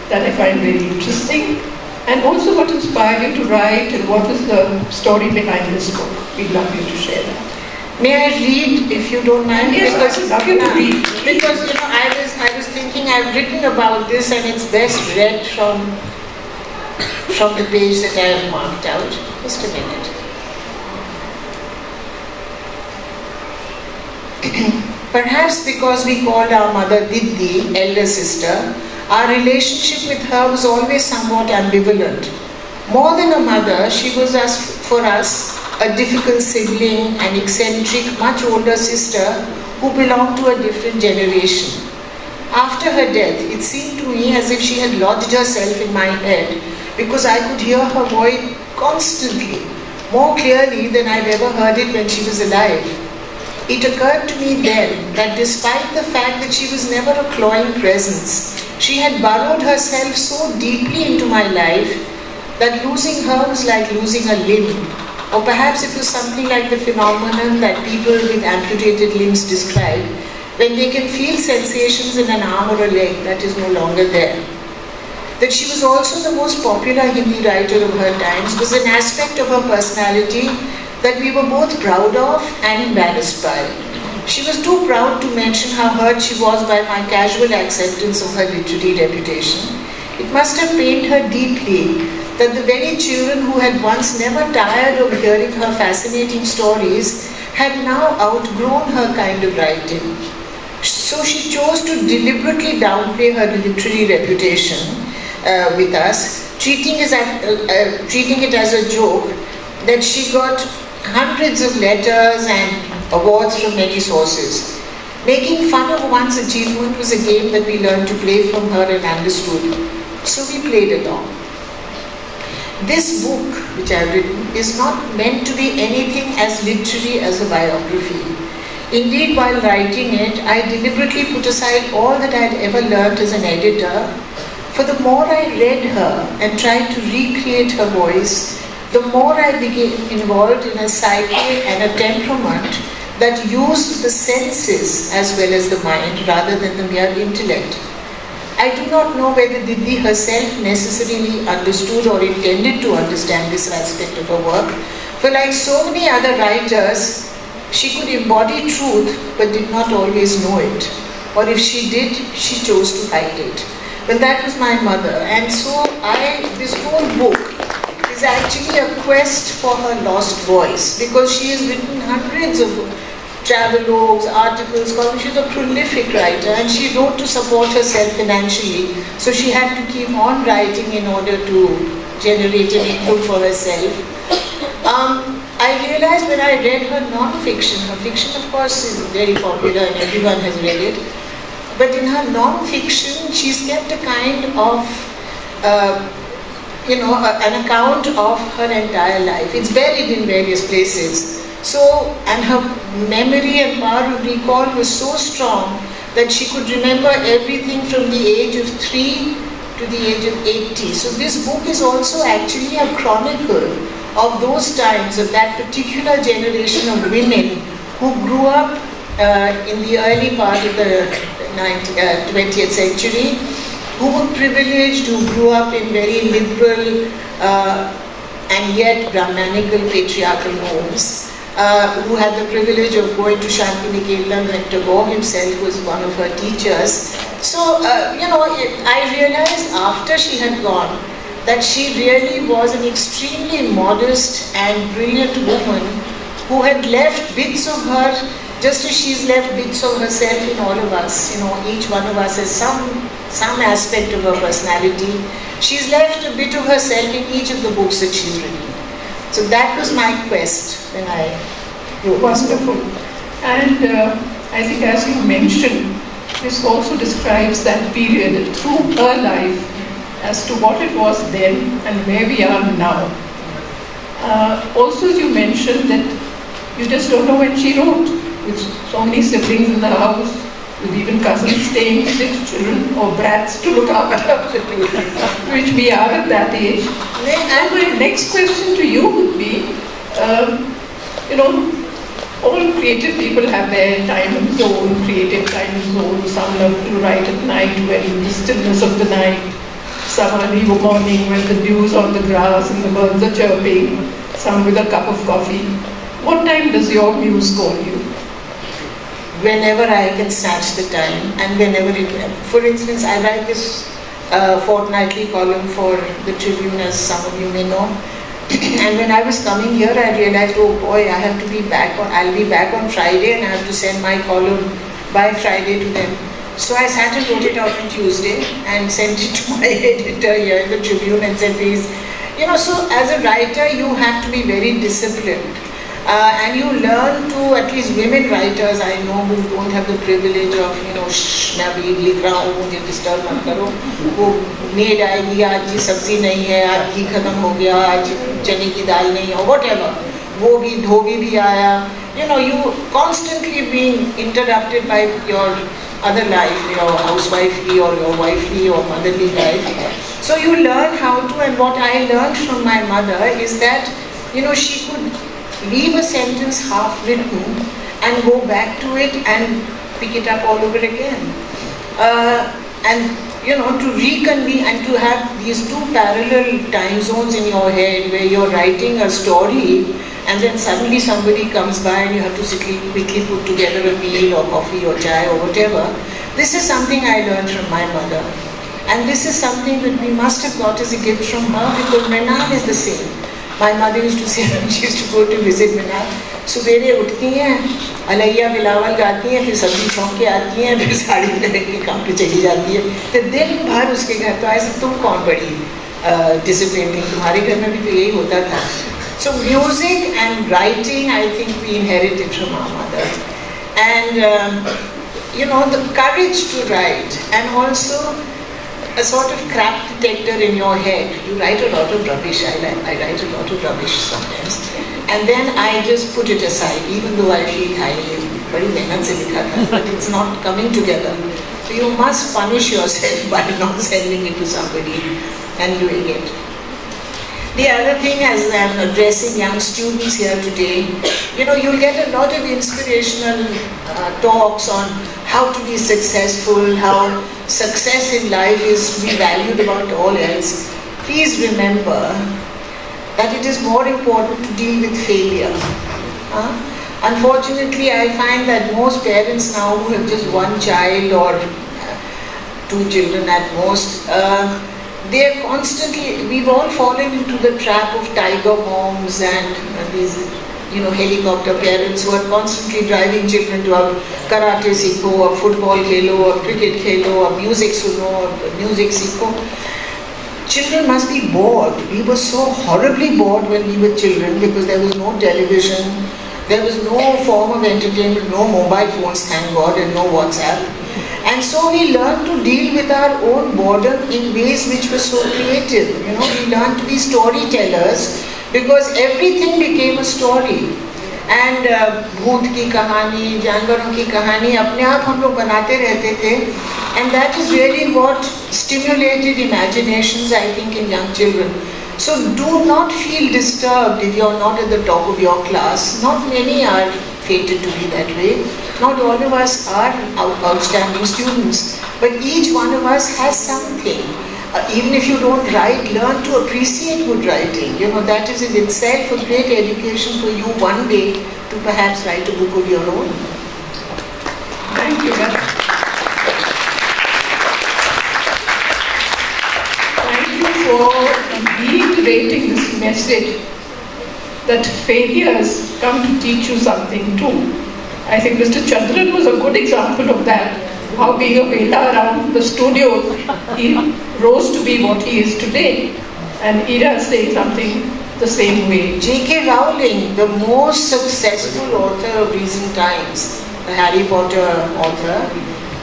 that I find very interesting. And also what inspired you to write, and what is the story behind this book? We'd love you to share that. May I read, if you don't mind? Yes, I would love you to read. Because, you know, I was thinking I've written about this, and it's best read from the page that I have marked out. Just a minute. Perhaps because we called our mother Didi, elder sister, our relationship with her was always somewhat ambivalent. More than a mother, she was for us a difficult sibling, an eccentric, much older sister who belonged to a different generation. After her death, it seemed to me as if she had lodged herself in my head, because I could hear her voice constantly, more clearly than I'd ever heard it when she was alive. It occurred to me then that despite the fact that she was never a cloying presence, she had burrowed herself so deeply into my life that losing her was like losing a limb. Or perhaps it was something like the phenomenon that people with amputated limbs describe, when they can feel sensations in an arm or a leg that is no longer there. That she was also the most popular Hindi writer of her times was an aspect of her personality that we were both proud of and embarrassed by. She was too proud to mention how hurt she was by my casual acceptance of her literary reputation. It must have pained her deeply that the very children who had once never tired of hearing her fascinating stories had now outgrown her kind of writing. So she chose to deliberately downplay her literary reputation with us, treating it as a joke that she got hundreds of letters and awards from many sources. Making fun of one's achievement was a game that we learned to play from her and understood. So we played along. This book, which I have written, is not meant to be anything as literary as a biography. Indeed, while writing it, I deliberately put aside all that I had ever learned as an editor, for the more I read her and tried to recreate her voice, the more I became involved in a psyche and a temperament that used the senses as well as the mind rather than the mere intellect. I do not know whether Didi herself necessarily understood or intended to understand this aspect of her work, for like so many other writers, she could embody truth but did not always know it. Or if she did, she chose to hide it. But that was my mother, and so this whole book is actually a quest for her lost voice, because she has written hundreds of travelogues, articles, columns. She's a prolific writer, and she wrote to support herself financially, so she had to keep on writing in order to generate an income for herself. I realized when I read her non-fiction, her fiction of course is very popular and everyone has read it, but in her non-fiction she's kept a kind of an account of her entire life. It's buried in various places. So, and her memory and power of recall was so strong that she could remember everything from the age of 3 to the age of 80. So this book is also actually a chronicle of those times, of that particular generation of women who grew up in the early part of the 20th century, who were privileged, who grew up in very liberal and yet Brahmanical patriarchal homes, who had the privilege of going to Shantiniketan when Tagore himself was one of her teachers. So, I realized after she had gone that she really was an extremely modest and brilliant woman who had left bits of her, just as she's left bits of herself in all of us. Each one of us has some aspect of her personality. She's left a bit of herself in each of the books that she's written. So that was my quest when I wrote. Wonderful. And I think, as you mentioned, this also describes that period through her life as to what it was then and where we are now. Also, as you mentioned, that you just don't know when she wrote, with so many siblings in the house, with even cousins staying, 6 children or brats to look after, which we are at that age. And my next question to you would be, all creative people have their time zone, creative time zone. Some love to write at night when in the stillness of the night. Some early morning when the dew's on the grass and the birds are chirping. Some with a cup of coffee. What time does your muse call you? Whenever I can snatch the time, and whenever for instance, I write this fortnightly column for the Tribune, as some of you may know. And when I was coming here, I realized, oh boy, I have to be back I'll be back on Friday, and I have to send my column by Friday to them. So I sat and wrote it out on Tuesday and sent it to my editor here in the Tribune and said, please, so as a writer, you have to be very disciplined. And you learn to, at least women writers I know who don't have the privilege of, मैं अभी लिख रहा हूँ, मुझे disturb मत करो, वो maid आएगी, आज ये सब्जी नहीं है, आज घी खत्म हो गया, आज चने की दाल नहीं है, whatever, वो भी धोबी भी आया, you constantly being interrupted by your other life, your housewifely or your wifely or motherly life. So you learn how to, and what I learned from my mother is that, she could leave a sentence half written and go back to it and pick it up all over again. And to reconvene and to have these 2 parallel time zones in your head where you're writing a story and then suddenly somebody comes by and you have to quickly put together a meal or coffee or chai or whatever. This is something I learned from my mother. And this is something that we must have got as a gift from her, because Mrinal is the same. My mother used to say, she used to go to visit Mrinal. सुबेरे उठती हैं, अलैया बिलावल गाती हैं, फिर सब्जी छौंक के आती हैं, फिर साड़ी पहन के काम पे चली जाती है, तो दिन भर उसके घर। तो ऐसे तुम कौन बड़ी डिसिप्लिन थी, तुम्हारे घर में भी तो यही होता था। So music and writing, I think we inherited from our mother, and the courage to write, and also a sort of crap detector in your head. You write a lot of rubbish. I write a lot of rubbish sometimes, and then I just put it aside, even though I feel highly, badi mehnat se likha tha, but it's not coming together. So you must punish yourself by not sending it to somebody and doing it. The other thing, as I'm addressing young students here today, you'll get a lot of inspirational talks on how to be successful, how success in life is to be valued above all else. Please remember that it is more important to deal with failure. Unfortunately, I find that most parents now who have just 1 child or 2 children at most, they are constantly, we've all fallen into the trap of tiger moms and these, helicopter parents who are constantly driving children to a karate sikho, or football khelo, or cricket khelo, or music suno, or music sikho. Children must be bored. We were so horribly bored when we were children because there was no television, there was no form of entertainment, no mobile phones, thank God, and no WhatsApp. And so we learned to deal with our own boredom in ways which were so creative. We learned to be storytellers because everything became a story. And भूत की कहानी, जानवरों की कहानी अपने आप हम लोग बनाते रहते थे. And that is really what stimulated imaginations, I think, in young children. So do not feel disturbed if you're not at the top of your class. Not many are fated to be that way. Not all of us are outstanding students. But each one of us has something. Even if you don't write, learn to appreciate good writing. You know, that is in itself a great education for you one day to perhaps write a book of your own. Thank you. Thank you for reiterating this message that failures come to teach you something too. I think Mr. Chandran was a good example of that. How being a Veda around the studio, he rose to be what he is today. And Ira is saying something the same way. J.K. Rowling, the most successful author of recent times, the Harry Potter author,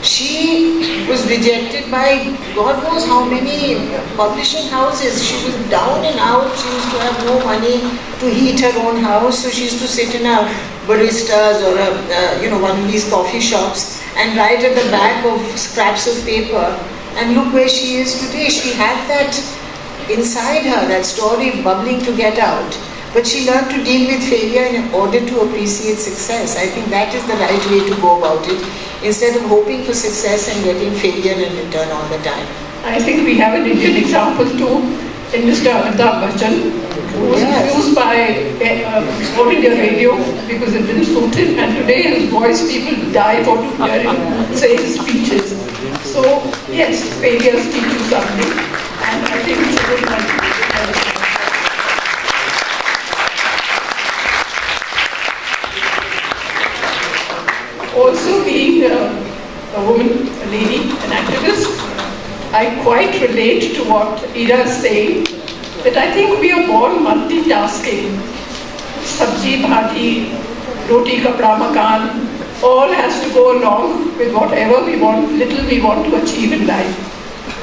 she was rejected by God knows how many publishing houses. She was down and out. She used to have no money to heat her own house, so she used to sit in a barista's or one of these coffee shops and write at the back of scraps of paper. And look where she is today. She had that inside her, that story bubbling to get out. But she learned to deal with failure in order to appreciate success. I think that is the right way to go about it, instead of hoping for success and getting failure in return all the time. I think we have an Indian example too in Mr. Amitabh Bachchan, who was refused by All India Radio because it didn't suit him, and today his voice, people die for to hear him say his speeches. So yes, failures teach you something, and I think it's a good one. Also being a woman, a lady, an activist, I quite relate to what Ira is saying, that I think we are born multitasking. Sabji, bhaji, roti, kapda, makan, all has to go along with whatever we want, little we want to achieve in life.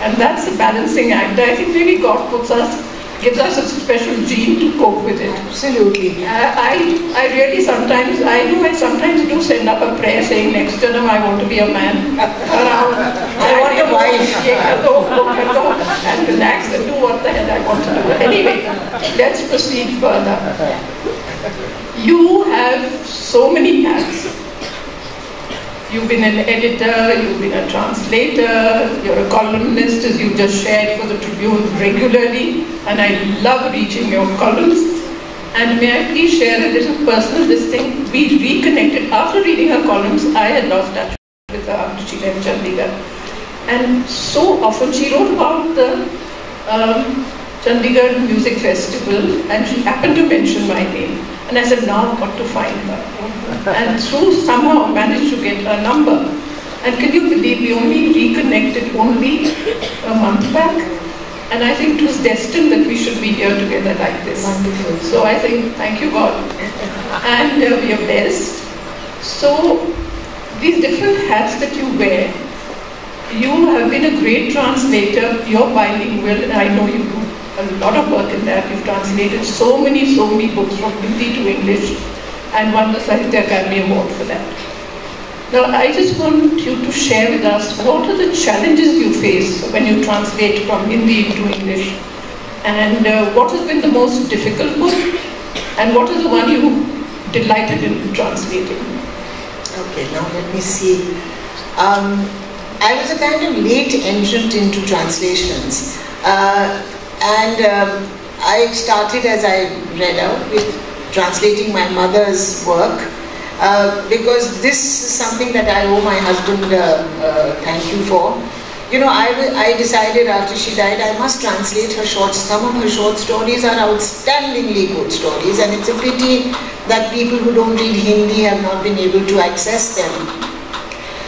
And that's a balancing act. I think maybe God gives us a special gene to cope with it. Absolutely. I really sometimes do send up a prayer saying next term I want to be a man. I want a wife. And relax and do what the hell I want to do. Anyway, let's proceed further. You have so many hats. You've been an editor, you've been a translator, you're a columnist, as you just shared for the Tribune regularly, and I love reading your columns. And may I please share a little personal thing? We reconnected. After reading her columns, I had lost touch with her after she left Chandigarh. And so often she wrote about the Chandigarh Music Festival, and she happened to mention my name. And I said, now I've got to find her. And somehow managed to get her number. And can you believe we only reconnected only a month back? And I think it was destined that we should be here together like this. Wonderful. So I think, thank you God. And we are blessed. So these different hats that you wear, you have been a great translator, you're bilingual, and I know you do a lot of work in that. You've translated so many books from Hindi to English and won the Sahitya Akademi Award for that. Now, I just want you to share with us what are the challenges you face when you translate from Hindi into English, and what has been the most difficult book, and what is the one you delighted in translating? Okay, now let me see. I was a kind of late entrant into translations. I started, as I read out, with translating my mother's work because this is something that I owe my husband thank you for. You know, I decided after she died I must translate her some of her short stories are outstandingly good stories, and it's a pity that people who don't read Hindi have not been able to access them.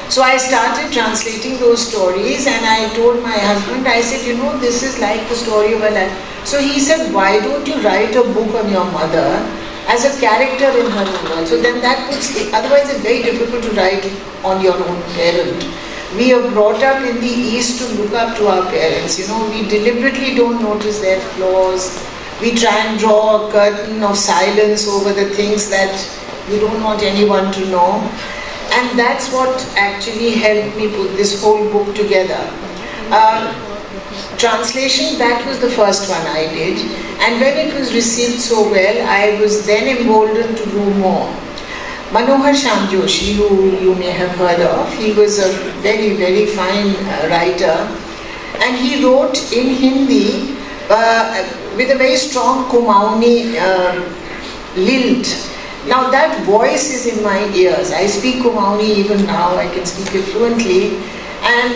So I started translating those stories, and I told my husband, I said, you know, this is like the story of a life. So he said, why don't you write a book on your mother as a character in her novel? So then that puts, otherwise it's very difficult to write on your own parent. We are brought up in the East to look up to our parents. You know, we deliberately don't notice their flaws. We try and draw a curtain of silence over the things that we don't want anyone to know. And that's what actually helped me put this whole book together. Translation, that was the first one I did. And when it was received so well, I was then emboldened to do more. Manohar Shyam Joshi, who you may have heard of. He was a very, very fine writer, and he wrote in Hindi with a very strong Kumauni lilt. Now that voice is in my ears. I speak Kumauni even now, I can speak it fluently. And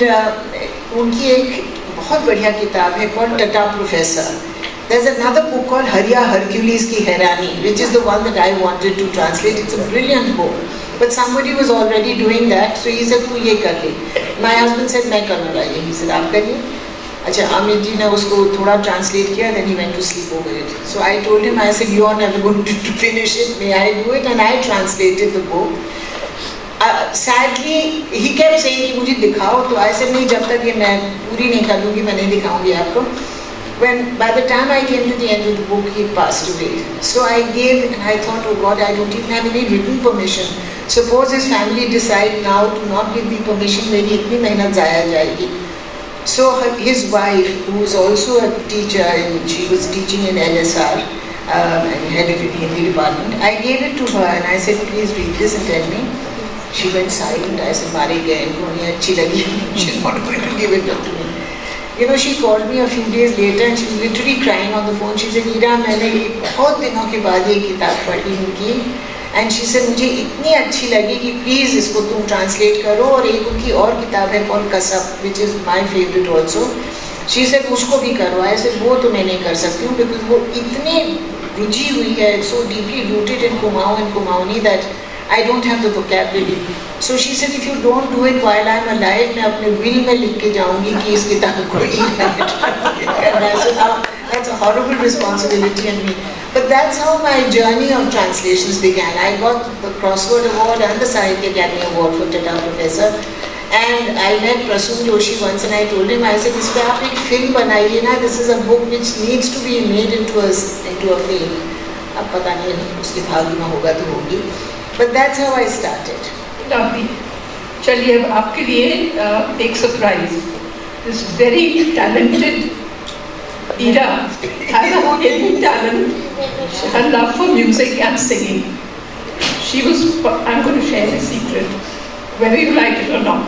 unki ek bahut badhiya kitab hai called Tata Professor. There's another book called Hariya Hercules Ki Hairani, which is the one that I wanted to translate. It's a brilliant book. But somebody was already doing that, so he said, tu ye kar le. My husband said, main karunga ye. He said, aap kariye. Acha, Amit ji ne usko thoda translate kiya, then he went to sleep over it. So I told him, I said, you are never going to finish it, may I do it? And I translated the book. Sadly, he kept saying कि मुझे दिखाओ, तो I said नहीं, जब तक ये मैं पूरी नहीं कर लूँगी मैं नहीं दिखाऊँगी आपको. When by the time I came to the end of the book, he passed away. So I gave, and I thought, oh God, I don't even have any written permission. Suppose his family decide now to not give me permission, मेरी इतनी मेहनत जाया जाएगी. So his wife, who was also a teacher, and she was teaching in LSR, and head of the Hindi department, I gave it to her and I said, please read this and tell me. She went silent. I said, "Mari gaye, inko nahi achhi lagi." She's not going to give it to me. You know, she called me a few days later and she was literally crying on the phone. She said, "Ira, मैंने ये बहुत दिनों के बाद ये किताब पढ़ी उनकी, and she said मुझे इतनी अच्छी लगी कि please इसको तुम translate करो, और एक उनकी और किताब है called Kasab, which is my favorite also." She said उसको भी करो. I said वो तो मैं नहीं कर सकती हूँ because वो इतनी रुचि हुई है, so deeply rooted in Kumaon and Kumaoni that I don't have the vocabulary. So she said, if you don't do it while I'm alive, मैं अपने will में लिख के जाऊँगी कि इस किताब को ही करना है. So now that's a horrible responsibility on me. But that's how my journey of translations began. I got the Crossword Award and the Sahitya Academy Award for Tata Professor. And I met Prasoon Joshi once and I told him, I said, इस पे आप एक film बनाइए ना. This is a book which needs to be made into a film. अब पता नहीं उसके भाग्य में होगा तो होगी. But that's how I started. Lovely. चलिए अब आपके लिए एक surprise. This very talented Ira has a hidden talent. Her love for music and singing. She was. I'm going to share a secret, whether you like it or not.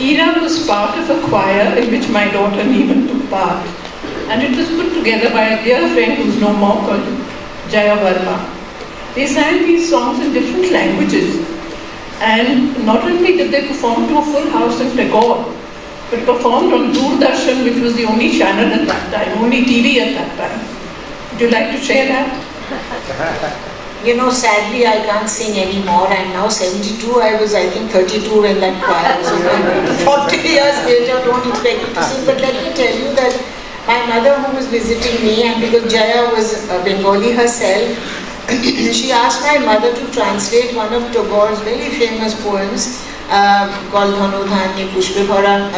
Ira was part of a choir in which my daughter Neeman took part, and it was put together by a dear friend who's no more called Jaya Verma. They sang these songs in different languages, and not only did they perform to a full house in Tagore, but performed on Doordarshan, which was the only channel at that time, only TV at that time. Would you like to share that? You know, sadly I can't sing anymore. I'm now 72. I was, I think, 32 when that choir was over. 40 years later, don't expect me to sing. But let me tell you that my mother, who was visiting me, and because Jaya was a Bengali herself, she asked my mother to translate one of Tagore's very famous poems called Dhanodhanya Pushpebhara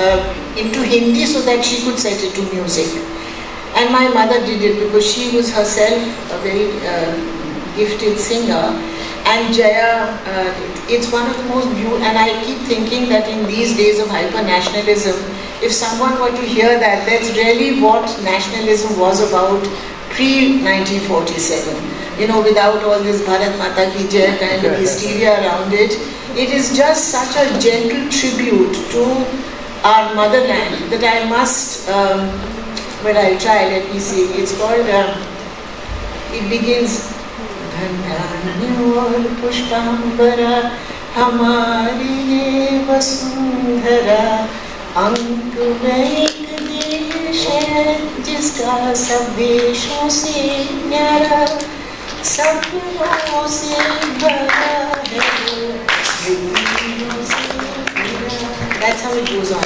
into Hindi so that she could set it to music. And my mother did it because she was herself a very gifted singer. And Jaya, it's one of the most beautiful, and I keep thinking that in these days of hyper-nationalism, if someone were to hear that, that's really what nationalism was about pre-1947. You know, without all this Bharat Mata Ki Jai kind of hysteria around it. It is just such a gentle tribute to our motherland that I must, but I'll try, let me see. It's called, it begins, Dhandhanya Pushpambara Hamari Vasundhara Ank mein ek desh hai jiska sab deshon se nyara sapnon se bhara hai. That's how it goes on.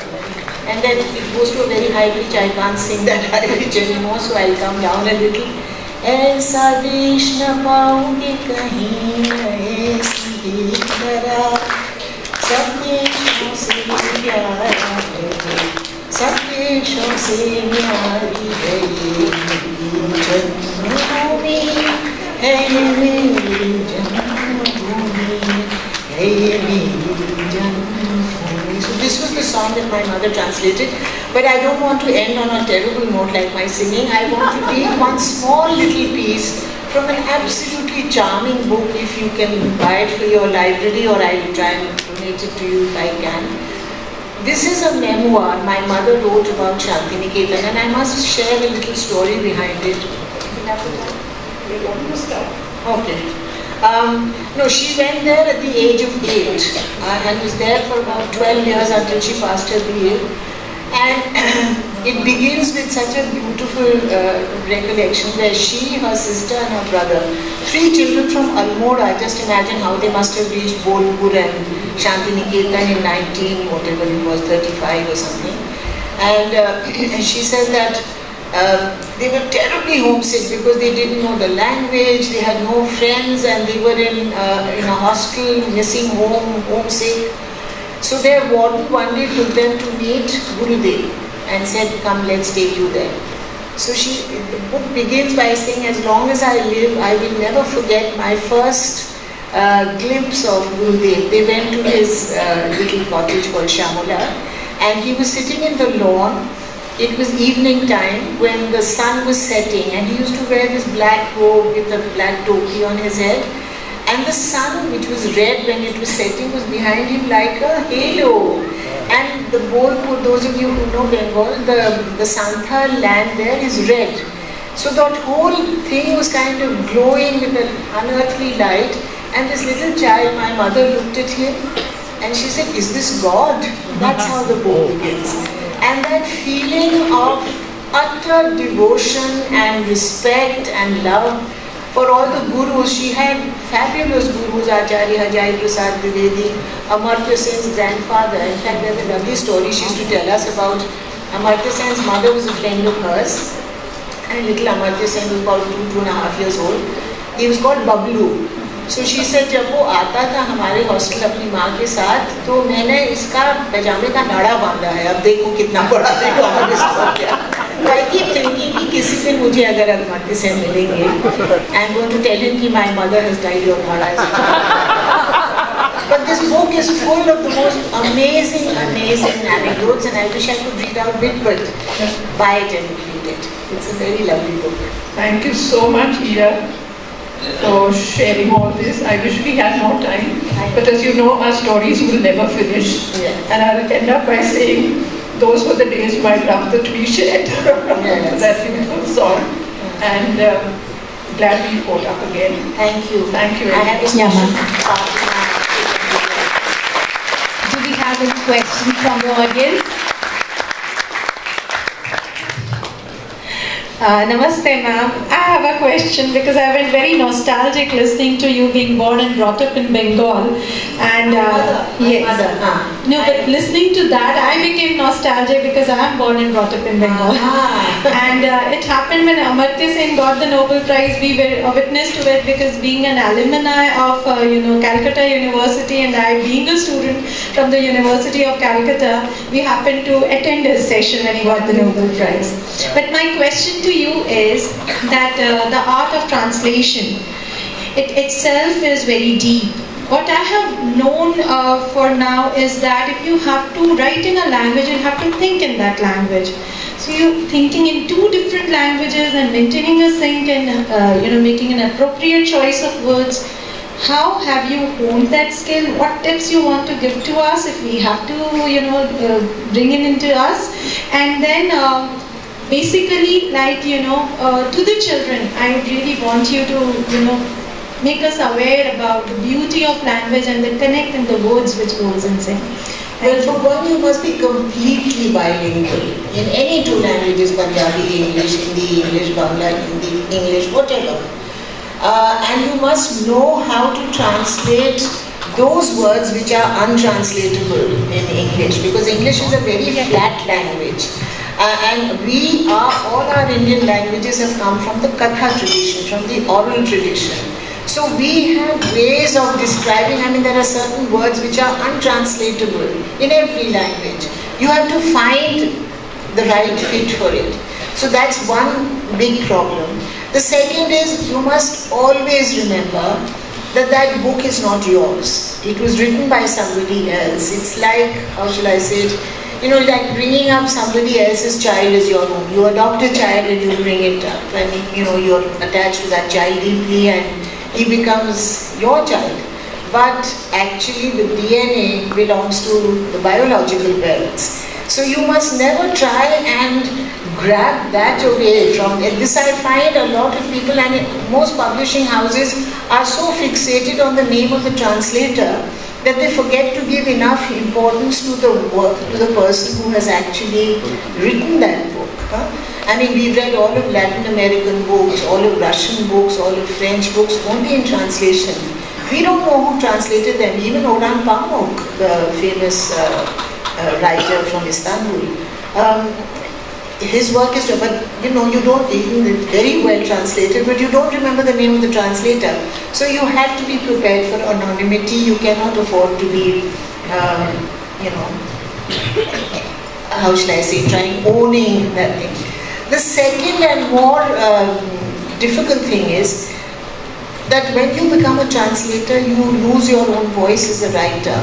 And then it goes to a very high pitch. I can't sing that high pitch anymore, so I'll come down a little. ऐसा देश न पाऊंगी कहीं ऐसी धरा सब देशों से प्यारा है सब देशों से न्यारी है ये जन्मभूमि है ये मेरी जन्मभूमि है ये मेरी जन्मभूमि. So this was the song that my mother translated. But I don't want to end on a terrible note like my singing. I want to read one small little piece from an absolutely charming book. If you can buy it for your library, or I will try and donate it to you if I can. This is a memoir my mother wrote about Shantiniketan, and I must share a little story behind it. Okay. No, she went there at the age of 8 and was there for about 12 years until she passed her BA. And it begins with such a beautiful recollection where she, her sister and her brother, 3 children from Almora, just imagine how they must have reached Bolpur and Shantiniketan in whatever it was, 35 or something. And she says that they were terribly homesick because they didn't know the language, they had no friends, and they were in a hostel, missing home, homesick. So their warden one day took them to meet Gurudev and said, come, let's take you there. So the book begins by saying, as long as I live, I will never forget my first glimpse of Gurudev. They went to his little cottage called Shamula, and he was sitting in the lawn. It was evening time when the sun was setting, and he used to wear this black robe with a black topi on his head. And the sun, which was red when it was setting, was behind him like a halo. And the Bolpur, those of you who know Bengal, the Santhal land there is red. So that whole thing was kind of glowing with an unearthly light. And this little child, my mother, looked at him and she said, is this God? That's how the book begins. And that feeling of utter devotion and respect and love for all the gurus. She had fabulous gurus, Acharya Jai Prasad Dwivedi, Amartya Sen's grandfather. In fact, there's a lovely story she used to tell us about. Amartya Sen's mother was a friend of hers, and little Amartya Sen was about 2.5 years old. He was called Bablu. So she said, जब वो आता था हमारे hostel अपनी माँ के साथ, तो मैंने इसका पैजामे का नाड़ा बांधा है. अब देखो कितना बड़ा देखो हमारे साथ क्या. I keep thinking कि किसी दिन मुझे अगर अमात्य सेन मिलेंगे, I'm going to tell him कि my mother has died of नाड़ा. But this book is full of the most amazing anecdotes, and I wish I could read out bit, but buy it and read it. It's a very lovely book. Thank you so much, Ira, for sharing all this. I wish we had more time, but as you know, our stories will never finish. And I'll end up by saying, those were the days my love that we shared. That beautiful song. And glad we fought up again. Thank you. Thank you. Do we have any questions from the audience? Namaste, ma'am. I have a question because I've been very nostalgic listening to you being born and brought up in Bengal. And yes. No, but listening to that, I became nostalgic because I am born and brought up in Bengal. And it happened when Amartya Sen got the Nobel Prize. We were a witness to it because being an alumni of Calcutta University, and I being a student from the University of Calcutta, we happened to attend his session when he got the Nobel Prize. But my question to you is that the art of translation, it itself is very deep. What I have known for now is that if you have to write in a language, you have to think in that language. So you're thinking in 2 different languages and maintaining a sync and making an appropriate choice of words. How have you honed that skill? What tips you want to give to us if we have to, bring it into us? And then basically, to the children, I really want you to, make us aware about the beauty of language and the connect and the words which goes inside. Well, for one, you must be completely bilingual in any 2 languages, Punjabi, English, Hindi, English, Bangla, Hindi, English, whatever. And you must know how to translate those words which are untranslatable in English, because English is a very flat language. And all our Indian languages have come from the Katha tradition, from the oral tradition. So we have ways of describing, there are certain words which are untranslatable in every language. You have to find the right fit for it. So that's one big problem. The second is, you must always remember that that book is not yours. It was written by somebody else. It's like, how shall I say it? like bringing up somebody else's child as your own. You adopt a child and you bring it up. I mean, you're attached to that child deeply and he becomes your child. But actually the DNA belongs to the biological parents. So you must never try and grab that away from it. This I find a lot of people, and most publishing houses are so fixated on the name of the translator that they forget to give enough importance to the work, to the person who has actually written that book. I mean, we've read all of Latin American books, all of Russian books, all of French books, only in translation. We don't know who translated them. Even Orhan Pamuk, the famous writer from Istanbul, his work is, but you don't, even very well translated, but you don't remember the name of the translator. So you have to be prepared for anonymity. You cannot afford to be, how shall I say, owning that thing. The second and more difficult thing is that when you become a translator, you lose your own voice as a writer.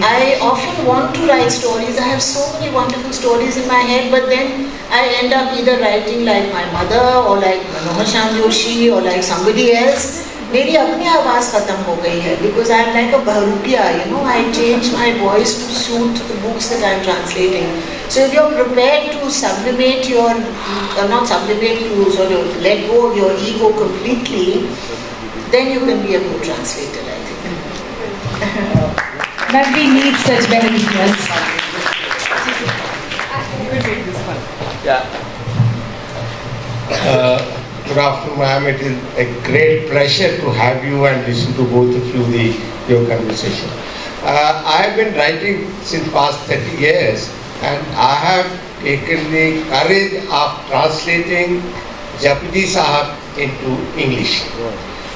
I often want to write stories. I have so many wonderful stories in my head, but then I end up either writing like my mother or like Manohar Shyam Joshi or like somebody else. मेरी अपनी आवाज़ खत्म हो गई है because I am like a bahrupiya, I change my voice to suit the books that I am translating. So if you are prepared to sublimate your, not sublimate, to sort of let go of your ego completely, then you can be a good translator, I think. That we need such beneficiaries. Yeah. Good afternoon, ma'am. It is a great pleasure to have you and listen to both of you your conversation. I have been writing since past 30 years, and I have taken the courage of translating Japji Sahab into English.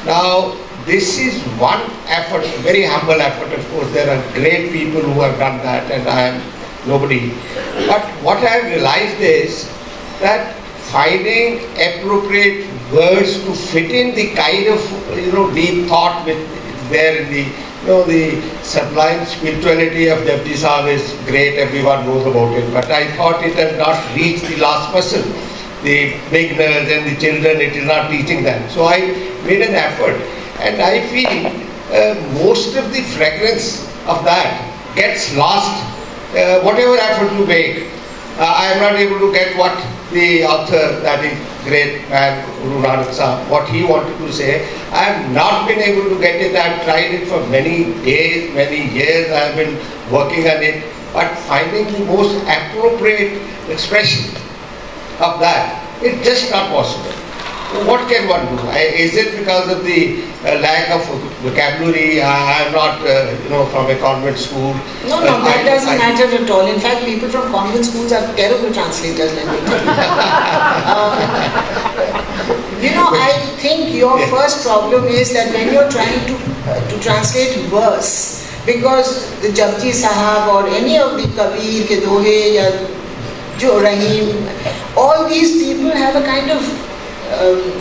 Now, this is one effort, a very humble effort. Of course, there are great people who have done that, and I am nobody. But what I have realized is that finding appropriate words to fit in the kind of deep thought with there in the the sublime spirituality of Japji Sahab is great. Everyone knows about it. But I thought it has not reached the last person, the beginners and the children. It is not reaching them. So I made an effort. And I feel most of the fragrance of that gets lost, whatever effort you make. I am not able to get what the author, that is great man, Guru Nanak Sahib, what he wanted to say. I have not been able to get it. I have tried it for many days, many years. I have been working on it. But finding the most appropriate expression of that is just not possible. What can one do? Is it because of the lack of vocabulary? I am not, from a convent school. No, that doesn't matter at all. In fact, people from convent schools are terrible translators, let me tell you. I think your first problem is that when you're trying to translate verse, because the Japji Sahab or any of the Kabir ke Dohe ya Jo Rahim, all these people have a kind of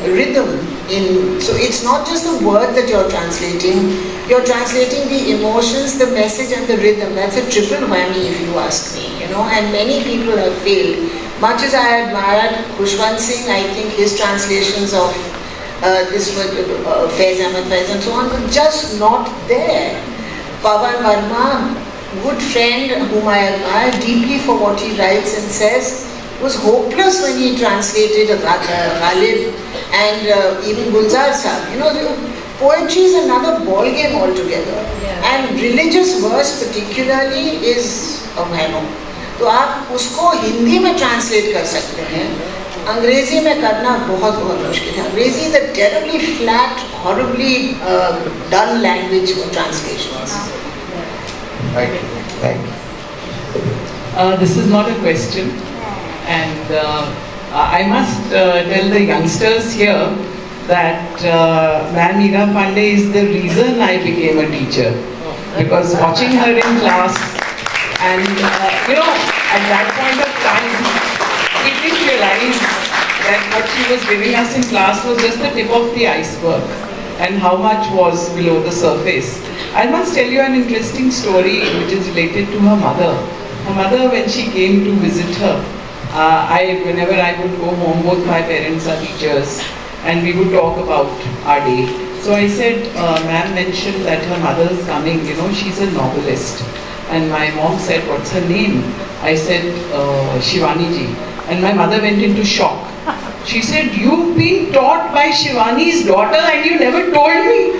rhythm in, so it's not just the word that you're translating the emotions, the message and the rhythm. That's a triple whammy if you ask me, and many people have failed. Much as I admired Khushwant Singh, I think his translations of Faiz Ahmed Faiz and so on were just not there. Pawan Verma, good friend whom I admire deeply for what he writes and says, was hopeless when he translated Ghalib and even Gulzar Sahib. Poetry is another ball game altogether. And religious verse particularly is a whammo. तो आप उसको हिंदी में translate कर सकते हैं. अंग्रेजी में करना बहुत मुश्किल है. अंग्रेजी is a terribly flat, horribly dull language for translations. Thank you. Thank you. This is not a question. And I must tell the youngsters here that Ma'am Meera Pandey is the reason I became a teacher. Because watching her in class and at that point of time, we didn't realize that what she was giving us in class was just the tip of the iceberg and how much was below the surface. I must tell you an interesting story which is related to her mother. her mother, when she came to visit her, whenever I would go home, both my parents are teachers, and we would talk about our day. So I said, ma'am mentioned that her mother is coming, you know, she's a novelist. And my mom said, what's her name? I said, Shivani ji. And my mother went into shock. She said, you've been taught by Shivani's daughter and you never told me.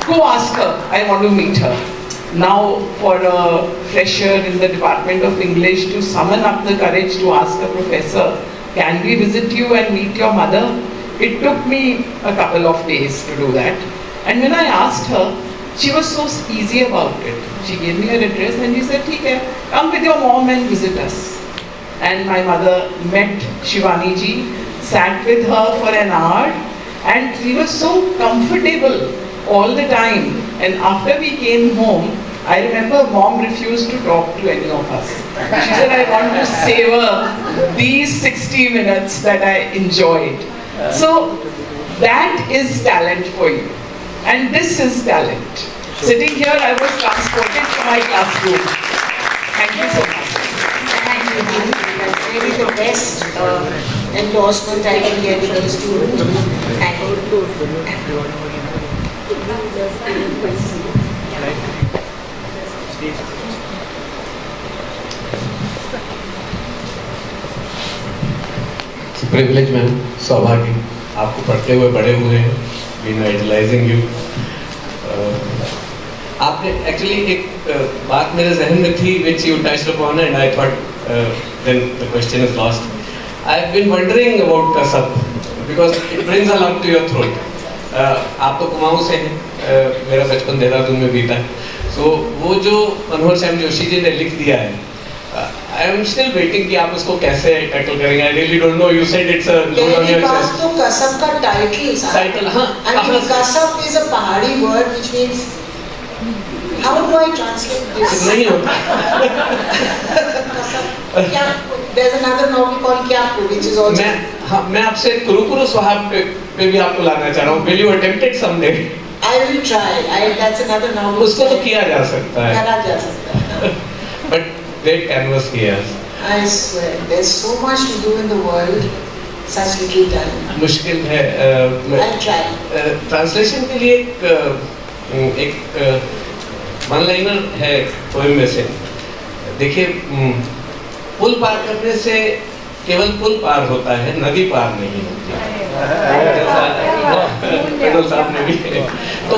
Go ask her, I want to meet her. Now for a fresher in the Department of English to summon up the courage to ask a professor, can we visit you and meet your mother? It took me a couple of days to do that. And when I asked her, she was so easy about it. She gave me her address and she said, "Theek hai, come with your mom and visit us." And my mother met Shivani ji, sat with her for an hour, and we were so comfortable all the time. And after we came home, I remember mom refused to talk to any of us. She said, I want to savor these 60 minutes that I enjoyed. So that is talent for you. And this is talent. Sitting here, I was transported to my classroom. Thank you so much. Thank you, ma'am. That's really the best endorsement I can get from a student. Thank you. It's a privilege, ma'am. सौभाग्य आपको पढ़ते हुए बड़े हुए हैं. Been idolizing you. आपने actually एक बात मेरे जहन में थी which you touched upon and I thought then the question is lost. I've been wondering about कसब because it brings a lump to your throat. आप तो कुमाऊं से हैं, मेरा बचपन देहरादून में बीता है. So वो जो मनोहर श्याम जोशी जी ने लिख दिया है, I am still waiting कि आप उसको कैसे tackle करेंगे. I really don't know. You said it's a load on your chest. तो कसब का title हाँ. I mean कसब is a Pahari word which means how do I translate this? नहीं होता. There's another novel called Kyapu which is also. मैं आपसे कुरुकुरु स्वभाव पे भी आपको लाना चाह रहा हूँ. Will you attempt it someday? I will try. That's another novel. उसको तो किया जा सकता है. करा जा सकता है. But great canvas he has. I swear, there's so much to do in the world, such little time. मुश्किल है. I'll try. Translation के लिए एक वन-लाइनर है पोएम में से. देखिए, पुल पार करने से केवल पुल पार होता है, नदी पार नहीं होती. पेडल साहब ने भी. तो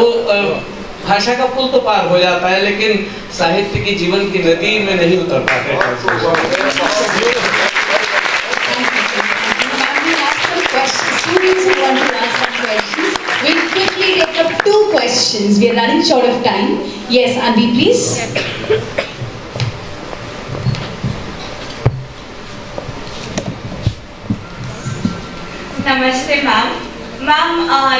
भाषा का पुल तो पार हो जाता है, लेकिन साहित्य की जीवन की नदी में नहीं उतर पाते. We'll quickly take up 2 questions. We are running short of time. Yes, Anvi, please. Namaste, ma'am. Ma'am,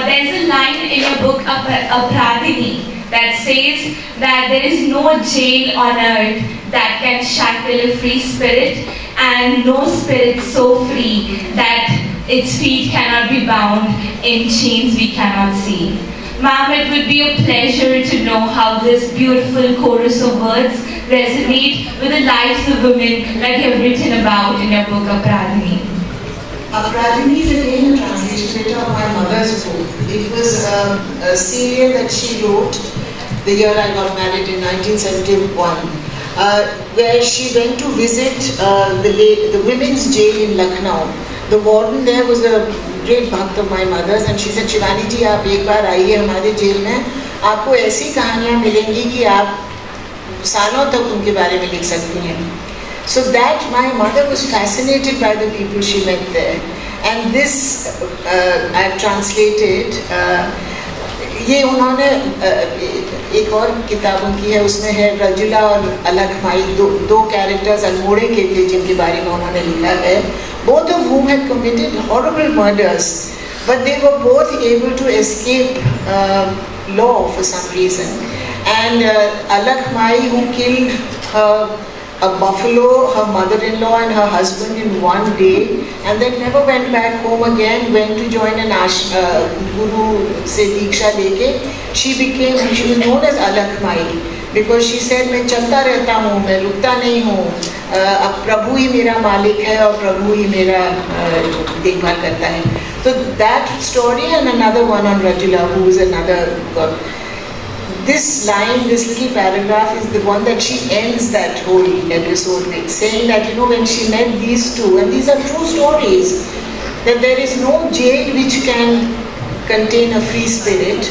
there's a line in your book, Apradhini, that says that there is no jail on earth that can shackle a free spirit, and no spirit so free that its feet cannot be bound in chains we cannot see. Ma'am, it would be a pleasure to know how this beautiful chorus of words resonate with the lives of women like you have written about in your book, Apradhini. Apradhini is again a translation of my mother's book. It was a serial that she wrote the year I got married in 1971, where she went to visit the women's jail in Lucknow. The warden there was a great bhakt of my mother's, and she said, "Shivani ji, आप एक बार आइए हमारे jail में, आपको ऐसी कहानियाँ मिलेंगी कि आप सालों तक उनके बारे में लिख सकती हैं." So that my mother was fascinated by the people she met there, and this I've translated. ये उन्होंने एक और किताब उनकी है, उसमें है रजुला और अलखमाई, दो कैरेक्टर्स अल्मोड़े के थे जिनके बारे में उन्होंने लिखा है. Both of whom had committed horrible murders, but they were both able to escape law for some reason. And Alakmai, who killed a buffalo, her mother-in-law and her husband in one day, and then never went back home again, went to join an guru se diksha leke. She was known as Alakmai. because she said मैं चलता रहता हूँ, मैं रुकता नहीं हूँ, अब प्रभु ही मेरा मालिक है और प्रभु ही मेरा देखभाल करता है. So that story and another one on Rajula, who is another God. This line, this little paragraph is the one that she ends that whole episode with, saying that, you know, when she met these two, and these are true stories, that there is no jail which can contain a free spirit,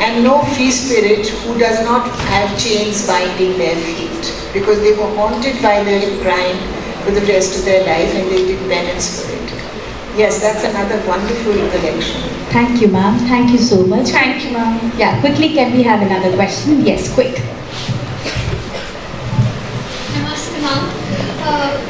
and no free spirit who does not have chains binding their feet, because they were haunted by their crime for the rest of their life and they did penance for it. Yes, that's another wonderful collection. Thank you, ma'am. Thank you so much. Thank you, ma'am. Yeah, quickly, can we have another question? Yes, quick. Namaste, ma'am.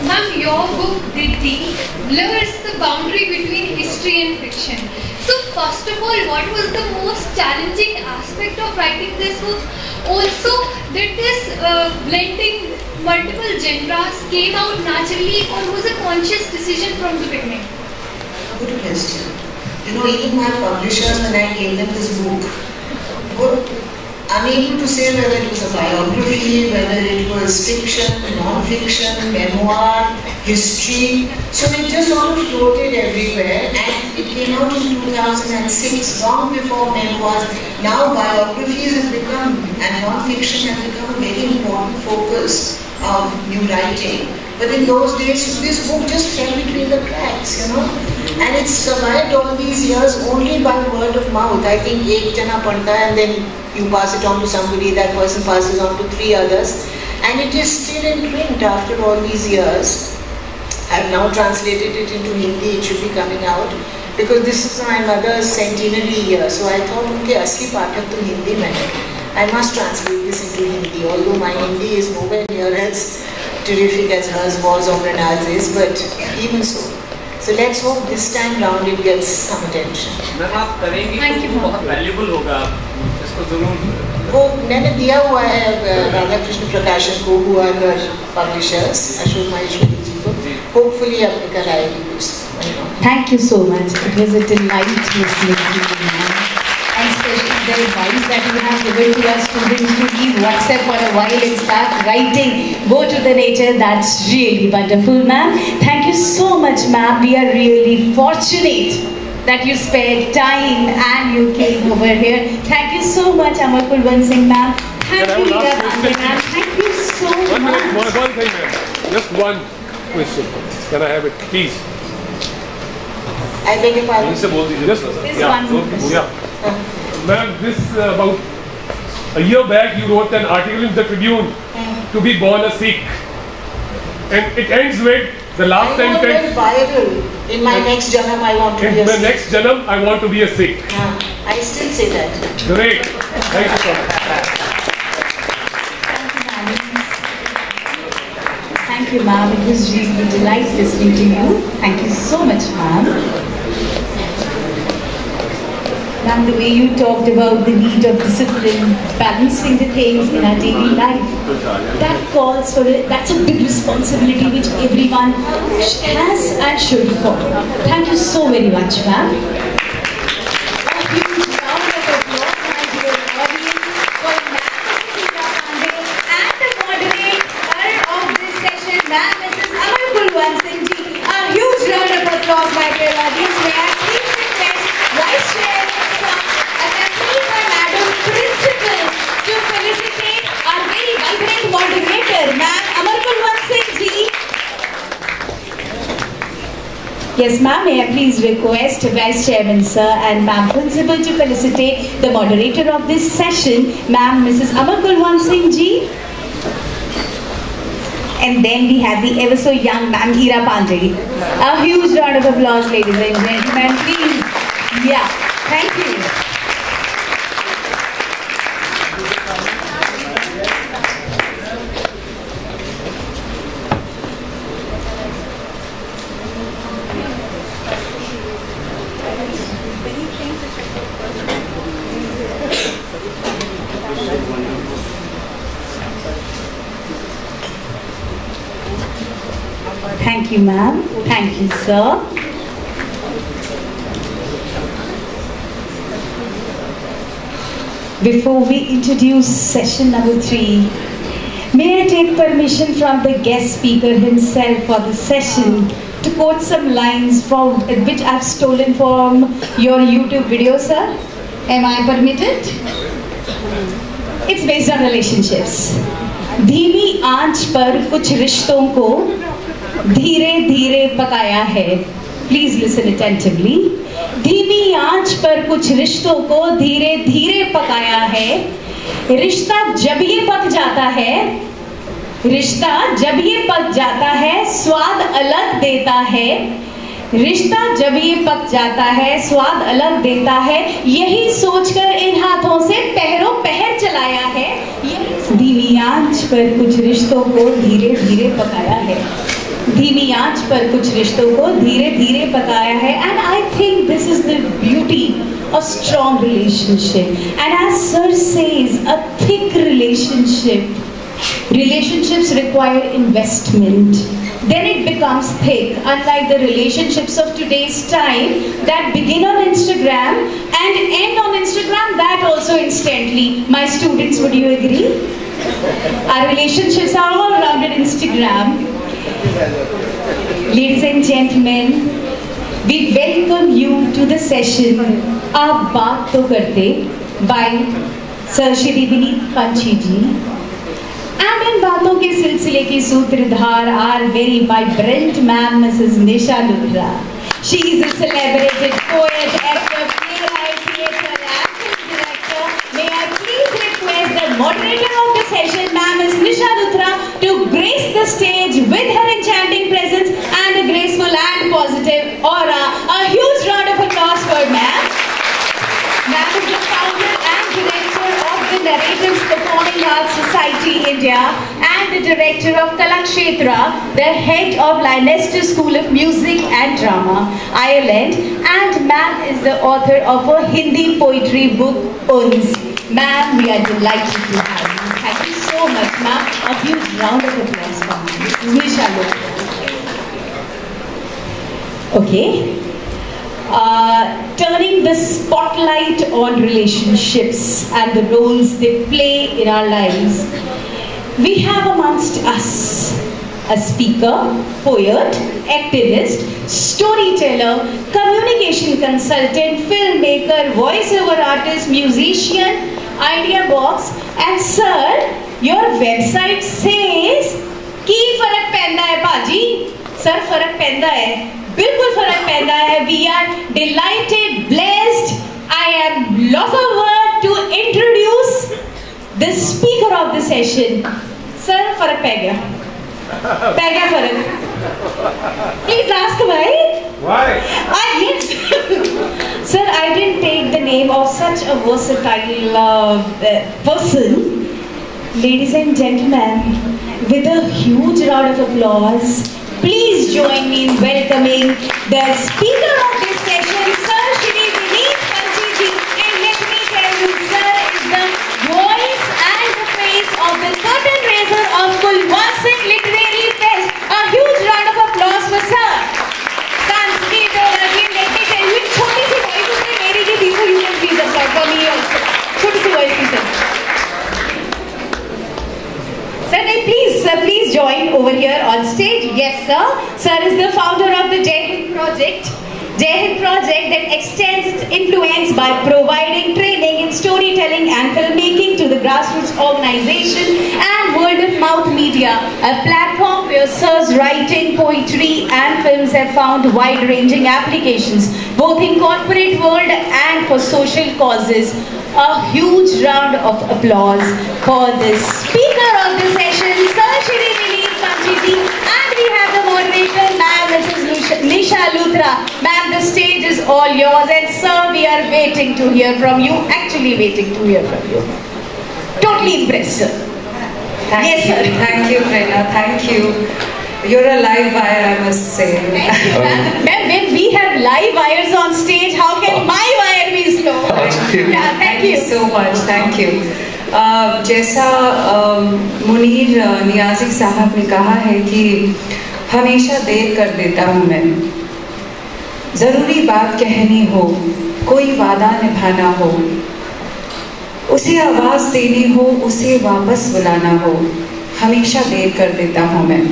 Ma'am, your book, Diti, blurs the boundary between history and fiction. So, first of all, what was the most challenging aspect of writing this book? Also, did this blending multiple genres came out naturally, or was a conscious decision from the beginning? Good question. You know, even my publishers, when I gave them this book, were unable to say whether it was a biography, whether it was fiction, non-fiction, memoir, history. So it just sort of floated everywhere, and it came out in 2006, long before memoirs. Now biographies have become, and non-fiction have become a very important focus of new writing. But in those days, this book just fell between the cracks, you know. And it's survived all these years only by word of mouth. I think ek jana padta hai, and then you pass it on to somebody, that person passes on to 3 others. And it is still in print after all these years. I've now translated it into Hindi, it should be coming out. Because this is my mother's centenary year. So I thought, okay, asli pathak to Hindi mein hai. I must translate this into Hindi, although my Hindi is nowhere near as terrific as hers was or Mrinal's is, but even so. So let's hope this time round it gets some attention. Ma'am आप करेंगी तो बहुत valuable होगा, इसको जरूर. वो मैंने दिया हुआ है राधा कृष्ण प्रकाशन को, who are her publishers, Ashok Maheshwari जी को. Hopefully अब निकल आएगी कुछ. Thank you so much. It was a delight listening to you, ma'am. And especially the advice that you have given to our students to leave WhatsApp for a while and start writing, go to the nature. That's really wonderful, ma'am. Thank you so much, ma'am. We are really fortunate that you spared time and you came over here. Thank you so much, Amar Kulwant Singh, ma'am. Thank you, Meera Pandey, ma'am. Thank you so much. One thing, ma'am. Just one question. Can I have it, please? I beg your pardon. Just one question. Yeah. Ma'am, this about a year back you wrote an article in the Tribune to be born a Sikh, and it ends with the last sentence. I went viral. In my next janam, I want to be a Sikh. In the next janam, I want to be a Sikh. I still say that. Great. Thank you so much. Thank you, ma'am. It was really a delight listening to you. Thank you so much, ma'am. Ma'am, the way you talked about the need of discipline, balancing the things in our daily life, that calls for it. That's a big responsibility which everyone has and should follow. Thank you so very much, ma'am. A huge round of applause, my dear audience, for Ma'am Meera Pandey and the moderator of this session, Ma'am Mrs. Amar Kulwant Singh ji. A huge round of applause, my dear audience. May I please request Vice Chair to felicitate our very vibrant moderator, Ma'am Amar Kulwant Singh ji. Yes, ma'am, may I please request Vice Chairman Sir and Ma'am Principal to felicitate the moderator of this session, Ma'am Mrs. Amar Kulwant Singh ji. And then we have the ever so young Ma'am Meera Pandey. A huge round of applause, ladies and gentlemen, please. Yeah, thank you. Thank you, ma'am. Thank you, sir. Before we introduce session number 3, may I take permission from the guest speaker himself for the session to quote some lines from which I've stolen from your YouTube video, sir? Am I permitted? It's based on relationships. धीमी आंच पर कुछ रिश्तों को धीरे धीरे पकाया है. Please listen attentively. धीमी आंच पर कुछ रिश्तों को धीरे धीरे पकाया है. रिश्ता जब ये पक जाता है, रिश्ता जब ये पक जाता है, स्वाद अलग देता है. रिश्ता जब ये पक जाता है, स्वाद अलग देता है. यही सोचकर इन हाथों से पहरों पहर चलाया है. धीमी आंच पर कुछ रिश्तों को धीरे धीरे पकाया है. धीमी आंच पर कुछ रिश्तों को धीरे धीरे पकाया है. And I think this is the beauty of strong relationship. And as Sir says, a thick relationship. Relationships require investment. Then it becomes thick. Unlike the relationships of today's time that begin on Instagram and end on Instagram, that also instantly. My students, would you agree? Our relationships are all around on Instagram. Ladies and gentlemen, we welcome you to the session आप बात तो करते by Sir Shri Vineet Panchi ji. And इन बातों के सिलसिले की सूत्रधार are very vibrant ma'am, Mrs. Nisha Luthra. She is a celebrated poet, actor, playwright, theatre and film director. May I please request the moderator of the session, ma'am, Ms. Nisha Luthra, to grace the stage with her enchanting presence and a graceful and positive aura. A huge round of applause for ma'am. Ma'am is the founder and director of the Narratives Performing Arts Society India and the director of Kalakshetra, the head of Leicester School of Music and Drama, Ireland, and ma'am is the author of a Hindi poetry book, Uns. Ma'am, we are delighted to have you. Thank you so much, ma'am. A huge round of applause for me. Nisha Luthra. Okay. Turning the spotlight on relationships and the roles they play in our lives, we have amongst us a speaker, poet, activist, storyteller, communication consultant, filmmaker, voiceover artist, musician, idea box, and sir, your website says कि फर्क पैंदा है पाजी. Sir फर्क पैंदा है, बिल्कुल फर्क पैंदा है. We are delighted, blessed. I am lost of word to introduce the speaker of the session. Sir फर्क पै गया फर्क. Please ask why. Why? Sir, I didn't take the name of such a versatile person. Ladies and gentlemen, with a huge round of applause, please join me in welcoming the speaker of this session, Sir Shri Vineet Panchi ji. And let me tell you, sir is the voice and the face of the curtain raiser of Kulwant Singh Literary Fest. A huge round of applause for sir. Again, let me tell you, छोटी सी voice उसने मेरी की थी, so you can please applaud for me also. छोटी सी voice थी sir. Sir, please join over here on stage. Yes, sir. Sir is the founder of the Jai Hind Project. Jai Hind Project that extends its influence by providing training in storytelling and filmmaking to the grassroots organization and word of mouth media, a platform where sir's writing, poetry and films have found wide-ranging applications, both in corporate world and for social causes. A huge round of applause for the speaker of the session, Sir Shri Vineet Panchi ji. And we have the moderator, ma'am, Mrs. Nisha Luthra. Ma'am, the stage is all yours. And sir, we are waiting to hear from you. Actually waiting to hear from you. Totally impressed, sir. Yes, sir. Thank you, Prerna. Thank you. You're a live wire, I must say. Ma'am, when we have live wires on stage, how can my wire be slow? Yeah, thank you so much. Thank you. जैसा मुनीर नियाज़ी साहब ने कहा है कि हमेशा देर कर देता हूँ मैं. ज़रूरी बात कहनी हो, कोई वादा निभाना हो, उसे आवाज़ देनी हो, उसे वापस बुलाना हो, हमेशा देर कर देता हूँ मैं।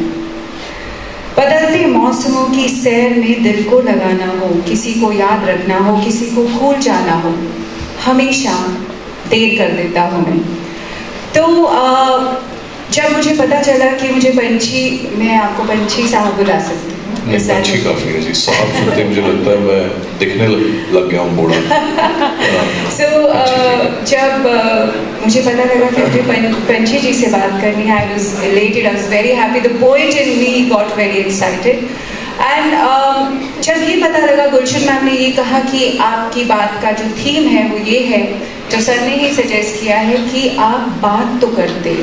बदलते मौसमों की सैर में दिल को लगाना हो, किसी को याद रखना हो, किसी को भूल जाना हो, हमेशा देर कर देता हूँ मैं। तो जब मुझे पता चला कि मुझे पंछी, मैं आपको पंछी साहब बुला सकती हूँ। पंछी काफी है जी, साहब सुनते मुझे लगता है मैं दिखने लग गया हूँ बूढ़ा। जब मुझे पता लगा कि मुझे पंछी जी से बात करनी है, I was elated, I was very happy, the poet in me got very excited. And जब ये पता लगा, गुलशन मैम ने ये कहा कि आपकी बात का जो थीम है वो ये है, तो सर ने ये सजेस्ट किया है कि आप बात तो करते,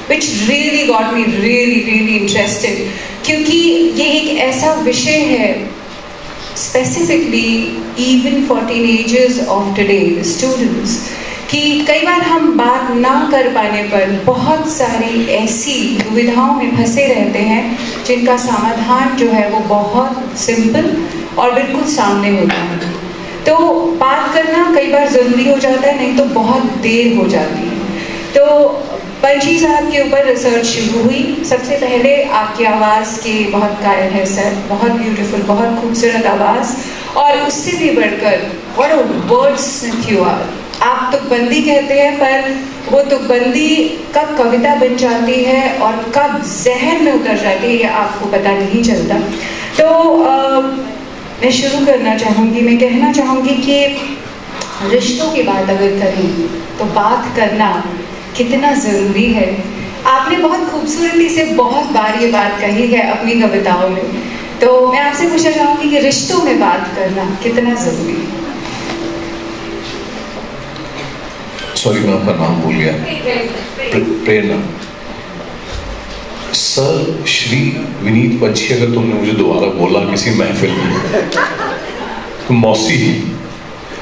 which really got me really interested, क्योंकि ये एक ऐसा विषय है specifically even for teenagers of today, the students, कि कई बार हम बात ना कर पाने पर बहुत सारी ऐसी दुविधाओं में फंसे रहते हैं जिनका समाधान जो है वो बहुत सिंपल और बिल्कुल सामने होता है। तो बात करना कई बार ज़रूरी हो जाता है, नहीं तो बहुत देर हो जाती है। तो पंछी साहब के ऊपर रिसर्च शुरू हुई। सबसे पहले आपकी आवाज़ के बहुत कायल है सर, बहुत ब्यूटीफुल, बहुत खूबसूरत आवाज़, और उससे भी बढ़कर व्हाट अ वर्ड्समिथ यू आर। आप तुकबंदी कहते हैं, पर वो तुकबंदी कब कविता बन जाती है और कब जहन में उतर जाती है ये आपको पता नहीं चलता। तो मैं शुरू करना चाहूँगी, मैं कहना चाहूँगी कि रिश्तों की बात अगर करें तो बात करना कितना ज़रूरी है। आपने बहुत खूबसूरती से बहुत बार ये बात कही है अपनी कविताओं में, तो मैं आपसे पूछना चाहूँगी कि रिश्तों में बात करना कितना ज़रूरी है। सॉरी मैं आपका नाम भूल गया। प्रेरणा। सर श्री विनीत पंछी अगर तुमने मुझे दोबारा बोला किसी महफिल में, तो मौसी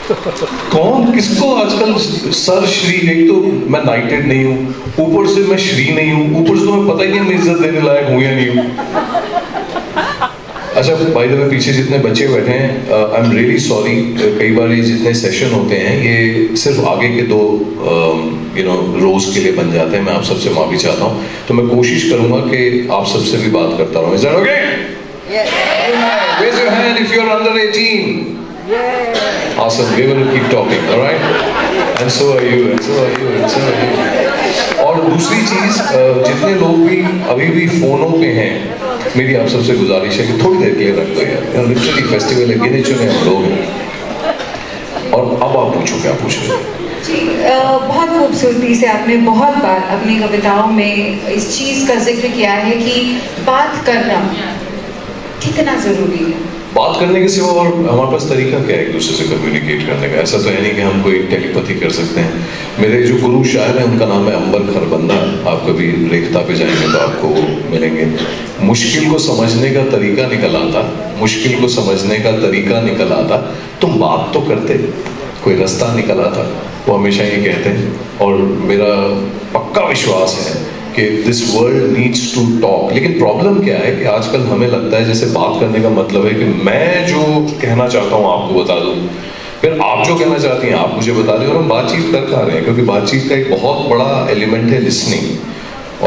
कौन किसको आजकल सर श्री, एक तो मैं नाइटेड नहीं हूँ, ऊपर से मैं श्री नहीं हूँ, ऊपर से तुम्हें पता ही नहीं मैं इज्जत देने लायक हूँ या नहीं हूँ। अच्छा भाई मेरे पीछे जितने बच्चे बैठे हैं, आई एम रियली सॉरी, कई बार ये जितने सेशन होते हैं ये सिर्फ आगे के दो रोज के लिए बन जाते हैं। मैं आप सबसे माफी चाहता हूँ, तो मैं कोशिश करूंगा कि आप सबसे भी बात करता रहूँ। Is that okay? Yes. Raise your hand if you're under 18. Yes. Awesome. We're going to keep talking, all right? And so are you, and so are you, and so are you. और दूसरी चीज, जितने लोग भी अभी भी फोनों पे हैं, मेरी आप सबसे गुजारिश है कि थोड़ी देर के लिए रख दो यार, लिटरली फेस्टिवल है, गिने चुने हम लोग हैं। और अब आप पूछो क्या पूछ रहे हैं। जी, बहुत खूबसूरती से आपने बहुत बार अपनी कविताओं में इस चीज़ का जिक्र किया है कि बात करना कितना ज़रूरी है। बात करने के सिवा और हमारे पास तरीका क्या है एक दूसरे से कम्युनिकेट करने का? ऐसा तो है नहीं कि हम कोई टेलीपैथी कर सकते हैं। मेरे जो गुरु शायर हैं उनका नाम है अंबर खरबंदा, आप कभी रेखता पे जाएंगे तो आपको मिलेंगे। मुश्किल को समझने का तरीका निकल आता, मुश्किल को समझने का तरीका निकल आता, तुम बात तो करते, कोई रास्ता निकल आता, वो हमेशा ये कहते हैं। और मेरा पक्का विश्वास है कि this world needs to talk. लेकिन प्रॉब्लम क्या है कि आजकल हमें लगता है जैसे बात करने का मतलब है कि मैं जो कहना चाहता हूँ आपको बता दूँ, फिर आप जो कहना चाहती हैं आप मुझे बता दें, और हम बातचीत कर पा रहे हैं, क्योंकि बातचीत का एक बहुत बड़ा एलिमेंट है लिसनिंग,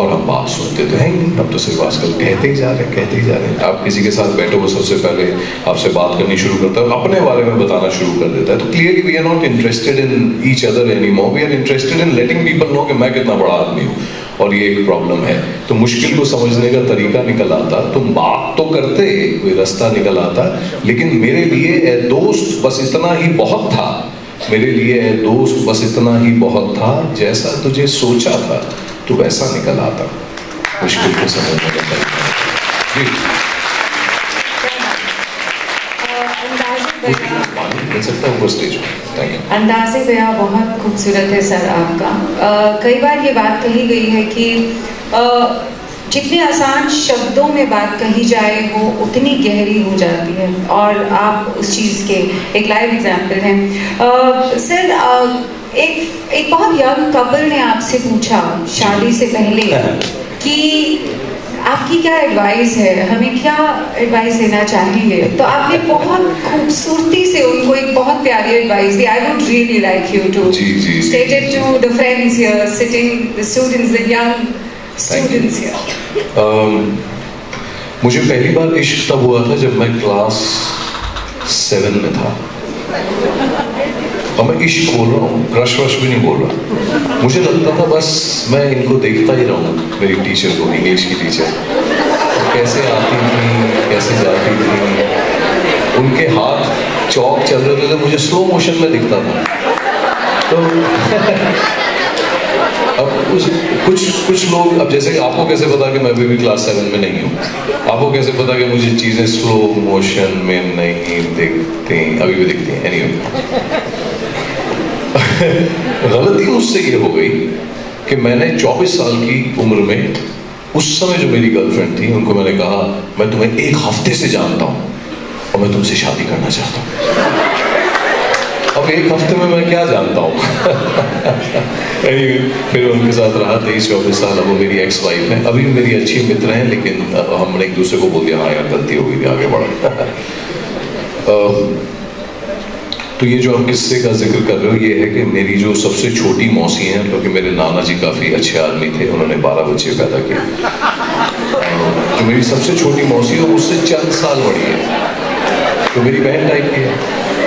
और हम बात सुनते तो हैं ही नहीं, हम तो सिर्फ आजकल कहते ही जा रहे हैं। आप किसी के साथ बैठो, वो सबसे पहले आपसे बात करनी शुरू करता है, अपने बारे में बताना शुरू कर देता है। तो clearly we are not interested in each other anymore, we are interested in letting people know कि मैं कितना बड़ा आदमी हूँ, और ये एक प्रॉब्लम है। तो मुश्किल को समझने का तरीका निकल आता, तुम बात तो करते, कोई रास्ता निकल आता। लेकिन मेरे लिए ए दोस्त बस इतना ही बहुत था, मेरे लिए ए दोस्त बस इतना ही बहुत था, जैसा तुझे सोचा था तो वैसा निकल आता। मुश्किल को समझने का तरीका। अंदाज़े बयां बहुत खूबसूरत है सर आपका। कई बार ये बात कही गई है कि जितने आसान शब्दों में बात कही जाए वो उतनी गहरी हो जाती है, और आप उस चीज़ के एक लाइव एग्जाम्पल हैं। सर एक बहुत यंग कपल ने आपसे पूछा शादी से पहले कि आपकी क्या एडवाइस है, हमें क्या एडवाइस देना चाहेंगे? तो आपने बहुत खूबसूरती से उनको एक बहुत प्यारी एडवाइस दी. I would really like you to state it to the friends here sitting, the students, the young students here. मुझे पहली बार इश्क तब हुआ था जब मैं क्लास 7 में था. और मैं इश्क बोल रहा हूँ, क्रश वश भी नहीं बोल रहा. मुझे लगता था बस मैं इनको देखता ही रहूँ, मेरी टीचर को, इंग्लिश की टीचर, कैसे आती थी कैसे जाती थी, उनके हाथ चौक चल रहे थे, मुझे स्लो मोशन में दिखता था. तो अब कुछ लोग, अब जैसे आपको कैसे पता कि मैं अभी भी क्लास 7 में नहीं हूँ? आपको कैसे पता कि मुझे चीज़ें स्लो मोशन में नहीं दिखती? अभी भी दिखती हैं. एनीवे, गलती मुझसे ये हो गई कि मैंने 24 साल की उम्र में, उस समय जो मेरी गर्लफ्रेंड थी, उनको मैंने कहा मैं तुम्हें 1 हफ्ते से जानता हूँ और मैं तुमसे शादी करना चाहता हूँ. अब 1 हफ्ते में मैं क्या जानता हूँ? फिर उनके साथ रहा 23-24 साल. अब वो मेरी एक्स वाइफ है, अभी भी मेरी अच्छी मित्र हैं, लेकिन हमने एक दूसरे को बोल दिया हाँ यार गलती हो गई थी, आगे बढ़ा. तो ये जो हम किस्से का जिक्र कर रहे हो, ये है कि मेरी जो सबसे छोटी मौसी हैं, क्योंकि मेरे नाना जी काफ़ी अच्छे आदमी थे, उन्होंने 12 बच्चे पैदा किए. जो मेरी सबसे छोटी मौसी है, मुझसे चंद साल बड़ी है, तो मेरी बहन टाइप की है.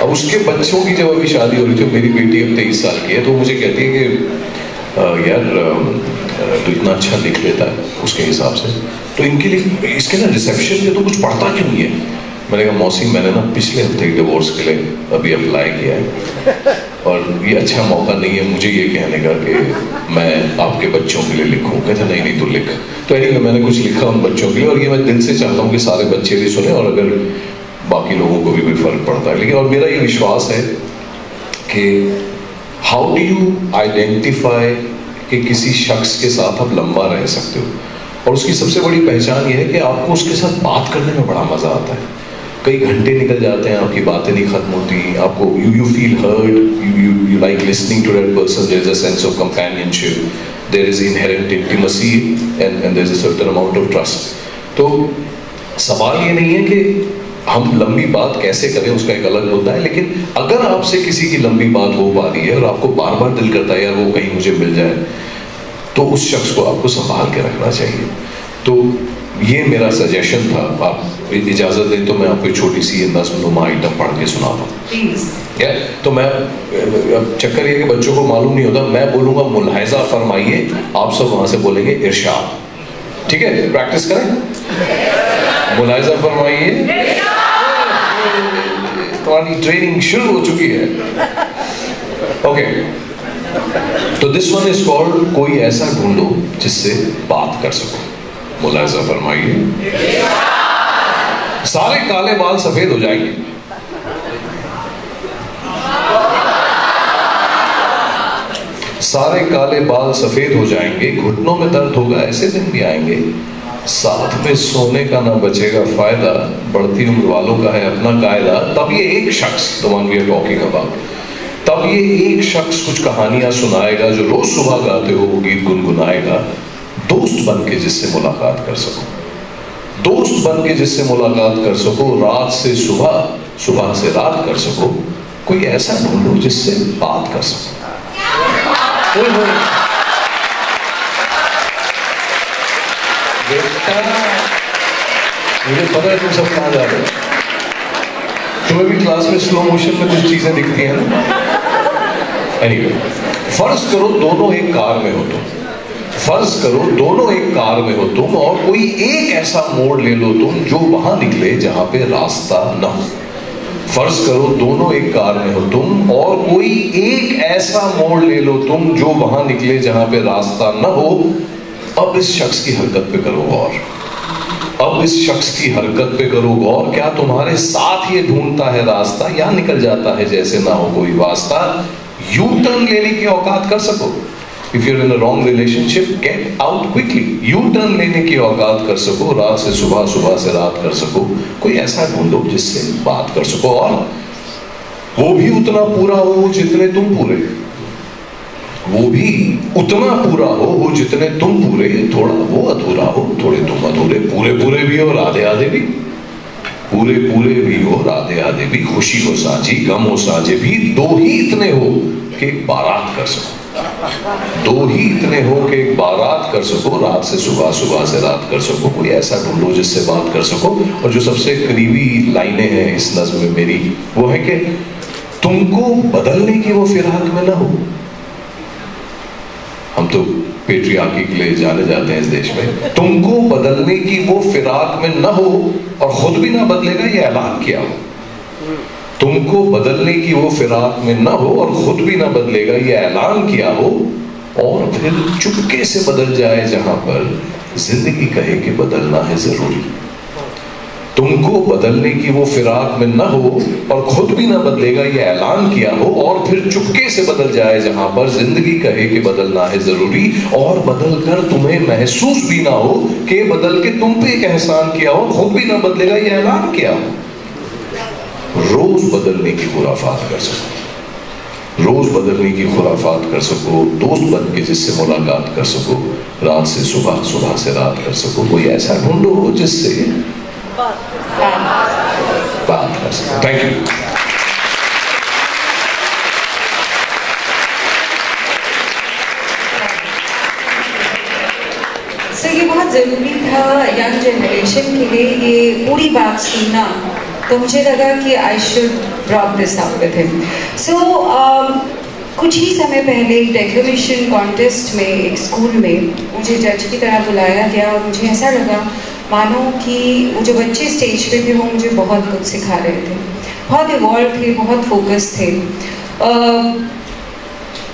अब उसके बच्चों की जब अभी शादी हो रही थी, मेरी बेटी अब 23 साल की है, तो मुझे कहती है कि यार तो इतना अच्छा लिख लेता है उसके हिसाब से, तो इनके लिए इसके ना रिसेप्शन में तो कुछ पढ़ता क्यों नहीं है? मैंने कहा मौसी, मैंने ना पिछले हफ्ते डिवोर्स के लिए अभी अप्लाई किया है और ये अच्छा मौका नहीं है मुझे ये कहने का कि मैं आपके बच्चों के लिए लिखूं. कहते नहीं तो लिख. तो एनीवे मैंने कुछ लिखा उन बच्चों के लिए, और ये मैं दिल से चाहता हूँ कि सारे बच्चे भी सुने और अगर बाकी लोगों को भी कोई फर्क पड़ता है. लेकिन और मेरा ये विश्वास है कि हाउ डू यू आइडेंटिफाई कि किसी शख्स के साथ आप लंबा रह सकते हो, और उसकी सबसे बड़ी पहचान ये है कि आपको उसके साथ बात करने में बड़ा मजा आता है. कई घंटे निकल जाते हैं, आपकी बातें नहीं खत्म होती, आपको you feel heard, you like listening to that person, there is a sense of companionship, there is inherent intimacy and there is a certain amount of trust. तो सवाल ये नहीं है कि हम लंबी बात कैसे करें, उसका एक अलग मुद्दा है, लेकिन अगर आपसे किसी की लंबी बात हो पा रही है और आपको बार बार दिल करता है यार वो कहीं मुझे मिल जाए, तो उस शख्स को आपको संभाल के रखना चाहिए. तो ये मेरा सजेशन था. आप इजाज़त दें तो मैं आपको छोटी सी नज़्म आइटम पढ़ के सुनाता हूँ. तो मैं, चक्कर ये कि बच्चों को मालूम नहीं होता, मैं बोलूँगा मुलाहिज़ा फरमाइए, आप सब वहाँ से बोलेंगे इरशाद. ठीक है, प्रैक्टिस करें. मुलाहिज़ा फरमाइए, तुम्हारी ट्रेनिंग शुरू हो चुकी है. ओके, तो दिस वन इज कॉल्ड कोई ऐसा ढूंढो जिससे बात कर सको. मुलाहिज़ा फरमाइए. सारे काले बाल सफेद हो जाएंगे, सारे काले बाल सफेद हो जाएंगे, घुटनों में दर्द होगा ऐसे दिन भी आएंगे, साथ में सोने का ना बचेगा फायदा, बढ़ती उम्र वालों का है अपना कायदा. तब ये एक शख्स, the one we are talking about, तब ये एक शख्स कुछ कहानियां सुनाएगा, जो रोज सुबह गाते हो वो गीत गुनगुनाएगा. दोस्त बन के जिससे मुलाकात कर सको, दोस्त बन के जिससे मुलाकात कर सको, रात से सुबह, सुबह से रात कर सको. कोई ऐसा ढूंढो जिससे बात कर सको. मुझे पता है तुम सब कहाँ जा रहे हो. तुम्हें भी क्लास में स्लो मोशन में कुछ चीजें दिखती हैं ना. एनीवे, फर्ज करो दोनों एक कार में हो तुम, फर्ज करो दोनों एक कार में हो तुम, और कोई एक ऐसा मोड़ ले लो तुम जो वहां निकले जहां पे रास्ता न हो. फर्ज करो दोनों एक कार में हो तुम, और कोई एक ऐसा मोड़ ले लो तुम जो वहां निकले जहां पे रास्ता न हो. अब इस शख्स की हरकत पे करो गौर, अब इस शख्स की हरकत पे करो गौर. क्या तुम्हारे साथ ये ढूंढता है रास्ता, या निकल जाता है जैसे ना हो कोई वास्ता. यू टर्न लेने की औकात कर सको. If you're in a wrong relationship, get out quickly. U turn लेने की औकात कर सको, रात से सुबह, सुबह से रात कर सको. कोई ऐसा ढूंढो जिससे बात कर सको, और वो भी उतना पूरा हो जितने तुम पूरे, वो भी उतना पूरा हो जितने तुम पूरे, थोड़ा वो अधूरा हो, थोड़े तुम अधूरे, पूरे पूरे भी हो, आधे आधे भी, पूरे पूरे भी हो, आधे आधे भी, खुशी हो साझी, गम हो साझे भी, दो ही इतने हो कि एक बारात कर सको, दो ही इतने हो कि एक बारात कर सको, रात से सुबह, सुबह से रात कर सको। कोई ऐसा ढूंढो जिससे बात कर सको। और जो सबसे करीबी लाइनें हैं इस नज़्म में मेरी, वो है कि तुमको बदलने की वो फिराक में ना हो। हम तो पेट्रियार्की के लिए जाने जाते हैं इस देश में। तुमको बदलने की वो फिराक में न हो और खुद भी ना बदलेगा, ये ऐलान किया हो। तुमको बदलने की वो फिराक में न हो और खुद भी ना बदलेगा, ये ऐलान किया हो, और फिर चुपके से बदल जाए जहां पर जिंदगी कहे कि बदलना है जरूरी। तुमको बदलने की वो फिराक में न हो और खुद भी ना बदलेगा, ये ऐलान किया हो, और फिर चुपके से बदल जाए जहां पर जिंदगी कहे कि बदलना है जरूरी, और बदल कर तुम्हें महसूस भी ना हो कि बदल के तुम पे एक एहसान किया हो, खुद भी ना बदलेगा, ये ऐलान किया हो। रोज बदलने की खुराफात कर सको, रोज बदलने की खुराफात कर सको, दोस्त बन के जिससे मुलाकात कर सको, रात से सुबह, सुबह से रात कर सको। कोई ऐसा ढूंढो जिससे बात कर सको। Thank you. सर ये बहुत ज़रूरी था यंग जनरेशन के लिए ये पूरी बात सुनना, तो मुझे लगा कि I should brought this up with him. So कुछ ही समय पहले एक डेक्लेरेशन कॉन्टेस्ट में एक स्कूल में मुझे जज की तरह बुलाया गया, और मुझे ऐसा लगा मानो कि वो जो बच्चे स्टेज पे थे वो मुझे बहुत कुछ सिखा रहे थे, बहुत इवॉल्व थे, बहुत फोकस थे।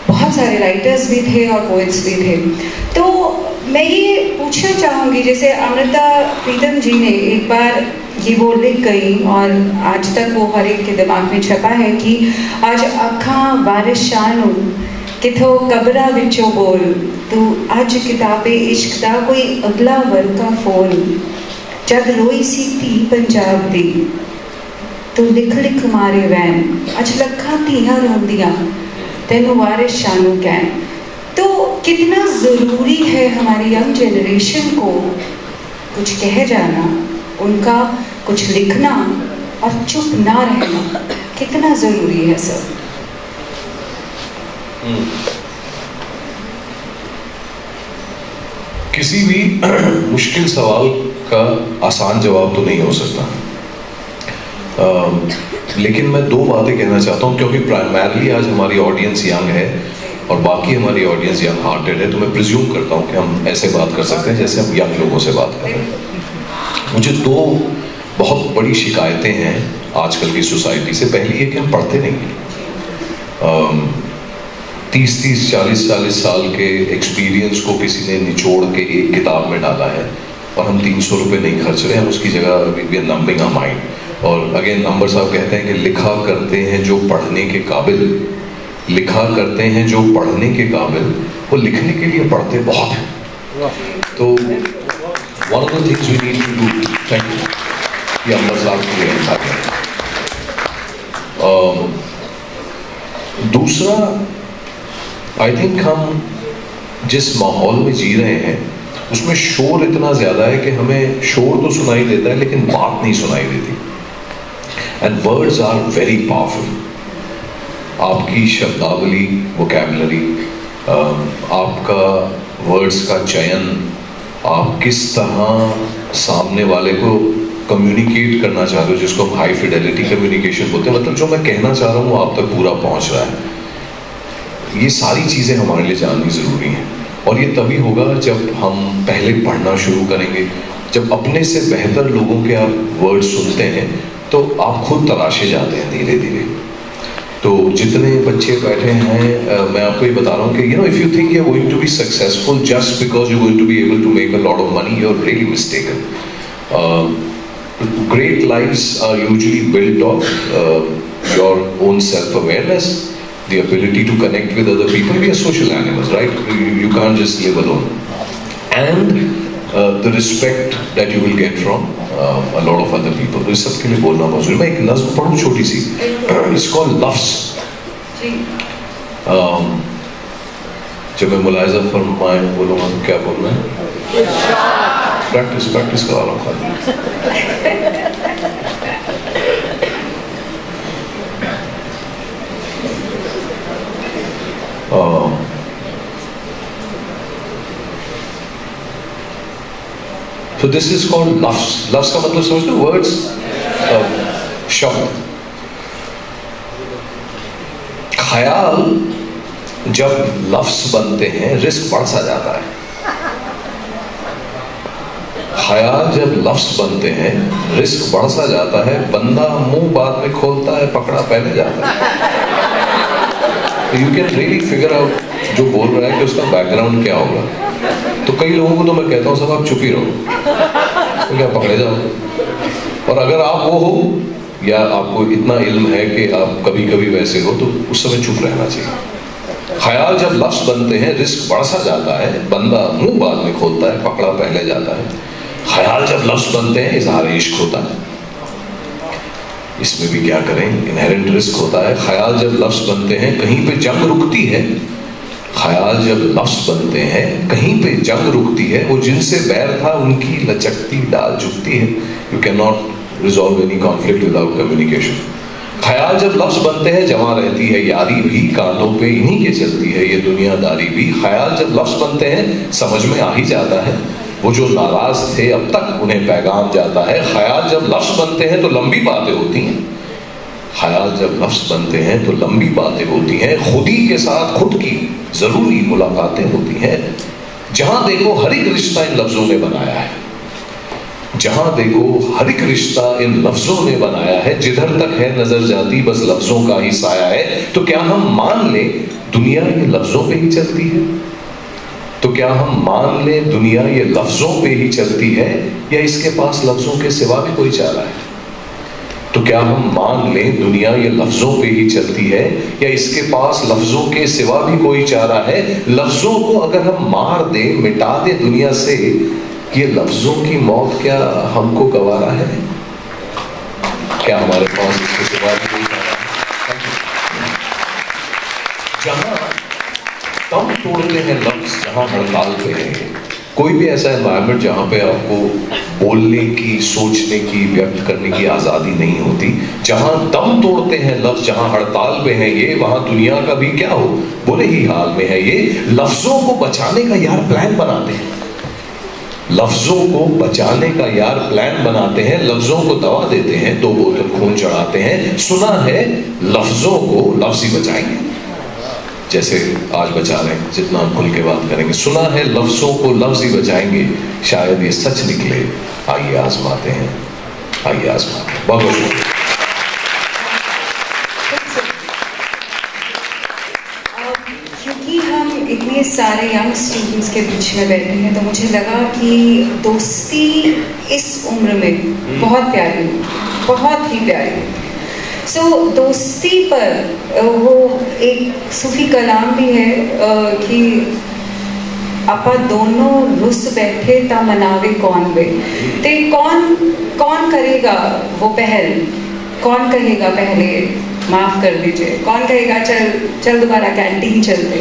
बहुत सारे राइटर्स भी थे और पोइट्स भी थे। तो मैं ये पूछना चाहूँगी, जैसे अमृता प्रीतम जी ने एक बार ये वो लिख गई और आज तक वो हर एक के दिमाग में छपा है कि आज अखा बारिश शानू किथो कबरा विचो बोल, तू अज किताबे इश्क दा कोई अगला वर्ग का फोन, जद रोई सी धी पंजाब दी, तू लिख लिख मारे वैन, अज लखा धीआं रोंदियां तेनू वारिस शानू कैन। तो कितना ज़रूरी है हमारी यंग जनरेशन को कुछ कह जाना, उनका कुछ लिखना और चुप ना रहना, कितना ज़रूरी है सर? किसी भी मुश्किल सवाल का आसान जवाब तो नहीं हो सकता, लेकिन मैं दो बातें कहना चाहता हूँ, क्योंकि प्राइमरली आज हमारी ऑडियंस यंग है और बाकी हमारी ऑडियंस यंग हार्टेड है, तो मैं प्रिज्यूम करता हूँ कि हम ऐसे बात कर सकते हैं जैसे हम यंग लोगों से बात कर रहे हैं। मुझे दो बहुत बड़ी शिकायतें हैं आजकल की सोसाइटी से। पहली है कि हम पढ़ते नहीं। 30-30, 40-40 साल के एक्सपीरियंस को किसी ने निचोड़ के एक किताब में डाला है और हम 300 रुपये नहीं खर्च रहे हैं, हम उसकी जगह we are numbing our mind. और अगेन नंबर साहब कहते हैं कि लिखा करते हैं जो पढ़ने के काबिल, लिखा करते हैं जो पढ़ने के काबिल, वो लिखने के लिए पढ़ते बहुत हैं। तो one of the things we need to do, thank you, ये नंबर साहब के लिए। दूसरा, आई थिंक हम जिस माहौल में जी रहे हैं उसमें शोर इतना ज़्यादा है कि हमें शोर तो सुनाई देता है लेकिन बात नहीं सुनाई देती। And words are very powerful. आपकी शब्दावली, वोकैबुलरी, आपका वर्ड्स का चयन, आप किस तरह सामने वाले को कम्युनिकेट करना चाह रहे हो, जिसको हम हाई फिडेलिटी कम्युनिकेशन बोलते हैं, मतलब जो मैं कहना चाह रहा हूँ आप तक पूरा पहुँच रहा है। ये सारी चीज़ें हमारे लिए जाननी ज़रूरी हैं, और ये तभी होगा जब हम पहले पढ़ना शुरू करेंगे। जब अपने से बेहतर लोगों के आप वर्ड सुनते हैं तो आप खुद तराशे जाते हैं धीरे धीरे। तो जितने बच्चे बैठे हैं, मैं आपको ये बता रहा हूँ कि you know, if you think you are going to be successful just because you are going to be able to make a lot of money, you are really mistaken. Great lives are usually built of your own self-awareness, the ability to connect with other people. We are social animals, right? You can't just live alone. And the respect that you will get from a lot of other people. तो इस सब के लिए बोलना बहुत जरूरी है। मैं एक नज़्म पढ़ूँ छोटी सी, It's called Lafz. जब मैं मुलाहिजा फरमाए बोलूँगा तो क्या बोलना है? प्रैक्टिस करा रहा हूँ खाली। So this is called lafz. Lafz का मतलब समझ लो, words, शब्द। ख्याल जब लफ्ज बनते हैं रिस्क बढ़ सा जाता है। ख्याल जब लफ्ज बनते हैं रिस्क बढ़ सा जाता है। बंदा मुंह बाद में खोलता है, पकड़ा पहले जाता है। You can really figure out जो बोल रहा है कि उसका बैकग्राउंड क्या होगा। तो कई लोगों को तो मैं कहता हूँ सब आप चुप ही रहो, तो क्या पकड़े जाओ। और अगर आप वो हो या आपको इतना इल्म है कि आप कभी कभी वैसे हो तो उस समय चुप रहना चाहिए। ख्याल जब लफ्ज बनते हैं रिस्क बढ़ सा जाता है। बंदा मुंह बाद में खोलता है, पकड़ा पहले जाता है। ख्याल जब लफ्ज बनते हैं इजहार इश्क होता है। इसमें भी क्या करें, इनहेरेंट रिस्क होता है। ख्याल जब लफ्ज बनते हैं कहीं पे जंग रुकती है। ख्याल जब लफ्ज बनते हैं कहीं पे जंग रुकती है। वो जिनसे बैर था उनकी लचकती डाल झुकती है। You can not resolve any conflict without communication. ख्याल जब लफ्ज बनते हैं जमा रहती है यारी भी। कांधों पे इन्हीं के चलती है ये दुनियादारी भी। ख्याल जब लफ्ज बनते हैं समझ में आ ही जाता है। वो जो नाराज थे अब तक उन्हें पैगाम जाता है। ख्याल जब लफ्ज बनते हैं तो लंबी बातें होती हैं। ख्याल जब लफ्ज बनते हैं तो लंबी बातें होती हैं। खुदी के साथ खुद की जरूरी मुलाकातें होती हैं। जहां देखो हर एक रिश्ता इन लफ्जों ने बनाया है। जहां देखो हर एक रिश्ता इन लफ्जों ने बनाया है। जिधर तक है नजर जाती बस लफ्जों का ही साया है। तो क्या हम मान लें दुनिया ये लफ्जों पे ही चलती है? तो क्या हम मान लें दुनिया ये लफ्जों पे ही चलती है या इसके पास लफ्जों के सिवा भी कोई चारा है? तो क्या हम मान लें दुनिया ये लफ्जों पे ही चलती है या इसके पास लफ्जों के सिवा भी कोई चारा है? लफ्जों को अगर हम मार दें, मिटा दें दुनिया से, ये लफ्जों की मौत क्या हमको गवारा है? क्या हमारे पास इसके सिवा भी कोई चारा है? जहां कम तोड़ते हैं लफ्ज, जहां हड़ताल पे है। कोई भी ऐसा एनवायरनमेंट जहां पे आपको बोलने की, सोचने की, व्यक्त करने की आज़ादी नहीं होती। जहां दम तोड़ते हैं लफ्ज, जहां हड़ताल पे है ये, वहां दुनिया का भी क्या हो बुरे ही हाल में है ये। लफ्जों को बचाने का यार प्लान बनाते हैं। लफ्जों को बचाने का यार प्लान बनाते हैं। लफ्जों को दवा देते हैं, 2 बोतल खून चढ़ाते हैं। सुना है लफ्जों को लफ्ज ही बचाएंगे, जैसे आज बचा रहे हैं। जितना हम खुल के बात करेंगे। सुना है लफ्जों को लफ्ज ही बचाएंगे, शायद ये सच निकले। आइए आजमाते हैं, आइए आजमाते हैं। बहुत बहुत शुक्रिया। क्योंकि हम इतने सारे यंग स्टूडेंट्स के बीच में बैठे हैं तो मुझे लगा कि दोस्ती इस उम्र में बहुत प्यारी, बहुत ही प्यारी। दोस्ती पर वो एक सूफी कलाम भी है कि आपा दोनों रुस बैठे ता मनावे कौन वे। तो कौन करेगा वो पहल? कौन कहेगा पहले माफ कर दीजिए? कौन कहेगा चल दोबारा कैंटीन चलते?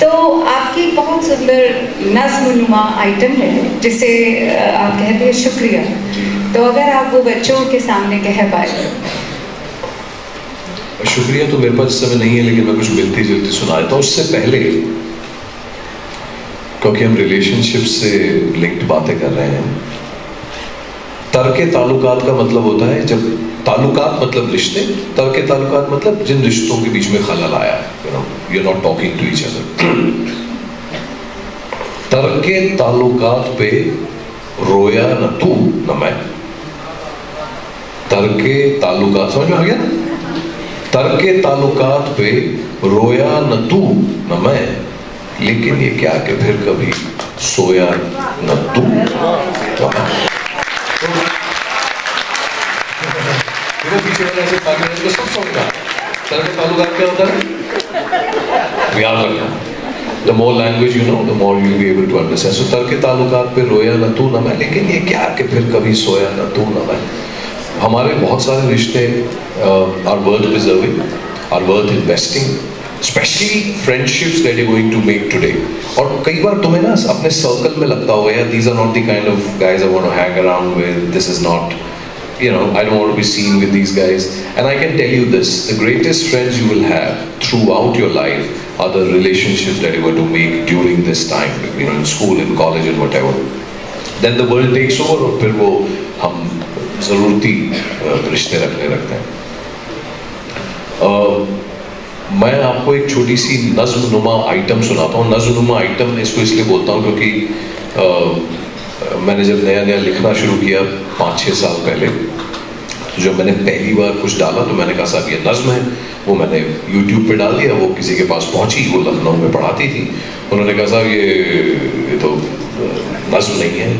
तो आपकी बहुत सुंदर नज़्म-नुमा आइटम है जिसे आप कहते हैं शुक्रिया। तो अगर आप वो बच्चों के सामने कह पाए। शुक्रिया तो मेरे पास इस समय नहीं है, लेकिन मैं कुछ मिलती जुलती सुना देता हूँ। उससे पहले, क्योंकि हम रिलेशनशिप से लिंक्ड बातें कर रहे हैं, तर्के ताल्लुकात का मतलब होता है जब ताल्लुकात मतलब रिश्ते, तर्के ताल्लुकात मतलब जिन रिश्तों के बीच में खलल आया, you are not talking to each other. तर्के ताल्लुकात पे रोया न तू न मैं। तर्के ताल्लुकात समझ में आ गया ना? तर्के ताल्लुकात पे रोया न तू न मैं, लेकिन ये क्या कि फिर कभी सोया न तू न मैं। पीछे ऐसे सब समझा। तर्के ताल्लुकात क्या होता है? याद रखना। The more language you know, the more you'll be able to understand. So तर्के ताल्लुकात पे रोया न तू न मैं, लेकिन ये क्या कि फिर कभी सोया न तू न मैं। हमारे बहुत सारे रिश्ते are worth preserving, are worth investing. Specially friendships that you going to make today. और कई बार तुम्हें ना अपने सर्कल में लगता होगा यार these are not the kind of guys I want to hang around with, this is not, you know, I don't want to be seen with these guys. And I can tell you this, the greatest friends you will have throughout your life are the relationships that you were to make during this time, you know, in school, in college and whatever. Then the world takes over और फिर वो हम ज़रूरती रिश्ते रखने लगते हैं। मैं आपको एक छोटी सी नज़्म-नुमा आइटम सुनाता हूँ। नज़्म-नुमा आइटम इसको इसलिए बोलता हूँ क्योंकि मैंने जब नया नया लिखना शुरू किया 5-6 साल पहले, तो जब मैंने पहली बार कुछ डाला तो मैंने कहा साहब ये नज़्म है, वो मैंने YouTube पे डाल दिया, वो किसी के पास पहुंची, वो लखनऊ में पढ़ाती थी, उन्होंने कहा साहब ये तो नज़्म नहीं है।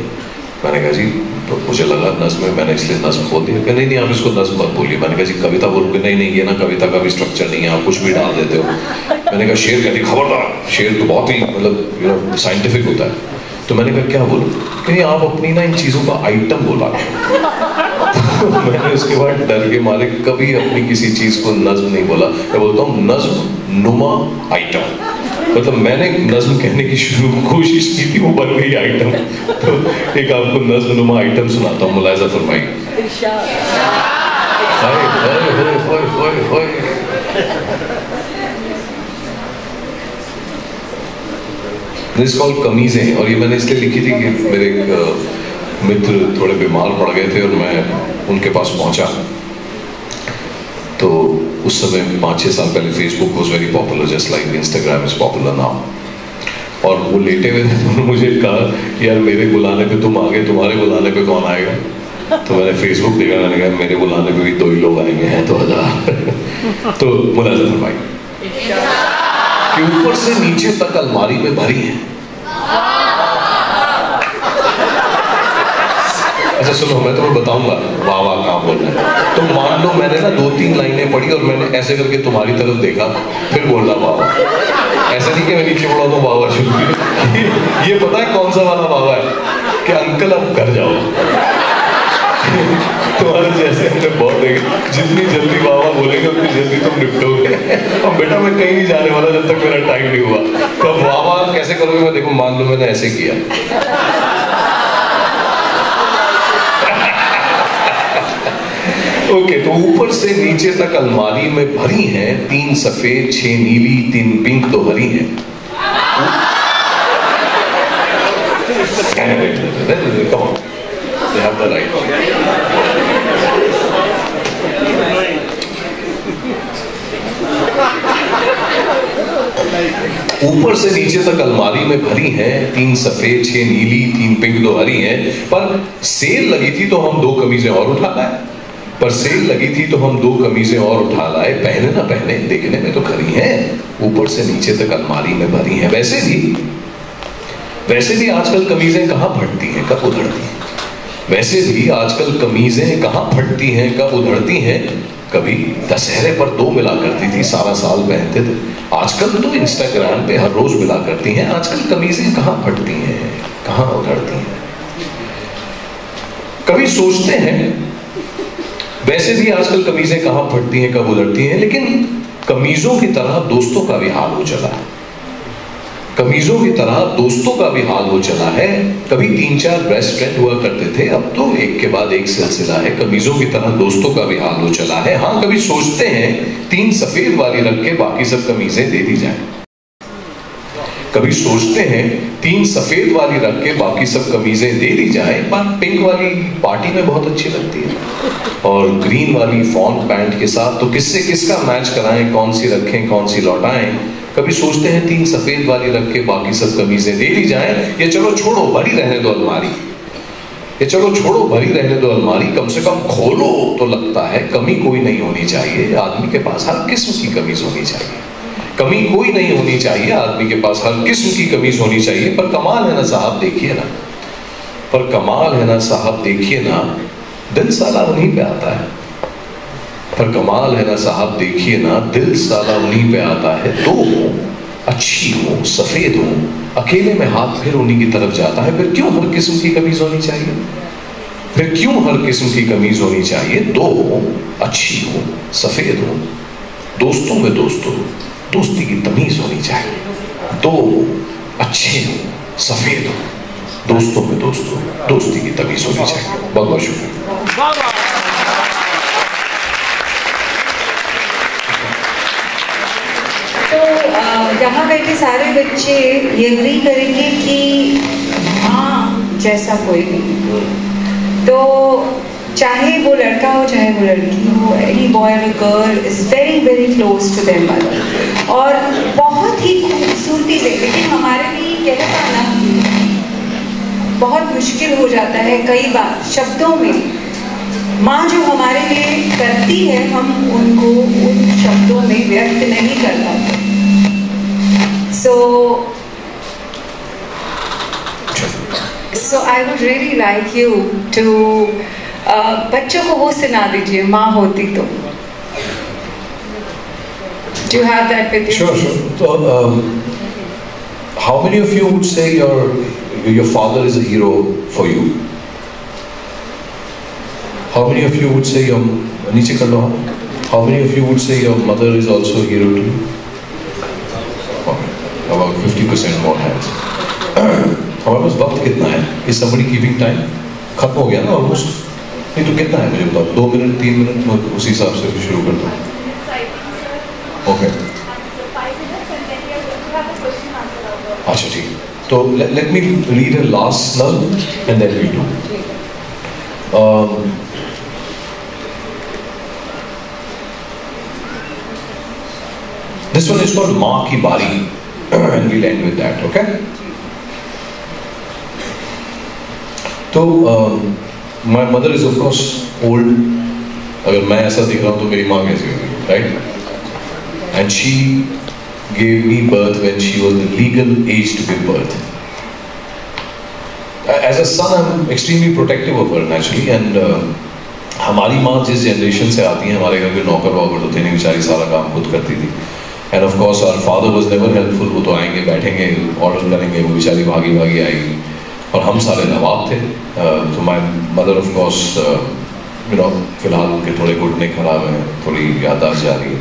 मैंने कहा जी तो मुझे लगा नज़्म है, मैंने इसलिए नज़्म बोल दिया। नहीं नहीं आप इसको नज़्म मत बोलिए। मैंने कहा जी कविता बोल के, नहीं नहीं ये ना कविता का भी स्ट्रक्चर नहीं है, आप कुछ भी डाल देते हो। मैंने कहा शेर, कहती खबरदार, शेर तो बहुत ही मतलब यू नो साइंटिफिक होता है। तो मैंने कहा क्या बोलूं, कि आप अपनी ना इन चीज़ों का आइटम बोला। तो मैंने उसके बाद डर के मारे कभी अपनी किसी चीज़ को नज़्म नहीं बोला, मैं बोलता हूँ नज़्म नुमा आइटम। मतलब मैंने नज़्म कहने की कोशिश की थी, वो बन गई आइटम। तो एक आपको नज़्म नुमा आइटम सुनाता हूँ, मुलाहिज़ा फरमाइए। दिस कॉल्ड कमीज़ें। और ये मैंने इसलिए लिखी थी कि मेरे एक मित्र थोड़े बीमार पड़ गए थे और मैं उनके पास पहुंचा। तो उस समय 5-6 साल पहले Facebook was very popular, just like Instagram is popular now. और वो लेटे हुए थे, तो मुझे कहा यार मेरे बुलाने पे तुम आ गए, तुम्हारे बुलाने पे कौन आएगा? तो मैंने फेसबुक देखा, मैंने कहा मेरे बुलाने पे भी 2 ही लोग आएंगे हैं, तो 1000। तो मुलाहिज़ा फरमाइए कि ऊपर से नीचे तक अलमारी में भरी है। अच्छा सुनो, मैं तुम्हें बताऊंगा वाह वाह कहाँ बोलना है। तो मान लो मैंने ना 2-3 लाइनें पढ़ी और मैंने ऐसे करके तुम्हारी तरफ देखा, फिर बोलना वाह वाह। ऐसा नहीं कि मैं नीचे पढ़ा तो वाह वाह शुरू किया। ये पता है कौन सा वाला वाह वाह है? कि अंकल अब घर जाओ। तुम्हारे जैसे हमने बहुत देखे, जितनी जल्दी वाह वाह बोलेंगे उतनी जल्दी तुम निपटोगे। और बेटा मैं कहीं नहीं जाने वाला जब तक मेरा टाइम नहीं हुआ। तो अब वाह वाह कैसे करोगे? मैं देखो मान लो मैंने ऐसे किया। ओके, तो ऊपर से नीचे तक अलमारी में भरी हैं 3 सफेद 6 नीली 3 पिंक 2 हरी हैं। Come on, they have the right. ऊपर से नीचे तक अलमारी में भरी हैं 3 सफेद 6 नीली 3 पिंक 2 हरी हैं। पर सेल लगी थी तो हम 2 कमीजें और उठा लाए। पर सेल लगी थी तो हम 2 कमीजें और उठा लाए। पहने ना पहने, देखने में तो खरी हैं, ऊपर से नीचे तक अलमारी में भरी हैं। वैसे भी आजकल कमीजें कहाँ फटती हैं, कब उधड़ती हैं। वैसे भी आजकल कमीजें कहाँ फटती हैं, कब उधड़ती हैं। कभी दशहरे पर 2 मिला करती थी, सारा साल पहनते थे। आजकल तो इंस्टाग्राम पे हर रोज मिला करती हैं। आजकल कमीजें कहाँ फटती हैं, कहाँ उधड़ती हैं। कभी सोचते हैं वैसे भी आजकल कमीजें कहाँ फटती हैं, कब उधड़ती हैं, लेकिन कमीजों की तरह दोस्तों का भी हाल हो चला है। कमीजों की तरह दोस्तों का भी हाल हो चला है। कभी 3-4 बेस्ट फ्रेंड हुआ करते थे, अब तो एक के बाद एक सिलसिला है। कमीजों की तरह दोस्तों का भी हाल हो चला है। हाँ, कभी सोचते हैं 3 सफेद वाली रख के बाकी सब कमीजें दे दी जाए। कभी सोचते हैं 3 सफेद वाली रख के बाकी सब कमीजें दे दी जाए। पर पिंक वाली पार्टी में बहुत अच्छी लगती है और ग्रीन वाली फॉन्ट पैंट के साथ तो किससे किसका मैच कराएं, कौन सी रखें कौन सी लौटाएं। कभी सोचते हैं 3 सफेद वाली रख के बाकी सब कमीजें दे दी जाएं। ये चलो छोड़ो, भरी रहने दो अलमारी। ये चलो छोड़ो, भरी रहने दो अलमारी। कम से कम खोलो तो लगता है कमी कोई नहीं होनी चाहिए। आदमी के पास हर किस्म की कमीज होनी चाहिए। कमी कोई नहीं होनी चाहिए, आदमी के पास हर किस्म की कमीज होनी चाहिए। पर कमाल है ना साहब, देखिए ना, पर कमाल है ना साहब, देखिए ना, दिल साला उन्हीं पे आता है। पर कमाल है ना साहब, देखिए ना, दिल साला उन्हीं पे आता है। 2 हो, अच्छी हो, सफेद हो, अकेले में हाथ फिर उन्हीं की तरफ जाता है। फिर क्यों हर किस्म की कमीज होनी चाहिए? फिर क्यों हर किस्म की कमीज होनी चाहिए? 2 हो, अच्छी हो, सफेद हो, दोस्तों में दोस्तों, दोस्ती की तमीज होनी चाहिए, दो अच्छे हो, सफेद हो, दोस्तों में दोस्तों, दोस्ती की तमीज होनी चाहिए। बहुत बहुत शुक्रिया। तो यहाँ बैठे सारे बच्चे ये एग्री करेंगे कि माँ जैसा कोई नहीं, तो चाहे वो लड़का हो चाहे वो लड़की हो, any boy or girl is very very close to their mother, और बहुत ही खूबसूरती से। लेकिन हमारे लिए कहना ना बहुत मुश्किल हो जाता है कई बार शब्दों में। माँ जो हमारे लिए करती है हम उनको उन शब्दों में व्यक्त नहीं कर पाते। So I would really like you to बच्चों को वो सुना दीजिए माँ होती तो। Do you have that with you? Sure, sure. So, how many of you would say your father is a hero for you? How many of you would say your नीचे कर लो हाँ? How many of you would say your mother is also a hero to you? Okay. About 50% more hands. हमारे पास वक्त कितना है? Is somebody keeping time? खत्म हो गया ना almost? नहीं तो कितना है मुझे बताओ, 2 मिनट 3 मिनट मैं उसी हिसाब से शुरू करता हूँ। ओके अच्छा ठीक, तो let me read a last slug and then we do. This one is called माँ की बारी and we'll end with that, okay? तो my mother is of course old. अगर मैं ऐसा दिख रहा हूँ तो मेरी माँ कैसी होगी, right? And she gave me birth when she was the legal age to give birth. As a son, I'm extremely protective of her naturally, and हमारी माँ जिस जनरेशन से आती है, हमारे घर के नौकर वॉकर तो थे नहीं, बेचारी सारा काम खुद करती थी। And of course our father was never helpful. वो तो आएंगे बैठेंगे ऑर्डर करेंगे, वो बेचारी भागी भागी आएगी, और हम सारे नवाब थे। तो my mother of course you know फिलहाल उनके थोड़े घुटने खराब हैं, थोड़ी याददाश्त जा रही है।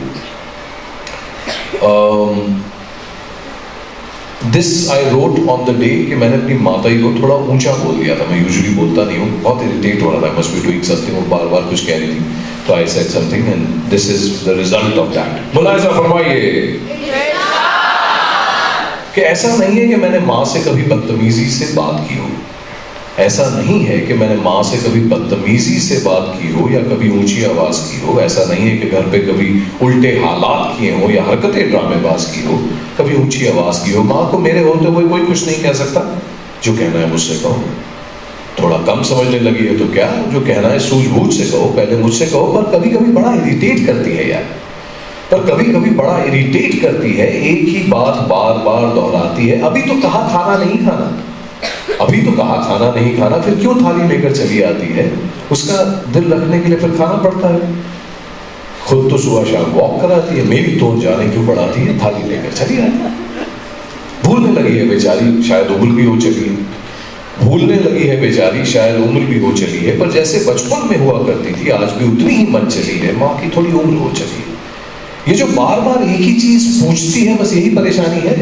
This I wrote on the day कि मैंने अपनी माताई को थोड़ा ऊंचा बोल दिया था। मैं यूजुअली बोलता नहीं हूँ, बहुत इरिटेट हो रहा था, मस्ट बी डूइंग समथिंग, वो बार बार कुछ कह रही थी, तो I said something and this is the result of that. मुलाहिजा फरमाइए कि ऐसा नहीं है कि मैंने माँ से कभी बदतमीजी से बात की हो, ऐसा नहीं है कि मैंने माँ से कभी बदतमीजी से बात की हो या कभी ऊंची आवाज की हो, ऐसा नहीं है कि घर पे कभी उल्टे हालात किए हो या हरकतें ड्रामेबाज की हो, कभी ऊंची आवाज की हो। माँ को मेरे होते हुए कोई कुछ नहीं कह सकता, जो कहना है मुझसे कहो। थोड़ा कम समझने लगी है तो क्या, जो कहना है सूझबूझ से कहो, पहले मुझसे कहो। पर कभी कभी बड़ा इरिटेट करती है यार, पर कभी कभी बड़ा इरिटेट करती है, एक ही बात बार बार दोहराती है। अभी तो कहा खाना नहीं खाना, अभी तो कहा खाना नहीं खाना, फिर क्यों थाली लेकर चली आती है? उसका दिल रखने के लिए फिर खाना पड़ता है। खुद तो सुबह शाम वॉक कराती है, मेरी तो जाने क्यों पड़ाती है, थाली लेकर चली आती है। भूलने लगी है बेचारी, शायद उम्र भी हो चली है, भूलने लगी है बेचारी, शायद उम्र भी हो चली है, पर जैसे बचपन में हुआ करती थी आज भी उतनी ही मन चली है। माँ की थोड़ी उम्र हो चली है। ये जो बार बार एक ही चीज पूछती है, बस यही परेशानी है।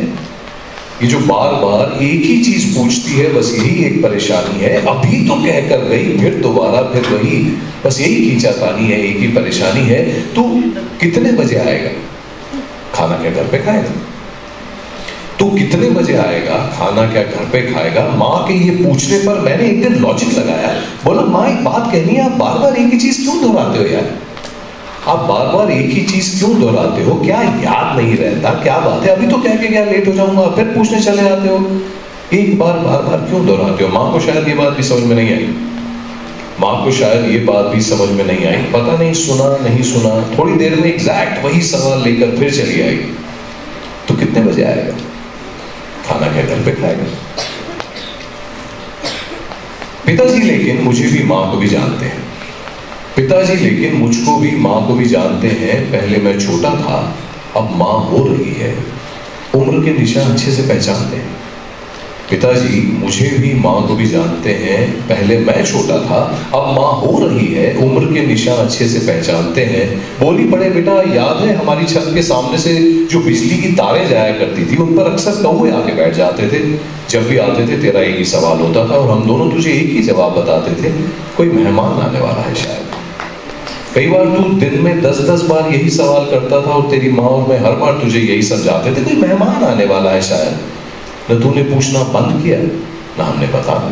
ये जो बार बार एक ही चीज पूछती है, बस यही एक परेशानी है। अभी तो कह कर गई, फिर दोबारा फिर वही, बस यही खींचातानी है, एक ही परेशानी है। तू कितने बजे आएगा, खाना क्या घर पे खाएगा? तू कितने बजे आएगा, खाना क्या घर पे खाएगा? माँ के ये पूछने पर मैंने एक दिन लॉजिक लगाया, बोला माँ एक बात कहनी है, आप बार बार एक ही चीज क्यों दोहराते हो यार? आप बार बार एक ही चीज क्यों दोहराते हो? क्या याद नहीं रहता? क्या बात है? अभी तो कह के क्या लेट हो जाऊंगा, फिर पूछने चले जाते हो। एक बार बार बार क्यों दोहराते हो? माँ को शायद ये बात भी समझ में नहीं आई, माँ को शायद ये बात भी समझ में नहीं आई। पता नहीं सुना नहीं सुना, थोड़ी देर में एग्जैक्ट वही सवाल लेकर फिर चली आएगी। तो कितने बजे आएगा, खाना क्या घर पे खाएगा? पिताजी लेकिन मुझे भी माँ को भी जानते हैं, पिताजी लेकिन मुझको भी माँ को भी जानते हैं। पहले मैं छोटा था, अब माँ हो रही है, उम्र के निशान अच्छे से पहचानते हैं। पिताजी मुझे भी माँ को भी जानते हैं, पहले मैं छोटा था, अब माँ हो रही है, उम्र के निशान अच्छे से पहचानते हैं। बोली पड़े बेटा, याद है हमारी छत के सामने से जो बिजली की तारें जाया करती थी, उन पर अक्सर कौवे आके बैठ जाते थे। जब भी आते थे तेरा एक ही सवाल होता था और हम दोनों तुझे एक ही जवाब बताते थे, कोई मेहमान आने वाला है शायद। कई बार तू दिन में 10-10 बार यही सवाल करता था और तेरी माँ और मैं हर बार तुझे यही समझाते थे, कोई मेहमान आने वाला है शायद। न तूने पूछना बंद किया ना हमने बताना,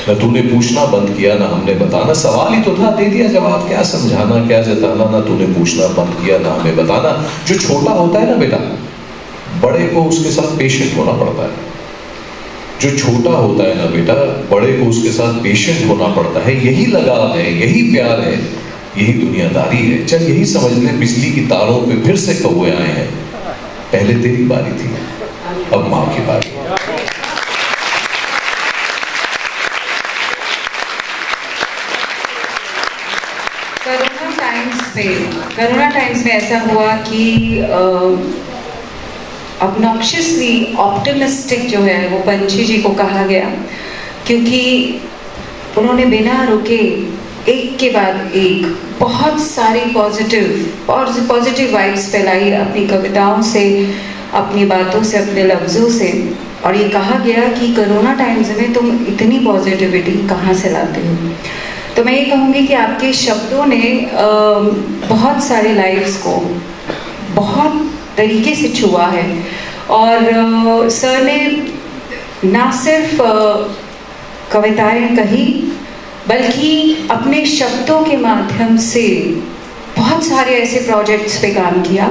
न तूने पूछना बंद किया ना हमने बताना। सवाल ही तो था, दे दिया जवाब, क्या समझाना क्या जताना। ना तूने पूछना बंद किया ना हमें बताना। जो छोटा होता है ना बेटा, बड़े को उसके साथ पेशेंट होना पड़ता है। जो छोटा होता है ना बेटा, बड़े को उसके साथ पेशेंट होना पड़ता है। यही लगाव है, यही प्यार है, यही दुनियादारी है। चल यही समझ ले, बिजली की तारों पे फिर से कौवे आए हैं। पहले तेरी बारी थी, अब माँ की बारी। कोरोना टाइम्स में ऐसा हुआ कि ऑब्नॉक्शियसली ऑप्टिमिस्टिक जो है वो पंछी जी को कहा गया, क्योंकि उन्होंने बिना रुके एक के बाद एक बहुत सारी पॉजिटिव वाइब्स फैलाई अपनी कविताओं से, अपनी बातों से, अपने लफ्ज़ों से। और ये कहा गया कि कोरोना टाइम्स में तुम इतनी पॉजिटिविटी कहाँ से लाते हो। तो मैं ये कहूँगी कि आपके शब्दों ने बहुत सारे लाइव्स को बहुत तरीके से छुआ है। और सर ने ना सिर्फ कविताएं कही, बल्कि अपने शब्दों के माध्यम से बहुत सारे ऐसे प्रोजेक्ट्स पे काम किया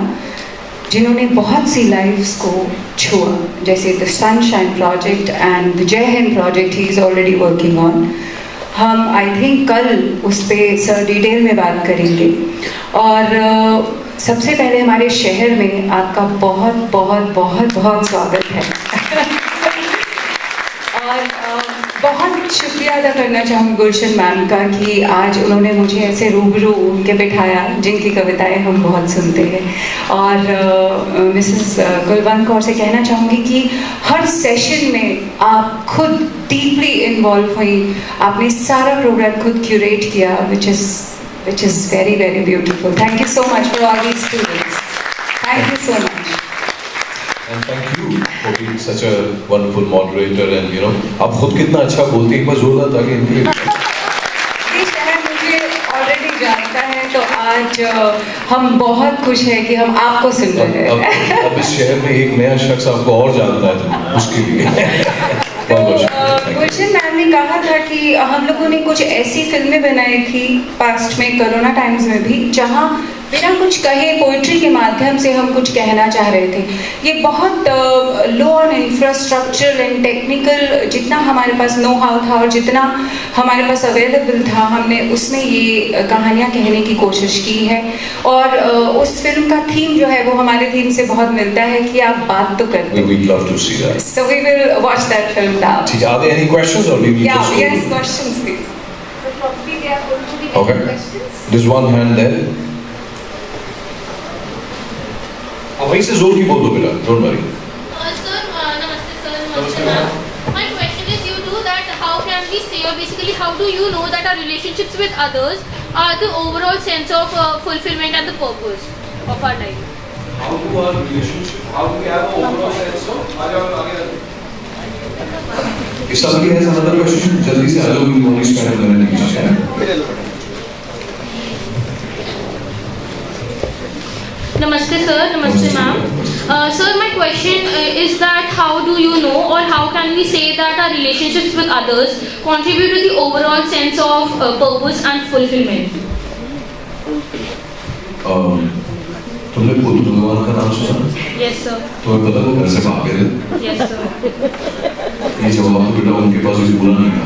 जिन्होंने बहुत सी लाइफ्स को छुआ, जैसे the sunshine project and the Jai Hind project he is already working on. हम आई थिंक कल उस पर सर डिटेल में बात करेंगे। और सबसे पहले हमारे शहर में आपका बहुत बहुत बहुत बहुत स्वागत है। और बहुत शुक्रिया अदा करना चाहूँगी गुलशन मैम का कि आज उन्होंने मुझे ऐसे रूबरू के बिठाया जिनकी कविताएं हम बहुत सुनते हैं। और मिसेस कुलवंत कौर से कहना चाहूँगी कि हर सेशन में आप खुद डीपली इन्वॉल्व हुई, आपने सारा प्रोग्राम खुद क्यूरेट किया, which is very very beautiful. Thank you so much for all these students. Thank you so much. And thank you for being such a wonderful moderator and you know, आप खुद कितना अच्छा बोलते हैं, एक बार जोरदार ताकि इनके ये शहर मुझे ऑलरेडी जानता है, तो आज हम बहुत खुश हैं कि हम आपको सुन रहे हैं। अब इस शहर में एक नया शख्स आपको और जानता है, तो उसके लिए गुलशन मैम ने कहा था कि हम लोगों ने कुछ ऐसी फिल्में बनाई थी पास्ट में, कोरोना टाइम्स में भी, जहां बिना कुछ कहे पोइट्री के माध्यम से हम कुछ कहना चाह रहे थे। ये बहुत लो ऑन इंफ्रास्ट्रक्चर एंड टेक्निकल, जितना हमारे पास नो हाउ था और जितना हमारे पास अवेलेबल था, हमने उसमें ये कहानियाँ कहने की कोशिश की है। और उस फिल्म का थीम जो है वो हमारे थीम से बहुत मिलता है कि आप बात तो करते हैं। So we will watch that film now. Are there any questions or we will Yeah, just go? yes, questions please. Okay. There's one hand there. वहीं से जोर की बोल दो बेटा, don't worry. Sir, namaste ma'am. My question is, you do that, how can we say, or basically how do you know that our relationships with others are the overall sense of fulfillment and the purpose of our life? How do our relationship, how do we have an overall sense of, if somebody has another question, जल्दी से आ जाओ, we only spend a minute each. Namaste sir, namaste ma'am. Sir, my question is that how do you know, or how can we say that our relationships with others contribute to the overall sense of purpose and fulfillment? तुमने बुद्ध भगवान का नाम सुना? Yes sir. तुम्हें पता वो घर से भाग गए थे? Yes sir. ये जवाब तो बेटा उनके पास कुछ बुरा नहीं था।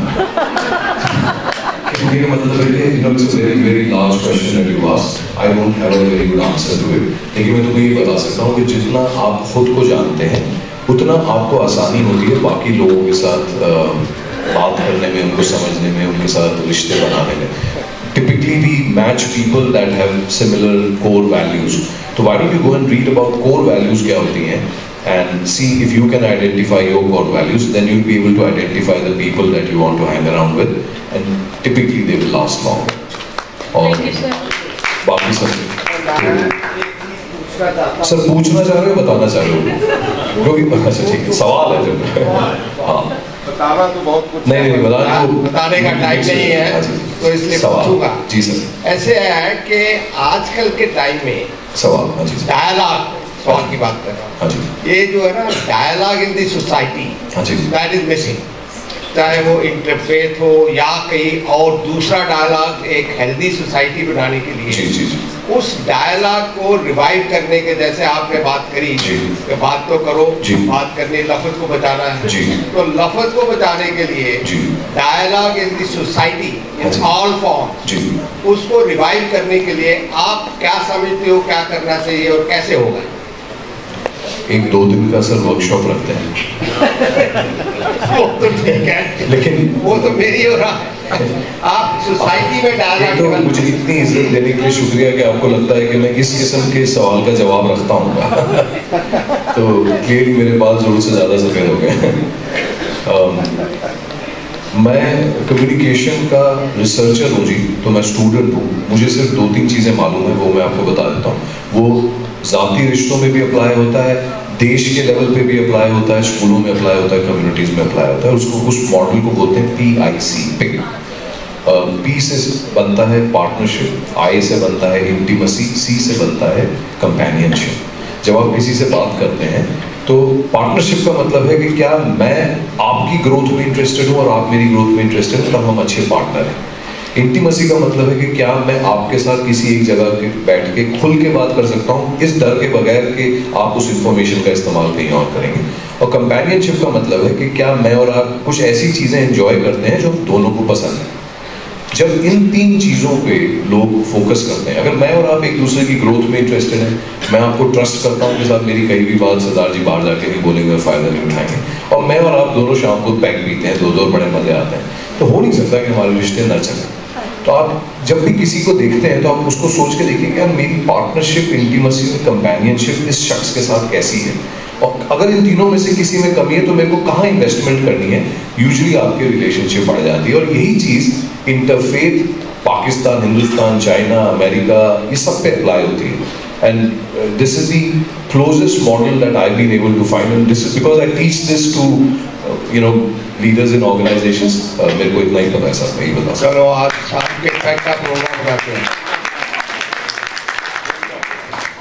कहने का मतलब है कि you know it's a very very large question that you asked. I don't have a very good answer to it. लेकिन मैं तुम्हें ये बता सकता हूँ कि जितना आप खुद को जानते हैं, उतना आपको आसानी होती है बाकी लोगों के साथ बात करने में, उनको समझने में, उनके साथ रिश्ते बनाने में। Typically we match people that have similar core values. तो why don't you go and read about core values क्या होती हैं? and see if you can identify your core values, then you'll be able to identify the people that you want to hang around with, and typically they will last long. और बाकी सब sir पूछना चाह रहे हो, बताना चाह रहे हो, क्योंकि अच्छा ठीक है, सवाल है फिर। हाँ बताना तो बहुत कुछ नहीं बताने का टाइम नहीं है, तो इसलिए पूछूंगा। जी सर। ऐसे है कि आजकल के टाइम में सवाल डायलॉग सवाल की बात कर रहा हूँ, ये जो है ना dialogue in the society, that is missing. चाहे वो इंटरफेथ हो या कहीं और दूसरा डायलॉग, एक हेल्दी सोसाइटी बनाने के लिए उस डायलॉग को रिवाइव करने के, जैसे आपने बात करी कि बात तो करो, बात करने लफ्ज को बचाना है, तो लफ्ज को बचाने के लिए dialogue in the society in all form, उसको रिवाइव करने के लिए आप क्या समझते हो, क्या करना चाहिए और कैसे होगा? एक 2 दिन का सर वर्कशॉप रखते हैं। वो तो ठीक है, लेकिन वो तो मेरी हो रहा है। आप सोसाइटी में डायलॉग, तो मुझे इतनी इज्जत देने के लिए शुक्रिया कि आपको लगता है कि मैं इस किस्म के सवाल का जवाब रखता हूँ। तो क्लियरली मेरे बाल जरूर से ज़्यादा सफेद हो गए। मैं कम्युनिकेशन का रिसर्चर हूँ जी, तो मैं स्टूडेंट हूँ, मुझे सिर्फ 2-3 चीज़ें मालूम है, वो मैं आपको बता देता हूँ। वो ज़ाती रिश्तों में भी अप्लाई होता है, देश के लेवल पे भी अप्लाई होता है, स्कूलों में अप्लाई होता है, कम्युनिटीज़ में अप्लाई होता है। उसको उस मॉडल को बोलते हैं PIC, पिक। P से बनता है पार्टनरशिप, I से बनता है इंटीमेसी, C से बनता है कंपेनियनशिप। जब आप किसी से बात करते हैं तो पार्टनरशिप का मतलब है कि क्या मैं आपकी ग्रोथ में इंटरेस्टेड हूँ और आप मेरी ग्रोथ में इंटरेस्टेड हैं, तब हम अच्छे पार्टनर हैं। इंटीमेसी का मतलब है कि क्या मैं आपके साथ किसी एक जगह के बैठ के खुल के बात कर सकता हूँ, इस डर के बगैर कि आप उस इंफॉर्मेशन का इस्तेमाल कहीं और करेंगे। और कंपेनियनशिप का मतलब है कि क्या मैं और आप कुछ ऐसी चीज़ें एंजॉय करते हैं जो दोनों को पसंद है। जब इन 3 चीज़ों पे लोग फोकस करते हैं, अगर मैं और आप एक दूसरे की ग्रोथ में इंटरेस्टेड हैं, मैं आपको ट्रस्ट करता हूँ कि साथ मेरी कहीं भी बात सरदार जी बाहर जाके नहीं बोलेंगे, फ़ायदा नहीं उठाएंगे, और मैं और आप दोनों शाम को पैक पीते हैं, 2 बड़े मज़े आते हैं, तो हो नहीं सकता कि हमारे रिश्ते न चलें। तो आप जब भी किसी को देखते हैं तो आप उसको सोच के देखिए कि यार मेरी पार्टनरशिप, इंटीमेसी और कंपेनियनशिप इस शख्स के साथ कैसी है, और अगर इन तीनों में से किसी में कमी है तो मेरे को कहाँ इन्वेस्टमेंट करनी है। यूजुअली आपकी रिलेशनशिप बढ़ जाती है। और यही चीज़ interfaith Pakistan, Hindustan, China, America, ये सब पे अप्लाई होती है। And this is the closest model that I been able to find, and this is because I teach this to leaders in organisations. मेरे को इतना ही पता है सर, मैं ही बता। चलो आज शाम के पैक का प्रोग्राम बनाते हैं।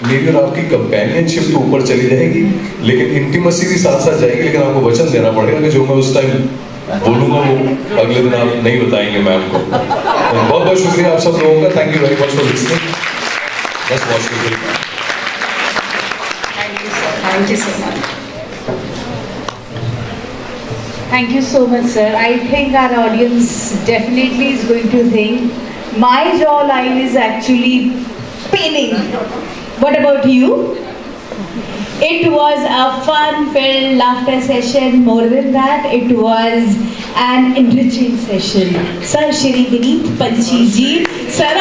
मेरी और आपकी कंपेनियनशिप तो ऊपर चली जाएगी, लेकिन इंटीमेसी भी साथ साथ जाएगी, लेकिन आपको वचन देना पड़ेगा कि जो मैं उस टाइम बोलूंगा वो अगले दिन आप नहीं बताएंगे मैम को। बहुत बहुत शुक्रिया आप सब लोगों का। Thank you very much for listening. बस वॉच कीजिए। Thank you so much. Thank you so much, sir. I think our audience definitely is going to think my jawline is actually paining. What about you? It was a fun-filled laughter session. More than that, it was an enriching session. Sir Shri Vineet Panchi ji, sir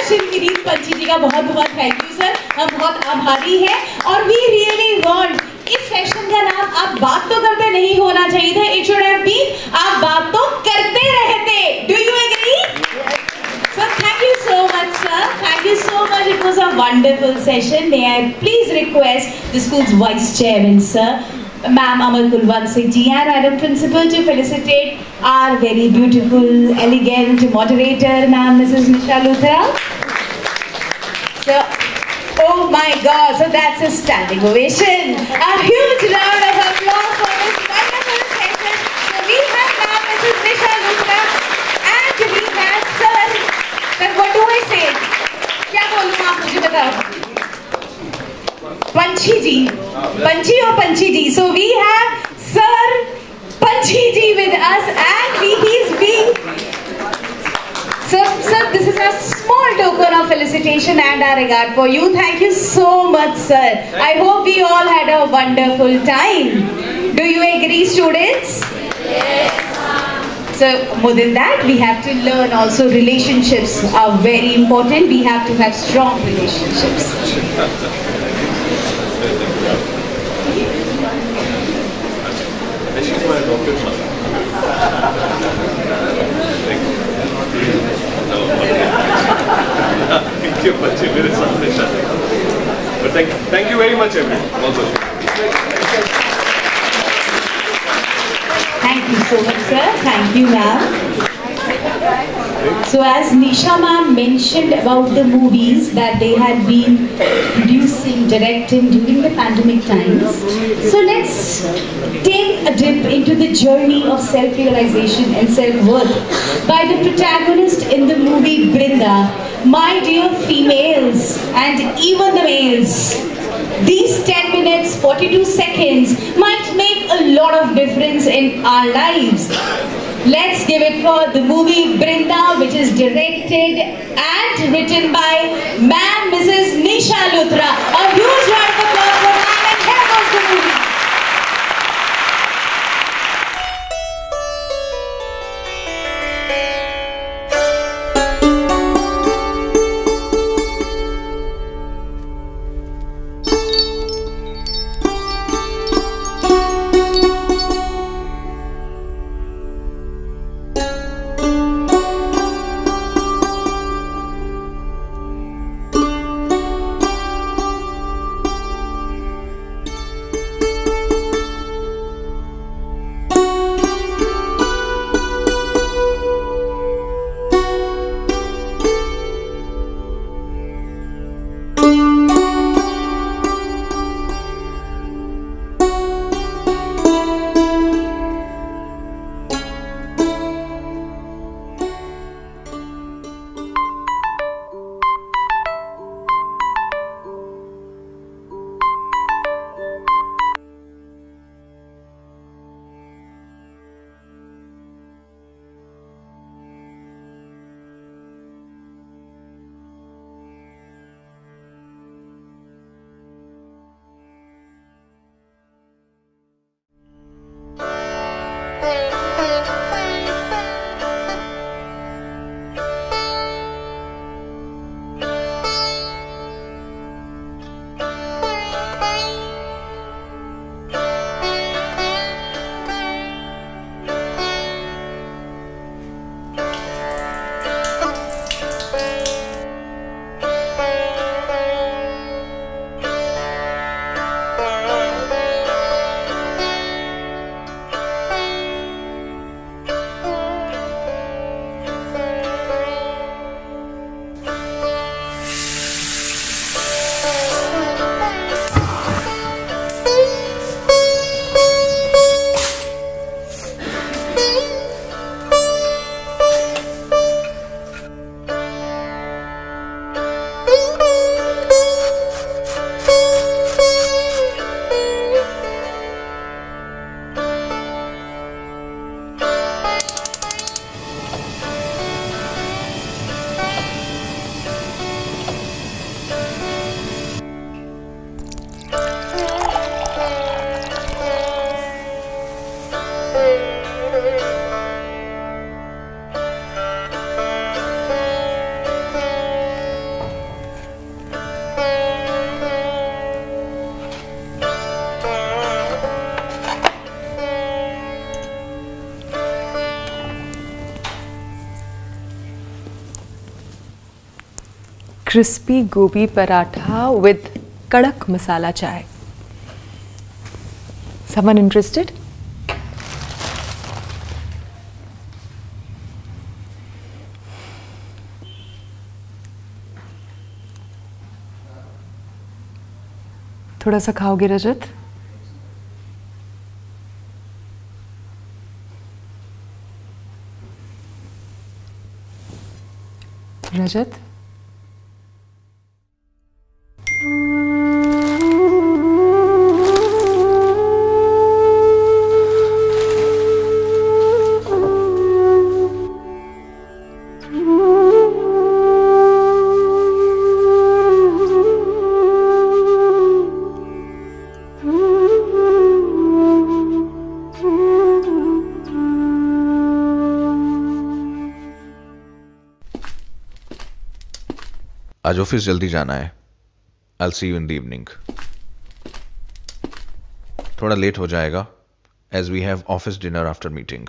Shri Vineet Panchi ji का बहुत बहुत thank you sir. हम बहुत आभारी हैं और we really want इस session का नाम आप बात तो करते नहीं होना चाहिए था। It should have been आप बात तो करते रहते। Do you agree? Sir, thank you so much, sir. Thank you so much. It was a wonderful session. May I please request the school's vice chairman, sir, Ma'am Amal Kulwant Singh ji, and Madam Principal, to felicitate our very beautiful, elegant moderator, Ma'am Mrs. Nisha Luthra. So, oh my God! So that's a standing ovation. A huge round of applause for this wonderful session. So we have Ma'am Mrs. Nisha Luthra, and we have Sir. Sir, what do I say? क्या बोलूँ आप मुझे बताओ? Panchi ji, Panchi or Panchi ji. So we have Sir Panchi ji with us, and he's being. Sir, this is a small token of felicitation and our regard for you. Thank you so much, sir. I hope we all had a wonderful time. Do you agree, students? Yes. So more than that, we have to learn also relationships are very important. We have to have strong relationships. बच्चे मेरे सामने शादी, but thank you very much everyone also. Thank you so much, sir. Thank you, ma'am. So as Nisha ma'am mentioned about the movies that they had been producing, directing during the pandemic times, so let's take a dip into the journey of self-realization and self-worth by the protagonist in the movie Brinda. My dear females and even the males, these 10 minutes 42 seconds might make a lot of difference in our lives. Let's give it for the movie Brinda, which is directed and written by Ma'am Mrs. Nisha Luthra. A huge round of applause for ma'am and here goes the movie. crispy gobi paratha with kadak masala chai. Someone interested? थोड़ा सा खाओगे रजत? रजत? आज office जल्दी जाना है. I'll see you in the evening. थोड़ा late हो जाएगा as we have office dinner after meeting.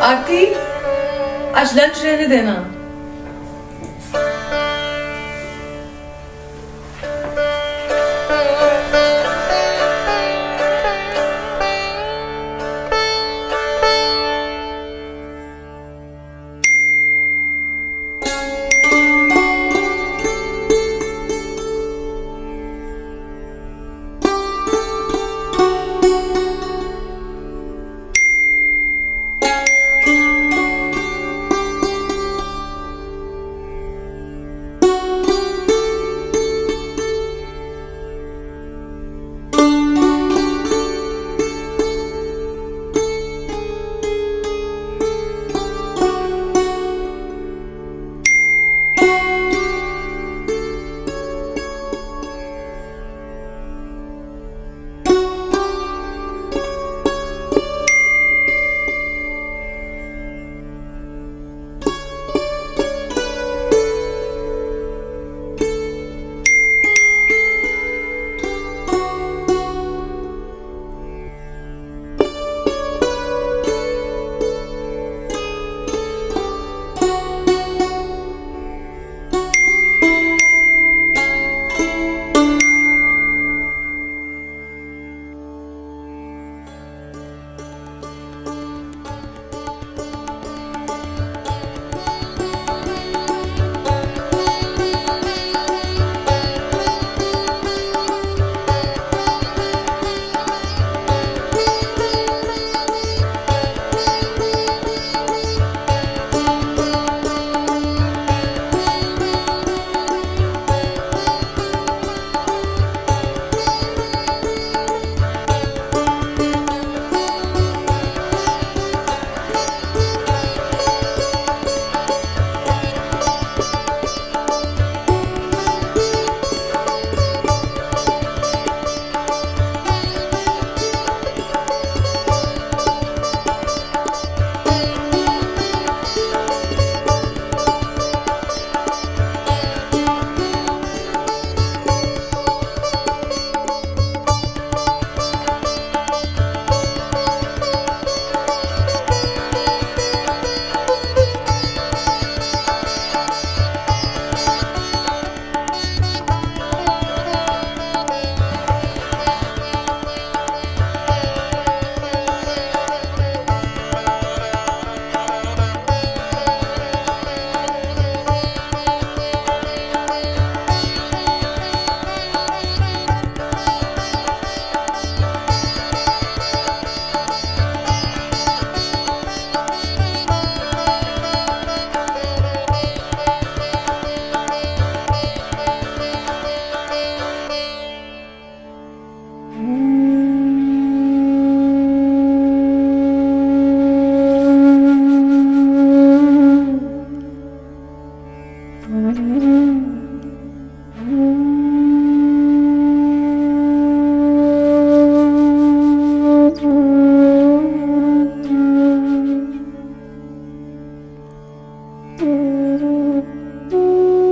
आरती, आज लंच रहने देना।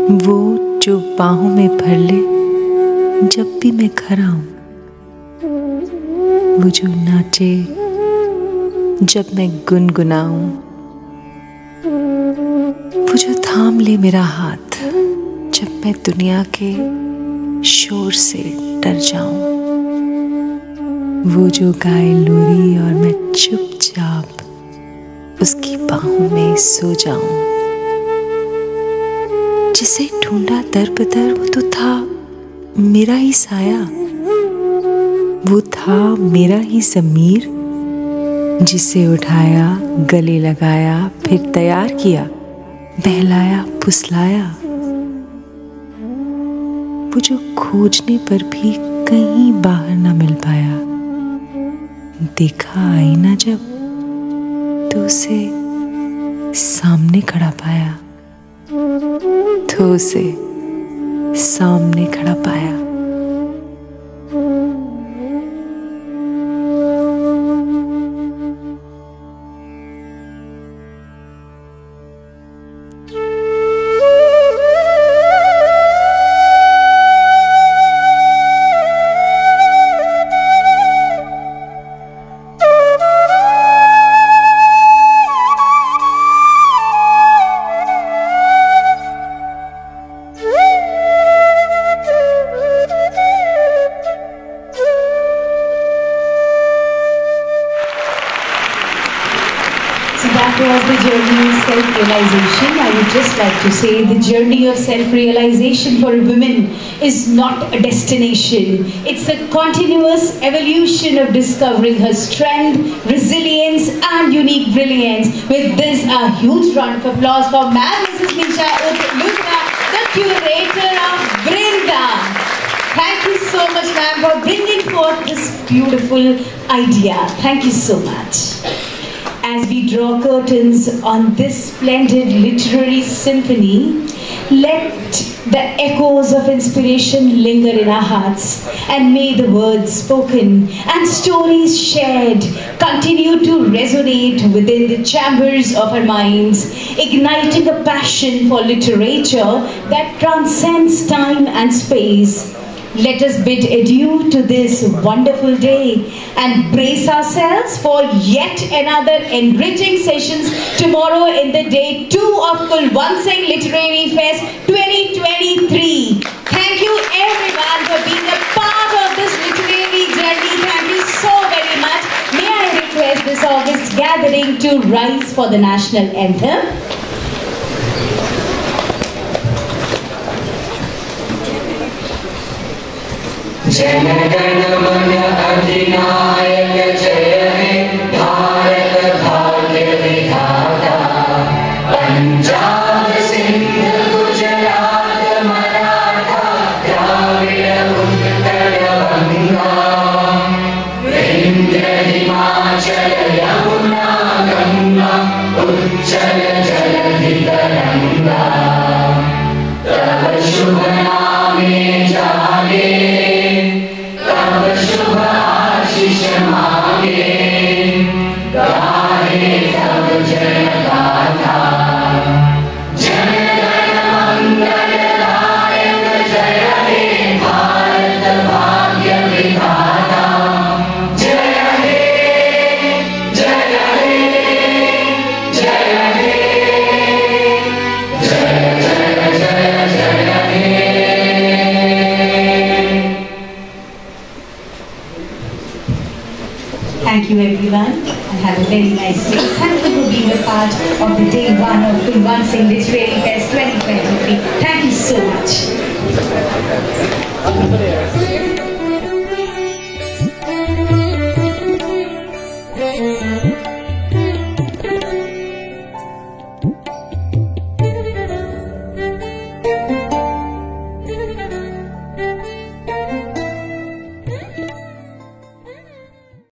वो जो बाहों में भर ले जब भी मैं घर आऊं, वो जो नाचे जब मैं गुनगुनाऊं, वो जो थाम ले मेरा हाथ जब मैं दुनिया के शोर से डर जाऊं, वो जो गाए लोरी और मैं चुपचाप उसकी बाहों में सो जाऊं, जिसे ढूंढा दर बदर वो तो था मेरा ही साया, वो था मेरा ही ज़मीर, जिसे उठाया गले लगाया फिर तैयार किया, बहलाया फुसलाया, वो जो खोजने पर भी कहीं बाहर ना मिल पाया, देखा आईना जब तो उसे सामने खड़ा पाया, तो उसे सामने खड़ा पाया। Was the journey of self-realization. I would just like to say the journey of self-realization for a woman is not a destination. It's a continuous evolution of discovering her strength, resilience and unique brilliance. With this, a huge round of applause for Ma'am Mrs. Nisha Luthra, the curator of Brinda. Thank you so much, ma'am, for bringing forth this beautiful idea. Thank you so much. As we draw curtains on this splendid literary symphony, let the echoes of inspiration linger in our hearts, and may the words spoken and stories shared continue to resonate within the chambers of our minds, igniting a passion for literature that transcends time and space. Let us bid adieu to this wonderful day and brace ourselves for yet another enriching sessions tomorrow in the day 2 of Kulwant Singh Literary Fest 2023. Thank you everyone for being a part of this literary journey. Thank you so very much. May I request this August gathering to rise for the national anthem. Jana Gana मन अधिनायक जय हे भारत भाग्य विधाता पंजाब सिंध गुजरात मराठा द्राविड़ उत्कल बंगा विंध्य हिमाचल यमुना गंगा उच्चल जलधि तरंगा तव शुभ नामे जागे शुभ आशीष मांगे गाहे तब जय गाथा जन गण मंगल दायक जय हे भारत भाग्य विधाता जय हे जय हे जय हे जय जय जय जय हे। Thank you everyone and have a very nice day. Thank you for being a part of the day 1 of Kulwant Singh Literary Fest 2023. Thank you so much.